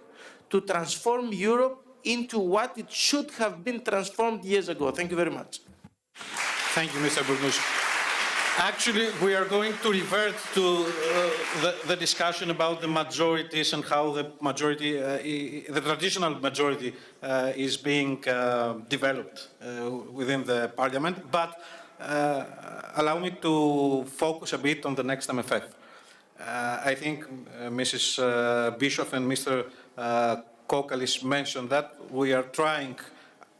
to transform Europe into what it should have been transformed years ago. Thank you very much. Thank you, Mr. Bourgous. Actually, we are going to revert to the discussion about the majorities and how the majority, the traditional majority, is being developed within the parliament. But allow me to focus a bit on the next MFF. I think Mrs. Bischoff and Mr. Kokalis mentioned that we are trying,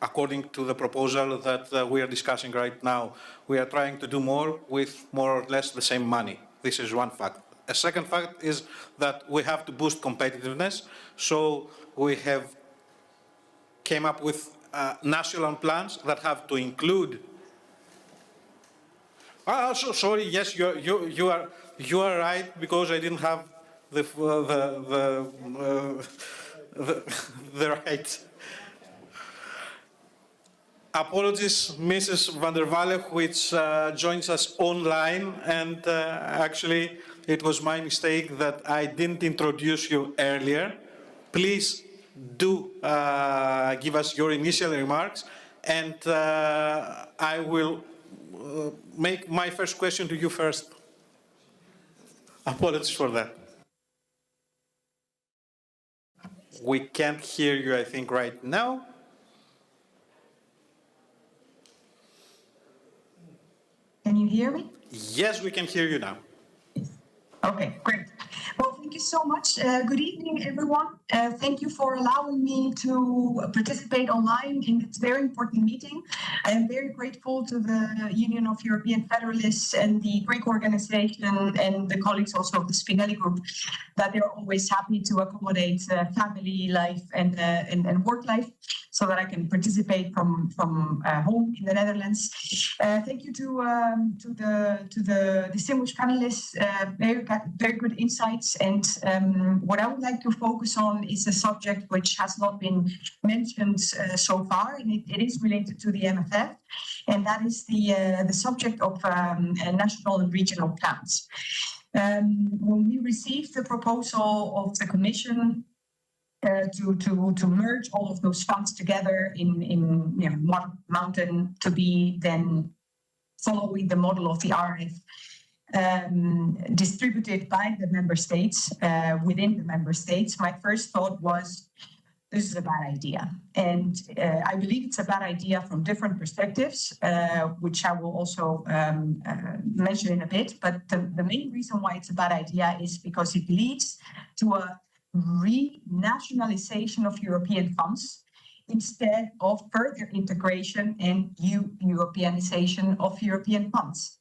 according to the proposal that we are discussing right now, we are trying to do more with more or less the same money. This is one fact. A second fact is that we have to boost competitiveness, so we have came up with national plans that have to include. Sorry, yes, you are right, because I didn't have the right. Apologies, Mrs. van der Walle, which joins us online, and actually it was my mistake that I didn't introduce you earlier. Please do give us your initial remarks, and I will make my first question to you first. Apologies for that. We can't hear you, I think, right now. Can you hear me? Yes, we can hear you now. Okay, great. Well, thank you so much. Good evening, everyone. Thank you for allowing me to participate online in this very important meeting. I am very grateful to the Union of European Federalists and the Greek organization and the colleagues also of the Spinelli group that they're always happy to accommodate family life and work life so that I can participate from home in the Netherlands. Thank you to the distinguished panelists. Very good insights. And what I would like to focus on is a subject which has not been mentioned so far, and it is related to the MFF, and that is the subject of national and regional plans. When we received the proposal of the Commission to merge all of those funds together in one mountain to be then following the model of the RF, distributed by the member states within the member states, my first thought was, this is a bad idea. And I believe it's a bad idea from different perspectives, which I will also mention in a bit. But the main reason why it's a bad idea is because it leads to a renationalization of European funds instead of further integration and Europeanization of European funds.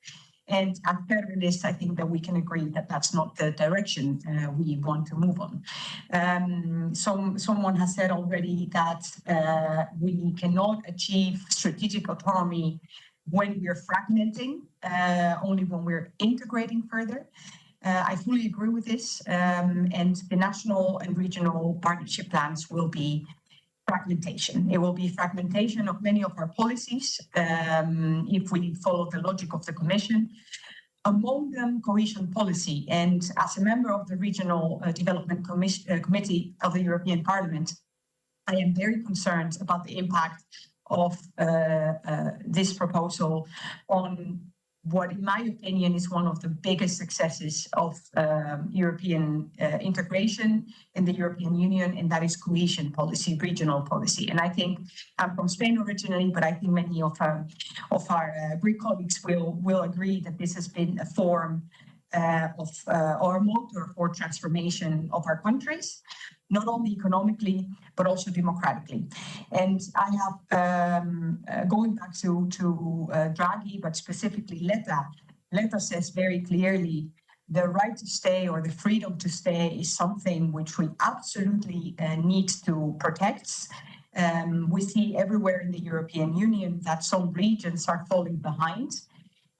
And as Federalists, I think that we can agree that that's not the direction we want to move on. Someone has said already that we cannot achieve strategic autonomy when we're fragmenting, only when we're integrating further. I fully agree with this, and the national and regional partnership plans will be fragmentation. It will be fragmentation of many of our policies, if we follow the logic of the Commission, among them cohesion policy. And as a member of the Regional Development Committee of the European Parliament, I am very concerned about the impact of this proposal on what, in my opinion, is one of the biggest successes of European integration in the European Union, and that is cohesion policy, regional policy. And I think I'm from Spain originally, but I think many of our Greek colleagues will agree that this has been a form of or motor for transformation of our countries, not only economically, but also democratically. And I have, going back to Draghi, but specifically Letta says very clearly, the right to stay or the freedom to stay is something which we absolutely need to protect. We see everywhere in the European Union that some regions are falling behind.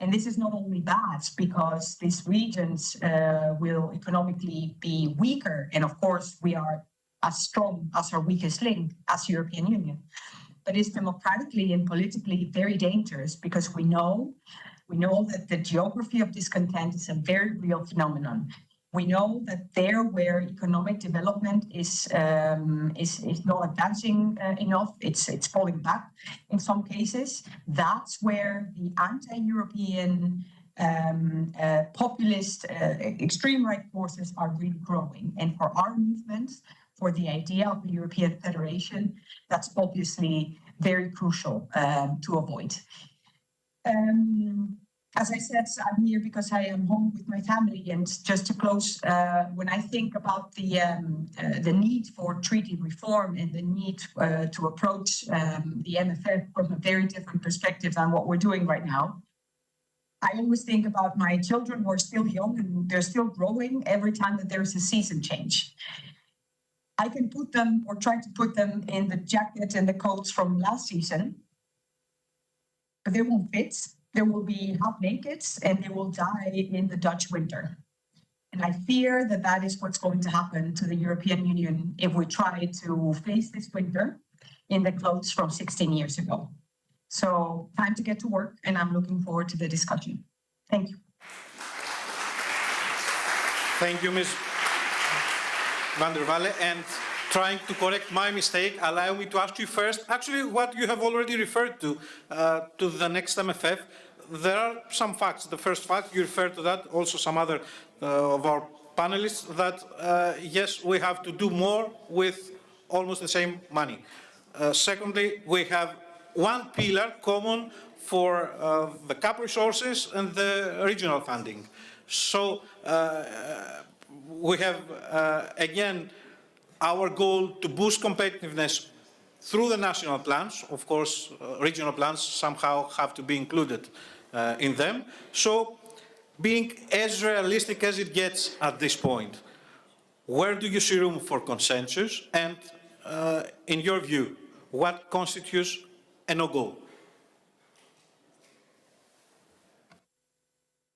And this is not only bad because these regions will economically be weaker. And of course, we are as strong as our weakest link as European Union. But it's democratically and politically very dangerous because we know that the geography of discontent is a very real phenomenon. We know that there where economic development is not advancing enough, it's falling back in some cases. That's where the anti-European populist extreme right forces are really growing. And for our movement, for the idea of the European Federation, that's obviously very crucial to avoid. As I said, I'm here because I am home with my family. And just to close, when I think about the need for treaty reform and the need to approach the MFF from a very different perspective than what we're doing right now, I always think about my children who are still young and they're still growing every time that there's a season change. I can put them or try to put them in the jackets and the coats from last season, but they won't fit. They will be half naked and they will die in the Dutch winter. And I fear that that is what's going to happen to the European Union if we try to face this winter in the clothes from 16 years ago. So time to get to work, and I'm looking forward to the discussion. Thank you. Thank you, Ms. van der Walle. And trying to correct my mistake, allow me to ask you first, actually what you have already referred to the next MFF. there are some facts. The first fact, you refer to that, also some other of our panelists, that yes, we have to do more with almost the same money. Secondly, we have one pillar common for the CAP resources and the regional funding. So we have, again, our goal to boost competitiveness through the national plans. Of course, regional plans somehow have to be included in them. So being as realistic as it gets at this point, where do you see room for consensus? And in your view, what constitutes a no-go?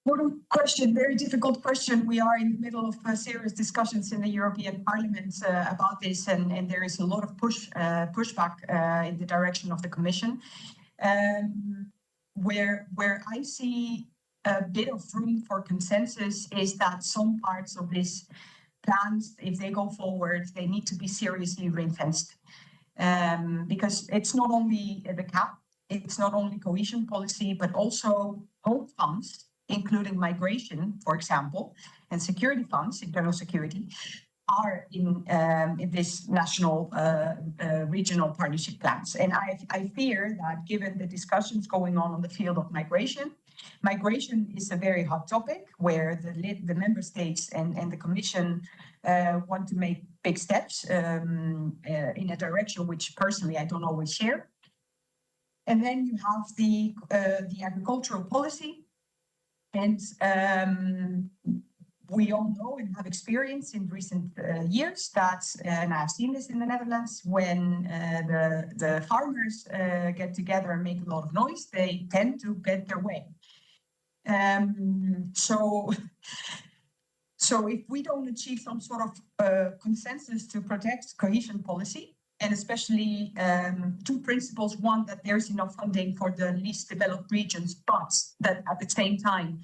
What a question, very difficult question. We are in the middle of serious discussions in the European Parliament about this, and there is a lot of pushback in the direction of the Commission. Where I see a bit of room for consensus is that some parts of these plans, if they go forward, they need to be seriously ring-fenced. Because it's not only the CAP, it's not only cohesion policy, but also home funds, including migration, for example, and security funds, internal security, are in this national regional partnership plans. And I fear that given the discussions going on the field of migration is a very hot topic where the member states and the Commission want to make big steps in a direction which personally I don't always share. And then you have the agricultural policy. And we all know and have experienced in recent years that, and I've seen this in the Netherlands, when the farmers get together and make a lot of noise, they tend to get their way. So if we don't achieve some sort of consensus to protect cohesion policy, and especially two principles: one, that there's enough funding for the least developed regions, but that at the same time,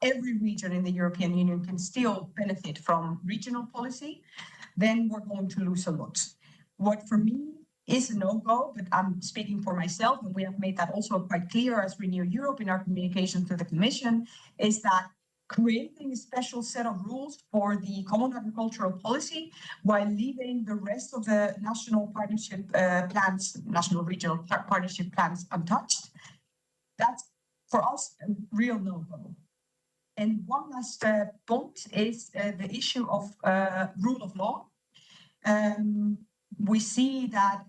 every region in the European Union can still benefit from regional policy, then we're going to lose a lot. What for me is a no-go, but I'm speaking for myself, and we have made that also quite clear as Renew Europe in our communication to the Commission, is that creating a special set of rules for the common agricultural policy while leaving the rest of the national partnership plans, national regional partnership plans untouched, that's for us a real no-go. And one last point is the issue of rule of law. We see that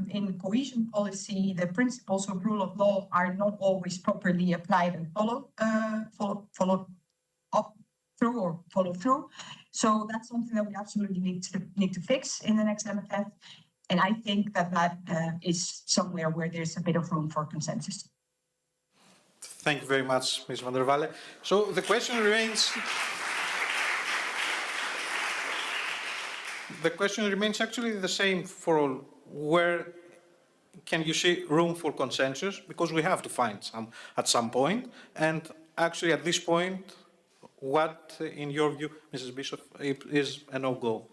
in cohesion policy, the principles of rule of law are not always properly applied and followed through. So that's something that we absolutely need to fix in the next MFF. And I think that is somewhere where there's a bit of room for consensus. Thank you very much, Ms. van der Walle. So the question remains. The question remains actually the same for all. Where can you see room for consensus? Because we have to find some at some point. And actually, at this point, what, in your view, Mrs. Bischoff, is a no-go?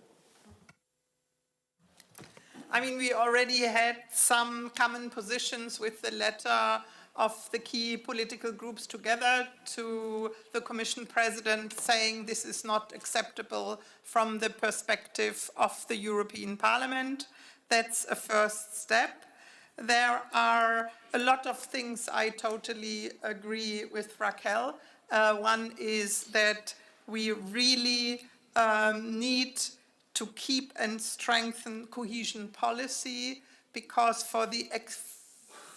I mean, we already had some common positions with the letter of the key political groups together to the Commission President saying this is not acceptable from the perspective of the European Parliament. That's a first step. There are a lot of things I totally agree with Raquel. One is that we really need to keep and strengthen cohesion policy, because for the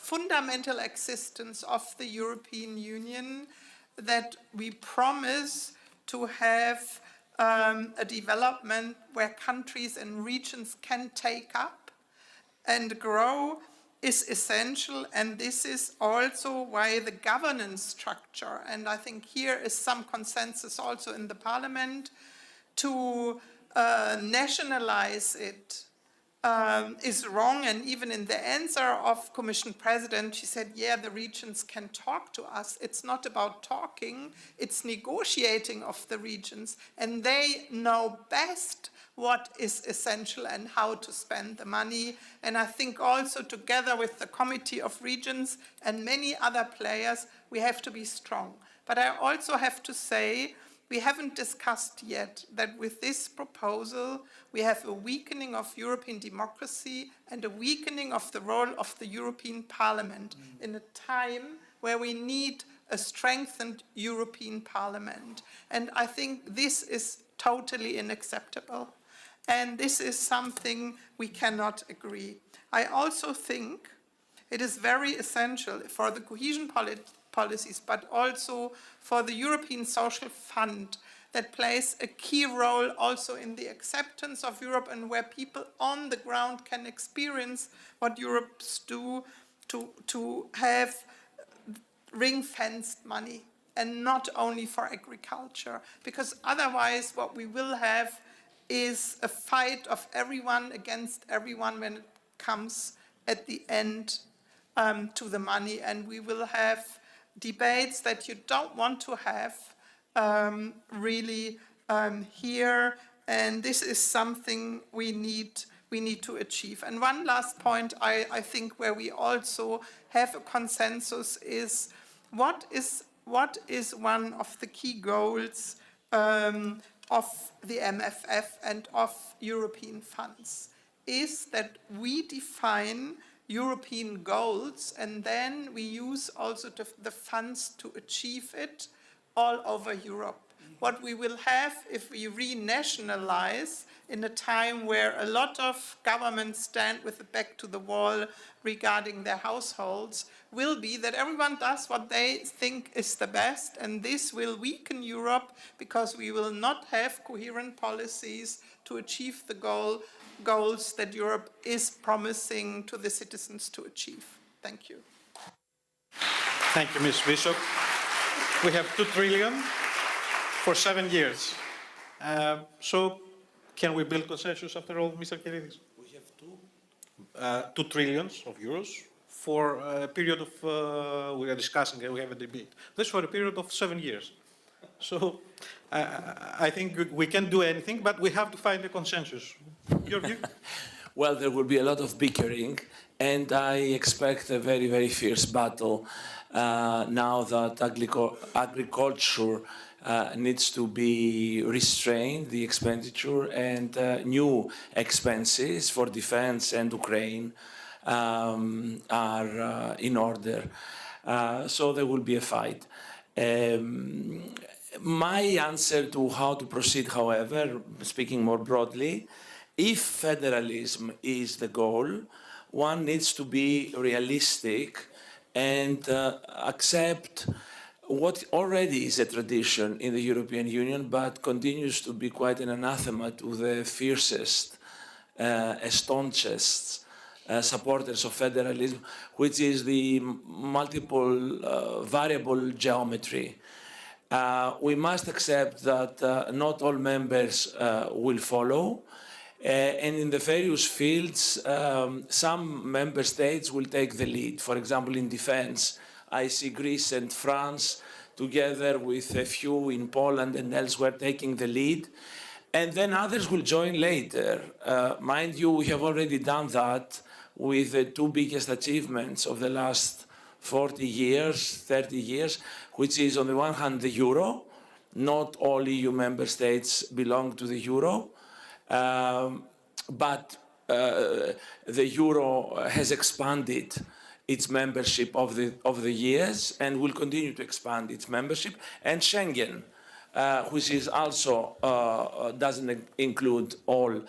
fundamental existence of the European Union, that we promise to have a development where countries and regions can take up and grow is essential. And this is also why the governance structure, and I think here is some consensus also in the Parliament, to nationalize it is wrong. And even in the answer of Commission President, she said, yeah, the regions can talk to us. It's not about talking, it's negotiating of the regions. And they know best what is essential and how to spend the money. And I think also together with the Committee of Regions and many other players, we have to be strong. But I also have to say, we haven't discussed yet that with this proposal, we have a weakening of European democracy and a weakening of the role of the European Parliament in a time where we need a strengthened European Parliament. And I think this is totally unacceptable. And this is something we cannot agree. I also think it is very essential for the cohesion policies, but also for the European Social Fund that plays a key role also in the acceptance of Europe and where people on the ground can experience what Europe's do to have ring-fenced money and not only for agriculture. Because otherwise what we will have is a fight of everyone against everyone when it comes at the end to the money, and we will have debates that you don't want to have really here, and this is something we need to achieve. And one last point I think where we also have a consensus is what is one of the key goals of the MFF and of European funds is that we define European goals and then we use also the funds to achieve it all over Europe. What we will have if we renationalize in a time where a lot of governments stand with the back to the wall regarding their households will be that everyone does what they think is the best, and this will weaken Europe because we will not have coherent policies to achieve the goals that Europe is promising to the citizens to achieve. Thank you. Thank you, Ms. Bishop. We have 2 trillion for 7 years. So can we build consensus after all, Mr. Kiridis? We have 2 trillions of euros for a period of, we are discussing, we have a debate. That's for a period of 7 years. So I think we can do anything, but we have to find a consensus. Your view? Well, there will be a lot of bickering, and I expect a very, very fierce battle now that agriculture needs to be restrained, the expenditure, and new expenses for defense and Ukraine are in order. So there will be a fight. My answer to how to proceed, however, speaking more broadly, if federalism is the goal, one needs to be realistic and accept what already is a tradition in the European Union, but continues to be quite an anathema to the fiercest, staunchest supporters of federalism, which is the multiple variable geometry. We must accept that not all members will follow, and in the various fields, some member states will take the lead. For example, in defense, I see Greece and France, together with a few in Poland and elsewhere, taking the lead. And then others will join later. Mind you, we have already done that with the 2 biggest achievements of the last 40 years, 30 years, which is on the one hand the euro. Not all EU member states belong to the euro, but the euro has expanded its membership of the years and will continue to expand its membership, and Schengen, which is also doesn't include all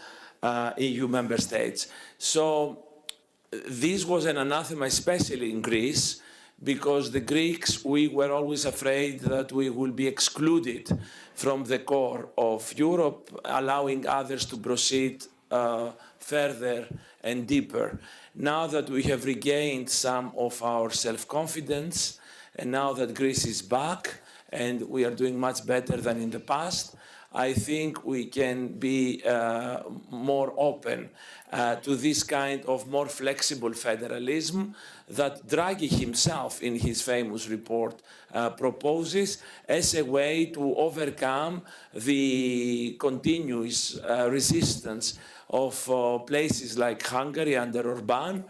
EU member states. So this was an anathema, especially in Greece, because the Greeks, we were always afraid that we will be excluded from the core of Europe, allowing others to proceed further and deeper. Now that we have regained some of our self-confidence, and now that Greece is back, and we are doing much better than in the past. I think we can be more open to this kind of more flexible federalism that Draghi himself in his famous report proposes as a way to overcome the continuous resistance of places like Hungary under Orban.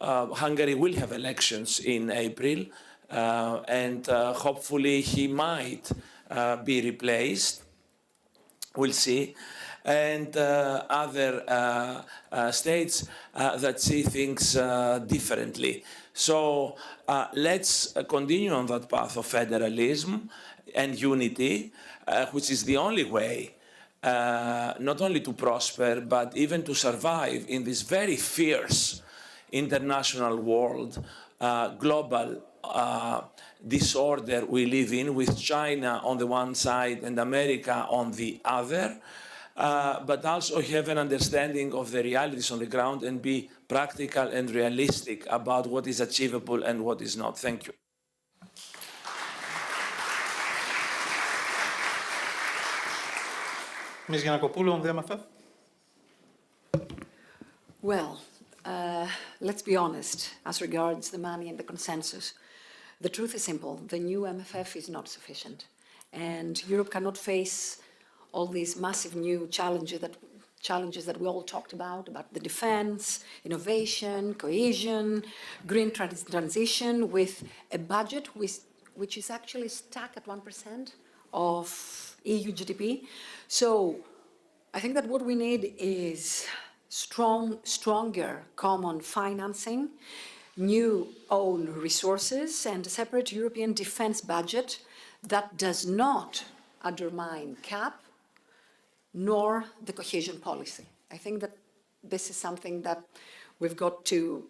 Hungary will have elections in April, and hopefully he might be replaced. We'll see. And other states that see things differently. So let's continue on that path of federalism and unity, which is the only way not only to prosper, but even to survive in this very fierce international world, global disorder we live in, with China on the one side and America on the other, but also have an understanding of the realities on the ground and be practical and realistic about what is achievable and what is not. Thank you. Ms. Giannakopoulou on the MFF? Well, let's be honest as regards the money and the consensus. The truth is simple. The new MFF is not sufficient. And Europe cannot face all these massive new challenges that we all talked about the defense, innovation, cohesion, green transition, with a budget which is actually stuck at 1% of EU GDP. So I think that what we need is stronger common financing, new own resources, and a separate European defense budget that does not undermine CAP nor the cohesion policy. I think that this is something that we've got to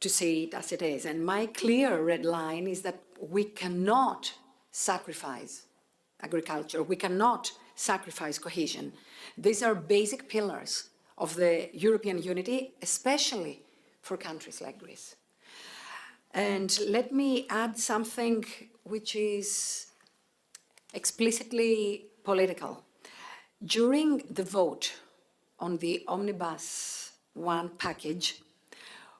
see it as it is. And my clear red line is that we cannot sacrifice agriculture. We cannot sacrifice cohesion. These are basic pillars of the European unity, especially for countries like Greece. And let me add something which is explicitly political. During the vote on the Omnibus 1 package,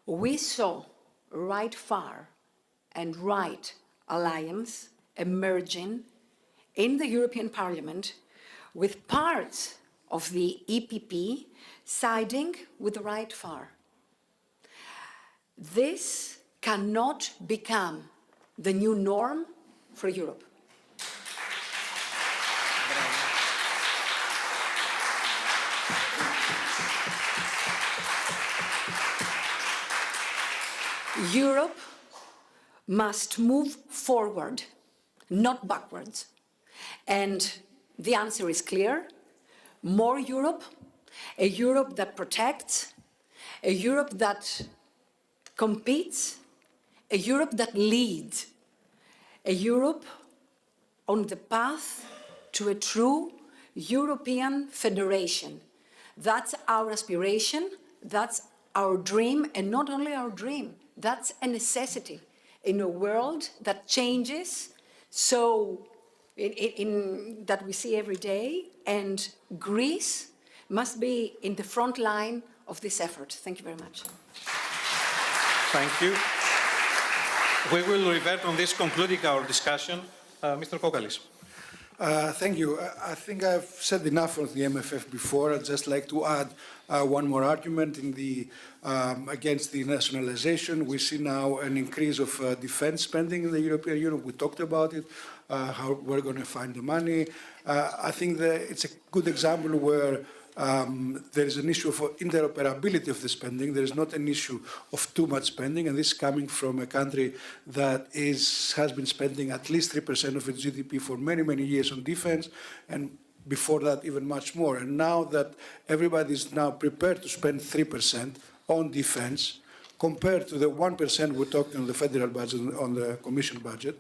we saw right far and right alliance emerging in the European Parliament, with parts of the EPP siding with the right far. This cannot become the new norm for Europe. Europe must move forward, not backwards. And the answer is clear: more Europe, a Europe that protects, a Europe that competes, a Europe that leads, a Europe on the path to a true European federation. That's our aspiration, that's our dream, and not only our dream, that's a necessity in a world that changes so that we see every day, and Greece must be in the front line of this effort. Thank you very much. Thank you. We will revert on this, concluding our discussion. Mr. Kokkalis. Thank you. I think I've said enough on the MFF before. I'd just like to add one more argument in the against the nationalization. We see now an increase of defense spending in the European Union. We talked about it, how we're going to find the money. I think that it's a good example where there is an issue of interoperability of the spending. There is not an issue of too much spending, and this is coming from a country that has been spending at least 3% of its GDP for many, many years on defense, and before that even much more. And now that everybody is now prepared to spend 3% on defense, compared to the 1% we're talking on the federal budget, on the Commission budget,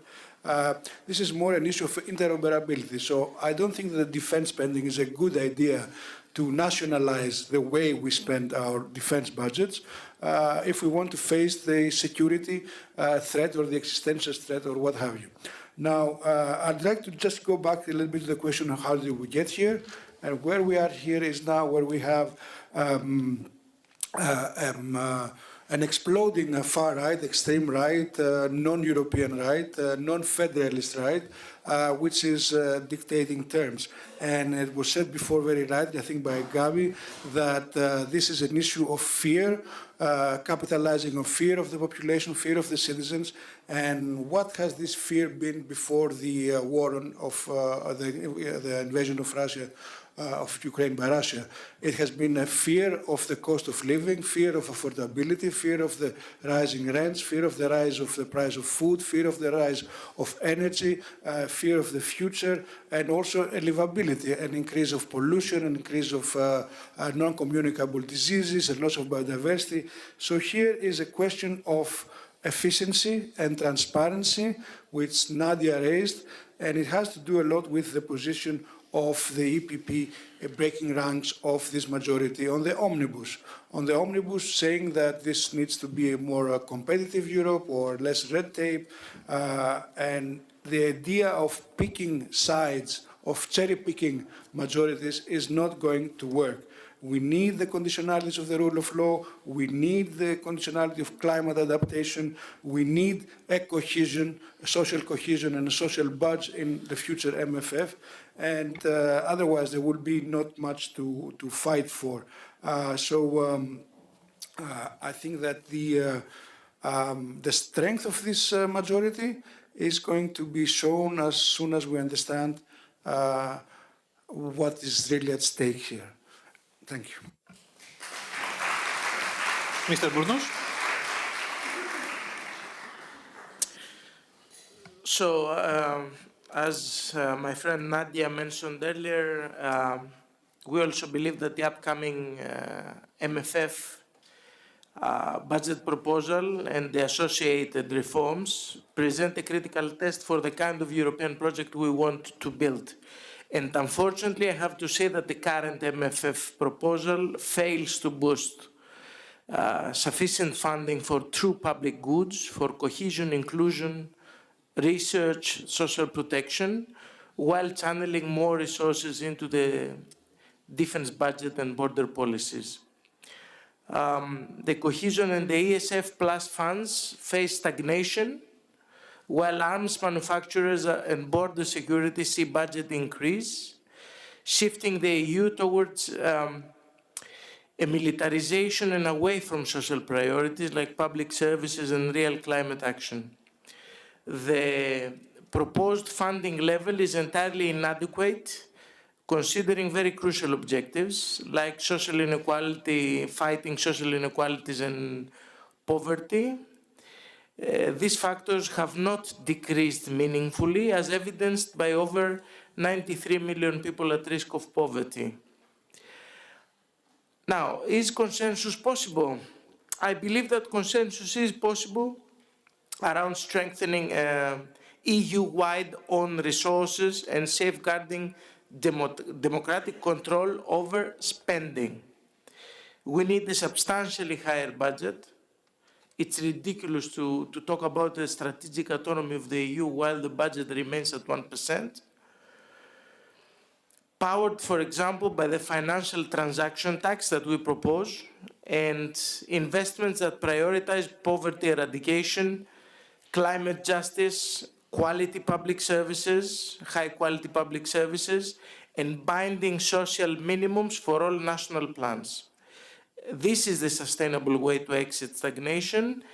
this is more an issue of interoperability. So I don't think that defense spending is a good idea to nationalize the way we spend our defense budgets. if we want to face the security threat or the existential threat or what have you. Now, I'd like to just go back a little bit to the question of how did we get here, and where we are here is now where we have an exploding far right, extreme right, non-European right, non-federalist right, which is dictating terms. And it was said before very rightly, I think by Gabi, that this is an issue of fear, capitalizing on fear of the population, fear of the citizens. And what has this fear been before the war of the invasion of Russia, of Ukraine by Russia? It has been a fear of the cost of living, fear of affordability, fear of the rising rents, fear of the rise of the price of food, fear of the rise of energy, fear of the future, and also a livability, an increase of pollution, an increase of non-communicable diseases, and loss of biodiversity. So here is a question of efficiency and transparency, which Nadia raised, and it has to do a lot with the position of the EPP breaking ranks of this majority on the omnibus. On the omnibus, saying that this needs to be a more competitive Europe or less red tape, and the idea of picking sides, of cherry-picking majorities is not going to work. We need the conditionalities of the rule of law. We need the conditionality of climate adaptation. We need a cohesion, a social cohesion and a social budget in the future MFF. And otherwise, there will be not much to fight for. I think that the strength of this majority is going to be shown as soon as we understand what is really at stake here. Thank you. Mr. Bournos. So, as my friend Nadia mentioned earlier, we also believe that the upcoming MFF budget proposal and the associated reforms present a critical test for the kind of European project we want to build. And unfortunately, I have to say that the current MFF proposal fails to boost sufficient funding for true public goods, for cohesion, inclusion, research, social protection, while channeling more resources into the defense budget and border policies. The cohesion and the ESF plus funds face stagnation, while arms manufacturers and border security see budget increase, shifting the EU towards a militarization and away from social priorities like public services and real climate action. The proposed funding level is entirely inadequate, considering very crucial objectives like social inequality, fighting social inequalities and poverty. These factors have not decreased meaningfully, as evidenced by over 93 million people at risk of poverty. Now, is consensus possible? I believe that consensus is possible around strengthening EU-wide own resources and safeguarding democratic control over spending. We need a substantially higher budget. It's ridiculous to talk about the strategic autonomy of the EU while the budget remains at 1%. Powered, for example, by the financial transaction tax that we propose and investments that prioritize poverty eradication, climate justice, quality public services, high quality public services, and binding social minimums for all national plans. This is the sustainable way to exit stagnation,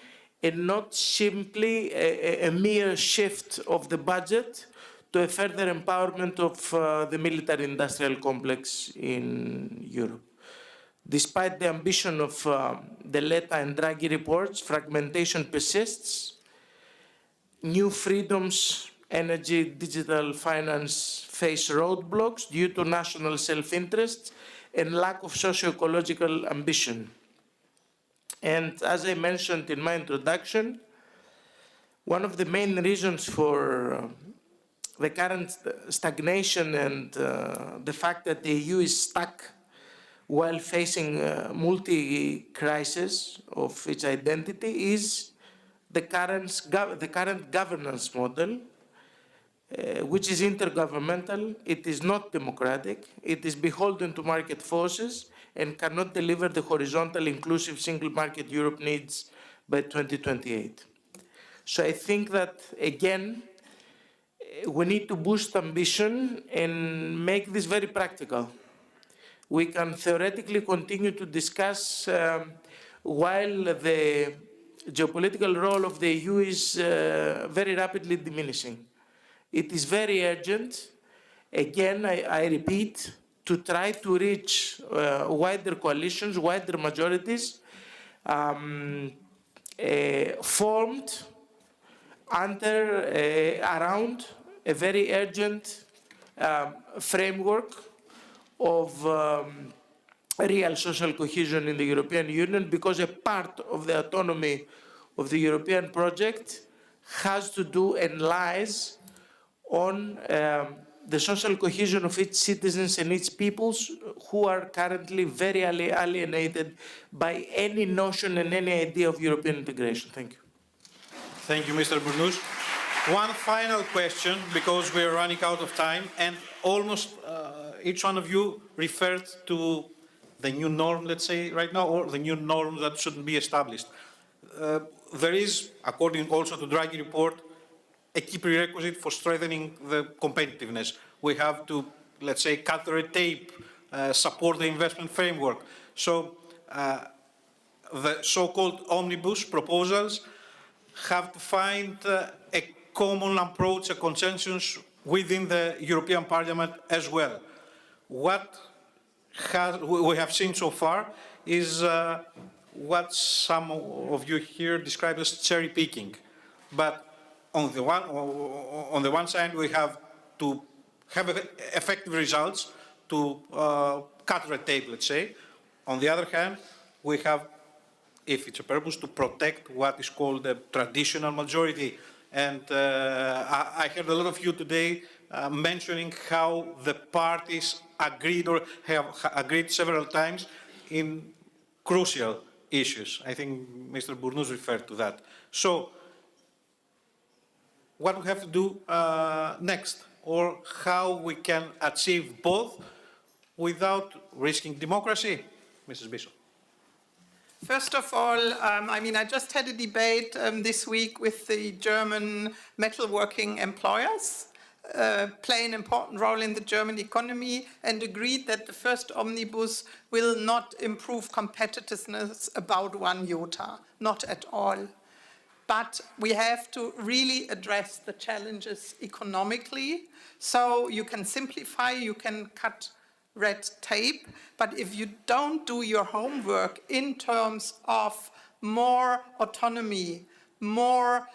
and not simply a mere shift of the budget to a further empowerment of the military-industrial complex in Europe. Despite the ambition of the Letta and Draghi reports, fragmentation persists. New freedoms, energy, digital finance face roadblocks due to national self-interest and lack of socio-ecological ambition. And as I mentioned in my introduction, one of the main reasons for the current stagnation and the fact that the EU is stuck while facing multi-crisis of its identity is the current governance model, which is intergovernmental, it is not democratic, it is beholden to market forces and cannot deliver the horizontal inclusive single market Europe needs by 2028. So I think that, again, we need to boost ambition and make this very practical. We can theoretically continue to discuss while the geopolitical role of the EU is very rapidly diminishing. It is very urgent, again, I repeat, to try to reach wider coalitions, wider majorities, formed around a very urgent framework of real social cohesion in the European Union, because a part of the autonomy of the European project has to do and lies on the social cohesion of its citizens and its peoples who are currently very alienated by any notion and any idea of European integration. Thank you. Thank you, Mr. Bournous. One final question, because we are running out of time, and almost each one of you referred to the new norm, let's say, right now, or the new norm that shouldn't be established. There is, according also to Draghi report, a key prerequisite for strengthening the competitiveness. We have to, let's say, cut the red tape, support the investment framework. So the so-called omnibus proposals have to find a common approach, a consensus within the European Parliament as well. What we have seen so far is what some of you here describe as cherry picking. But on the one side, we have to have effective results to cut red tape, let's say. On the other hand, we have, if it's a purpose, to protect what is called the traditional majority. And I heard a lot of you today mentioning how the parties agreed or have agreed several times in crucial issues. I think Mr. Bournous referred to that. So what we have to do next, or how we can achieve both without risking democracy? Mrs. Bischoff. First of all, I just had a debate this week with the German metalworking employers, play an important role in the German economy, and agreed that the first omnibus will not improve competitiveness about 1 iota, not at all. But we have to really address the challenges economically. So you can simplify, you can cut red tape, but if you don't do your homework in terms of more autonomy, more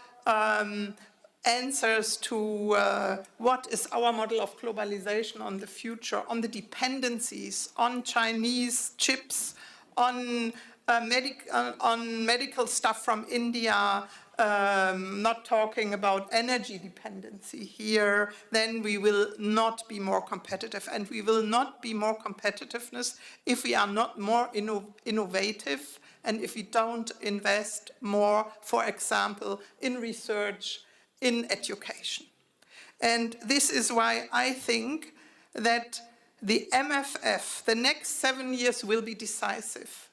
answers to what is our model of globalization on the future, on the dependencies, on Chinese chips, on medical stuff from India, not talking about energy dependency here, then we will not be more competitive. And we will not be more competitiveness if we are not more innovative and if we don't invest more, for example, in research, in education. And this is why I think that the MFF, the next 7 years, will be decisive.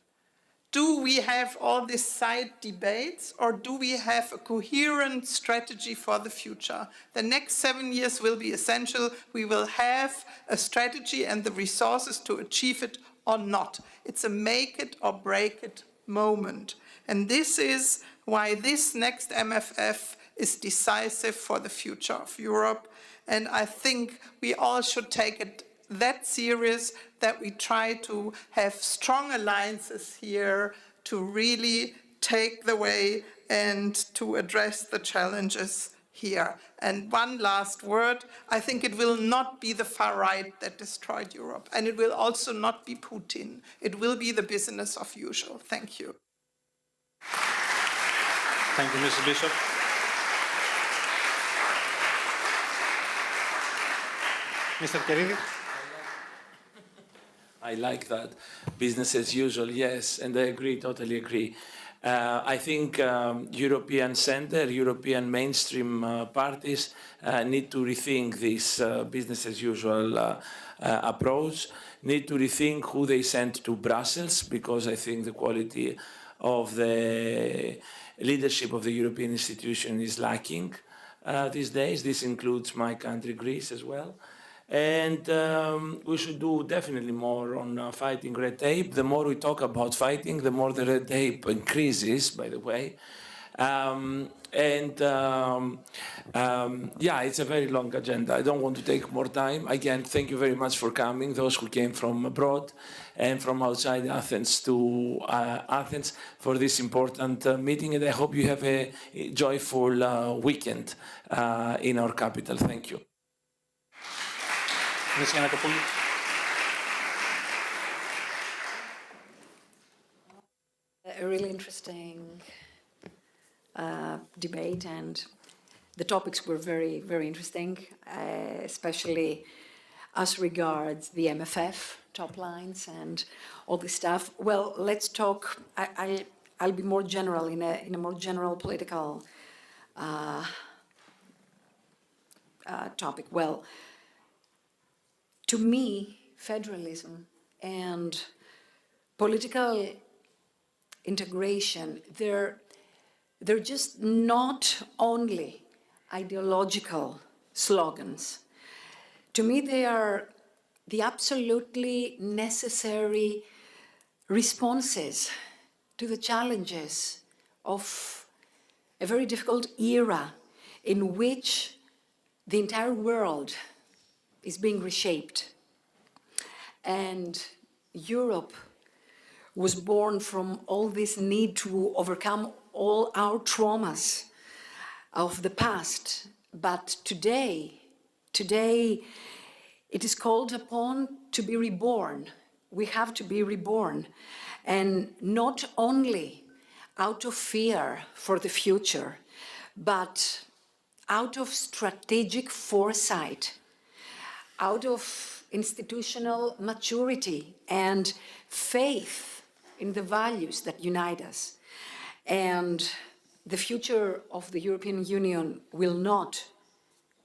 Do we have all these side debates, or do we have a coherent strategy for the future? The next 7 years will be essential. We will have a strategy and the resources to achieve it or not. It's a make it or break it moment. And this is why this next MFF is decisive for the future of Europe. And I think we all should take it that serious that we try to have strong alliances here to really take the way and to address the challenges here. And one last word, I think it will not be the far right that destroyed Europe, and it will also not be Putin. It will be the business of usual. Thank you. Thank you, Mrs. Bishop. Mr. Keridis. I like that. Business as usual, yes, and I agree, totally agree. I think European center, European mainstream parties need to rethink this business as usual approach, need to rethink who they send to Brussels, because I think the quality of the leadership of the European institution is lacking these days. This includes my country, Greece, as well. And we should do definitely more on fighting red tape. The more we talk about fighting, the more the red tape increases, by the way. Yeah, it's a very long agenda. I don't want to take more time. Again, thank you very much for coming, those who came from abroad and from outside Athens to Athens for this important meeting. And I hope you have a joyful weekend in our capital. Thank you. A really interesting debate, and the topics were very, very interesting, especially as regards the MFF top lines and all this stuff. Well, let's talk. I'll be more general in a more general political topic. Well, to me, federalism and political integration, they're just not only ideological slogans. To me, they are the absolutely necessary responses to the challenges of a very difficult era in which the entire world is being reshaped. And Europe was born from all this need to overcome all our traumas of the past. But today it is called upon to be reborn. We have to be reborn. And not only out of fear for the future, but out of strategic foresight, out of institutional maturity and faith in the values that unite us. And the future of the European Union will not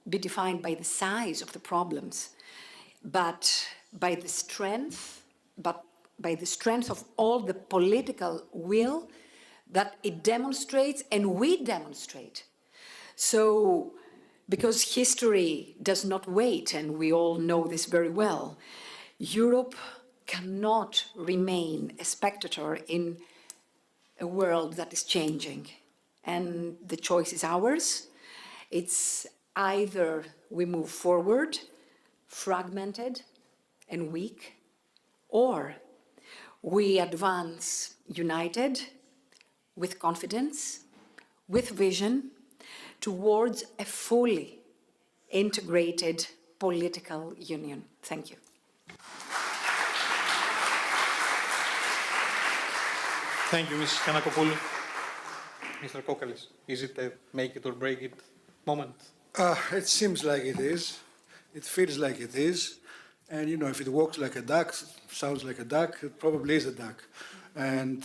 be defined by the size of the problems, but by the strength of all the political will that it demonstrates and we demonstrate. So, because history does not wait, and we all know this very well, Europe cannot remain a spectator in a world that is changing. And the choice is ours. It's either we move forward, fragmented and weak, or we advance united, with confidence, with vision, towards a fully integrated political union. Thank you. Thank you, Mrs. Kannakopoulou. Mr. Kokkalis, is it a make it or break it moment? It seems like it is. It feels like it is. And, you know, if it walks like a duck, sounds like a duck, it probably is a duck. And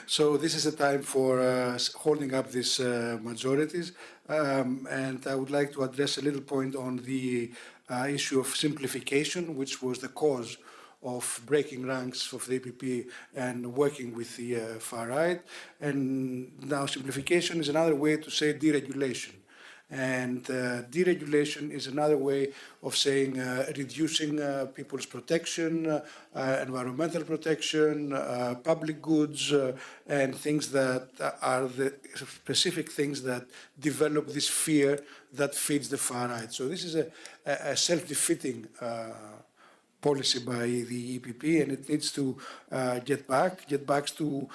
so this is a time for holding up these majorities. And I would like to address a little point on the issue of simplification, which was the cause of breaking ranks of the EPP and working with the far right. And now simplification is another way to say deregulation. And deregulation is another way of saying reducing people's protection, environmental protection, public goods, and things that are the specific things that develop this fear that feeds the far right. So this is a self-defeating policy by the EPP, and it needs to get back to,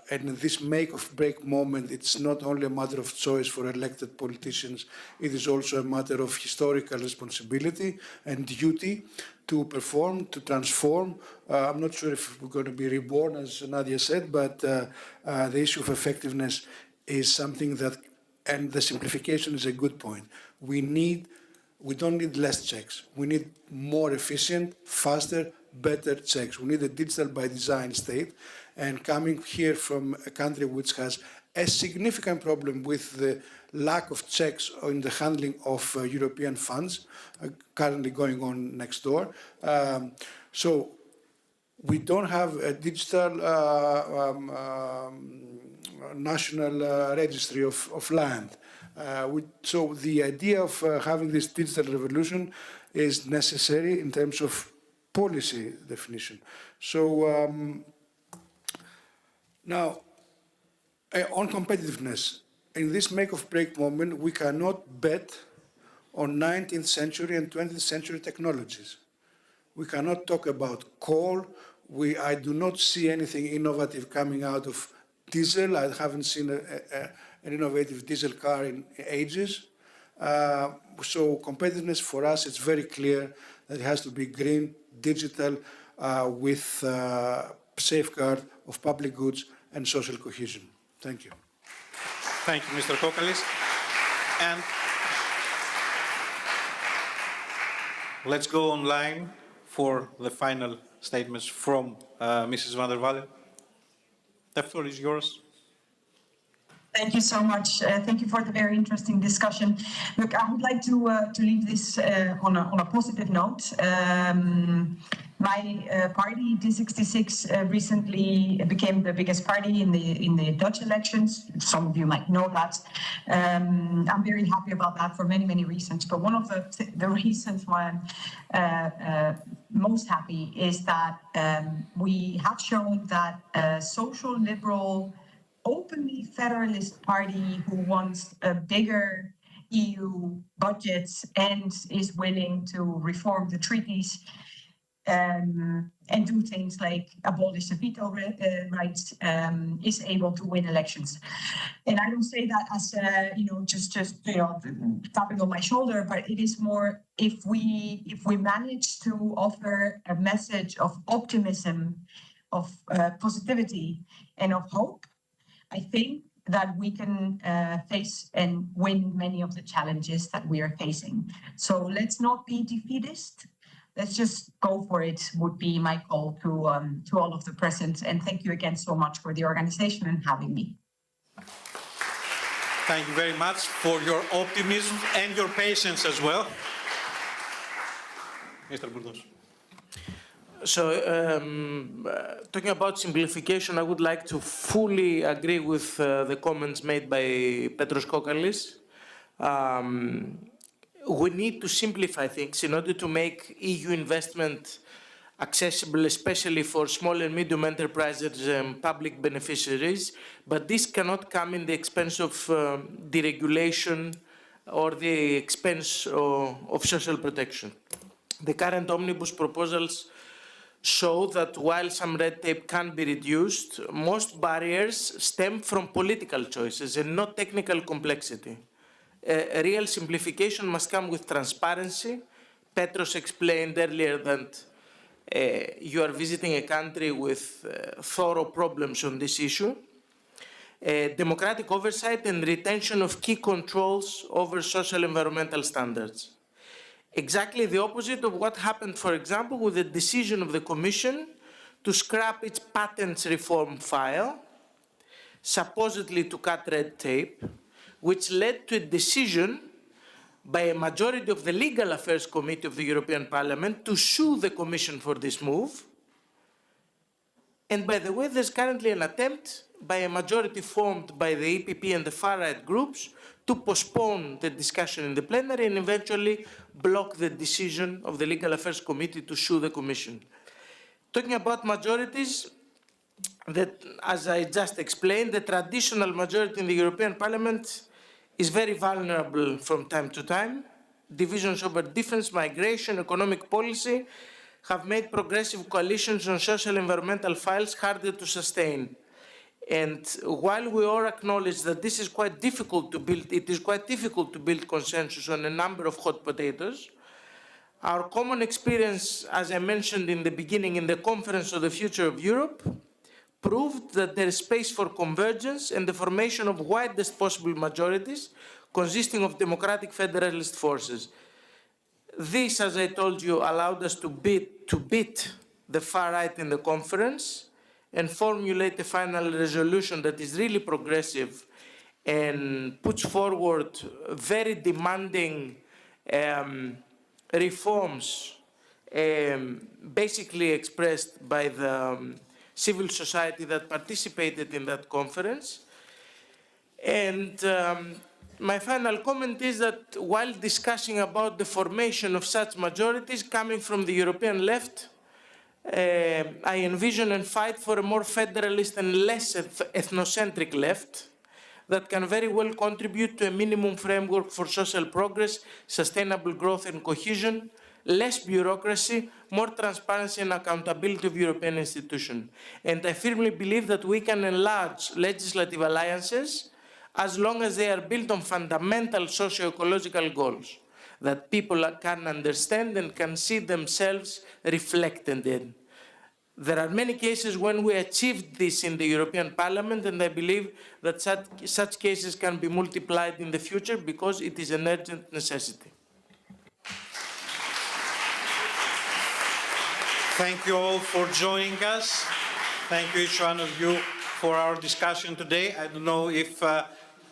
and this make or break moment, it's not only a matter of choice for elected politicians, it is also a matter of historical responsibility and duty to perform, to transform. I'm not sure if we're going to be reborn, as Nadia said, but the issue of effectiveness is something that, and the simplification is a good point. We need We don't need less checks. We need more efficient, faster, better checks. We need a digital by design state. And coming here from a country which has a significant problem with the lack of checks in the handling of European funds, currently going on next door. So we don't have a digital national registry of land. So the idea of having this digital revolution is necessary in terms of policy definition. So now, on competitiveness, in this make-or-break moment, we cannot bet on 19th century and 20th century technologies. We cannot talk about coal. I do not see anything innovative coming out of diesel. I haven't seen an innovative diesel car in ages. So competitiveness for us, it's very clear that it has to be green, digital, with safeguard of public goods and social cohesion. Thank you. Thank you, Mr. Kokkalis. And let's go online for the final statements from Mrs. van der Wallen. The floor is yours. Thank you so much. Thank you for the very interesting discussion. Look, I would like to leave this on a positive note. My party, D66, recently became the biggest party in the Dutch elections. Some of you might know that. I'm very happy about that for many, many reasons. But one of the reasons why I'm most happy is that we have shown that a social liberal, openly federalist party who wants a bigger EU budget and is willing to reform the treaties and do things like abolish the veto rights, is able to win elections. And I don't say that as just tapping on my shoulder, but it is more if we manage to offer a message of optimism, of positivity, and of hope, I think that we can face and win many of the challenges that we are facing. So let's not be defeatist. Let's just go for it, would be my call to all of the present. And thank you again so much for the organization and having me. Thank you very much for your optimism and your patience as well. Mr. Bourdos. So, talking about simplification, I would like to fully agree with the comments made by Petros Kokkalis. We need to simplify things in order to make EU investment accessible, especially for small and medium enterprises and public beneficiaries. But this cannot come in the expense of deregulation or the expense of social protection. The current omnibus proposals show that while some red tape can be reduced, most barriers stem from political choices and not technical complexity. A real simplification must come with transparency. Petros explained earlier that you are visiting a country with thorough problems on this issue. Democratic oversight and retention of key controls over social environmental standards. Exactly the opposite of what happened, for example, with the decision of the Commission to scrap its patents reform file, supposedly to cut red tape, which led to a decision by a majority of the Legal Affairs Committee of the European Parliament to sue the Commission for this move. And by the way, there's currently an attempt by a majority formed by the EPP and the far-right groups to postpone the discussion in the plenary and eventually block the decision of the Legal Affairs Committee to sue the Commission. Talking about majorities, that, as I just explained, the traditional majority in the European Parliament is very vulnerable from time to time. Divisions over defense, migration, economic policy have made progressive coalitions on social environmental files harder to sustain. And while we all acknowledge that this is quite difficult to build, it is quite difficult to build consensus on a number of hot potatoes, our common experience, as I mentioned in the beginning, in the Conference on the Future of Europe, proved that there is space for convergence and the formation of widest possible majorities consisting of democratic federalist forces. This, as I told you, allowed us to beat the far right in the conference and formulate a final resolution that is really progressive and puts forward very demanding reforms, basically expressed by the civil society that participated in that conference. And my final comment is that while discussing about the formation of such majorities coming from the European left, I envision and fight for a more federalist and less ethnocentric left that can very well contribute to a minimum framework for social progress, sustainable growth and cohesion, less bureaucracy, more transparency and accountability of European institutions. And I firmly believe that we can enlarge legislative alliances as long as they are built on fundamental socio-ecological goals that people can understand and can see themselves reflected in. There are many cases when we achieved this in the European Parliament, and I believe that such cases can be multiplied in the future because it is an urgent necessity. Thank you all for joining us. Thank you, each one of you, for our discussion today. I don't know if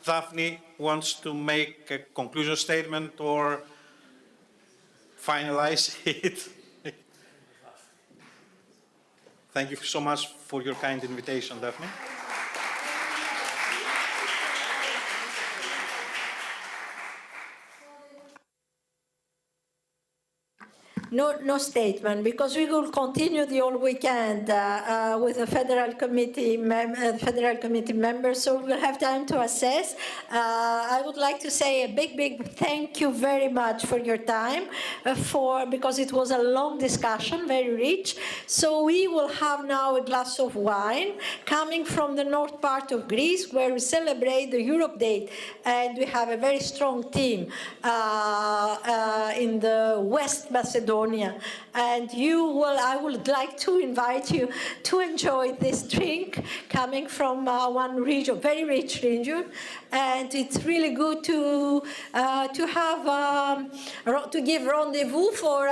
Daphne wants to make a conclusion statement or finalize it. Thank you so much for your kind invitation, Daphne. No statement, because we will continue the whole weekend with the Federal Committee members, so we'll have time to assess. I would like to say a big thank you very much for your time, because it was a long discussion, very rich. So we will have now a glass of wine coming from the north part of Greece, where we celebrate the Europe Day, and we have a very strong team in the West Macedonia. And I would like to invite you to enjoy this drink coming from one region, very rich region, and it's really good to give rendezvous for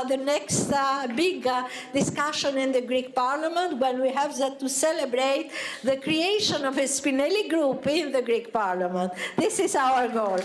the next big discussion in the Greek Parliament, when we have to celebrate the creation of a Spinelli group in the Greek Parliament. This is our goal.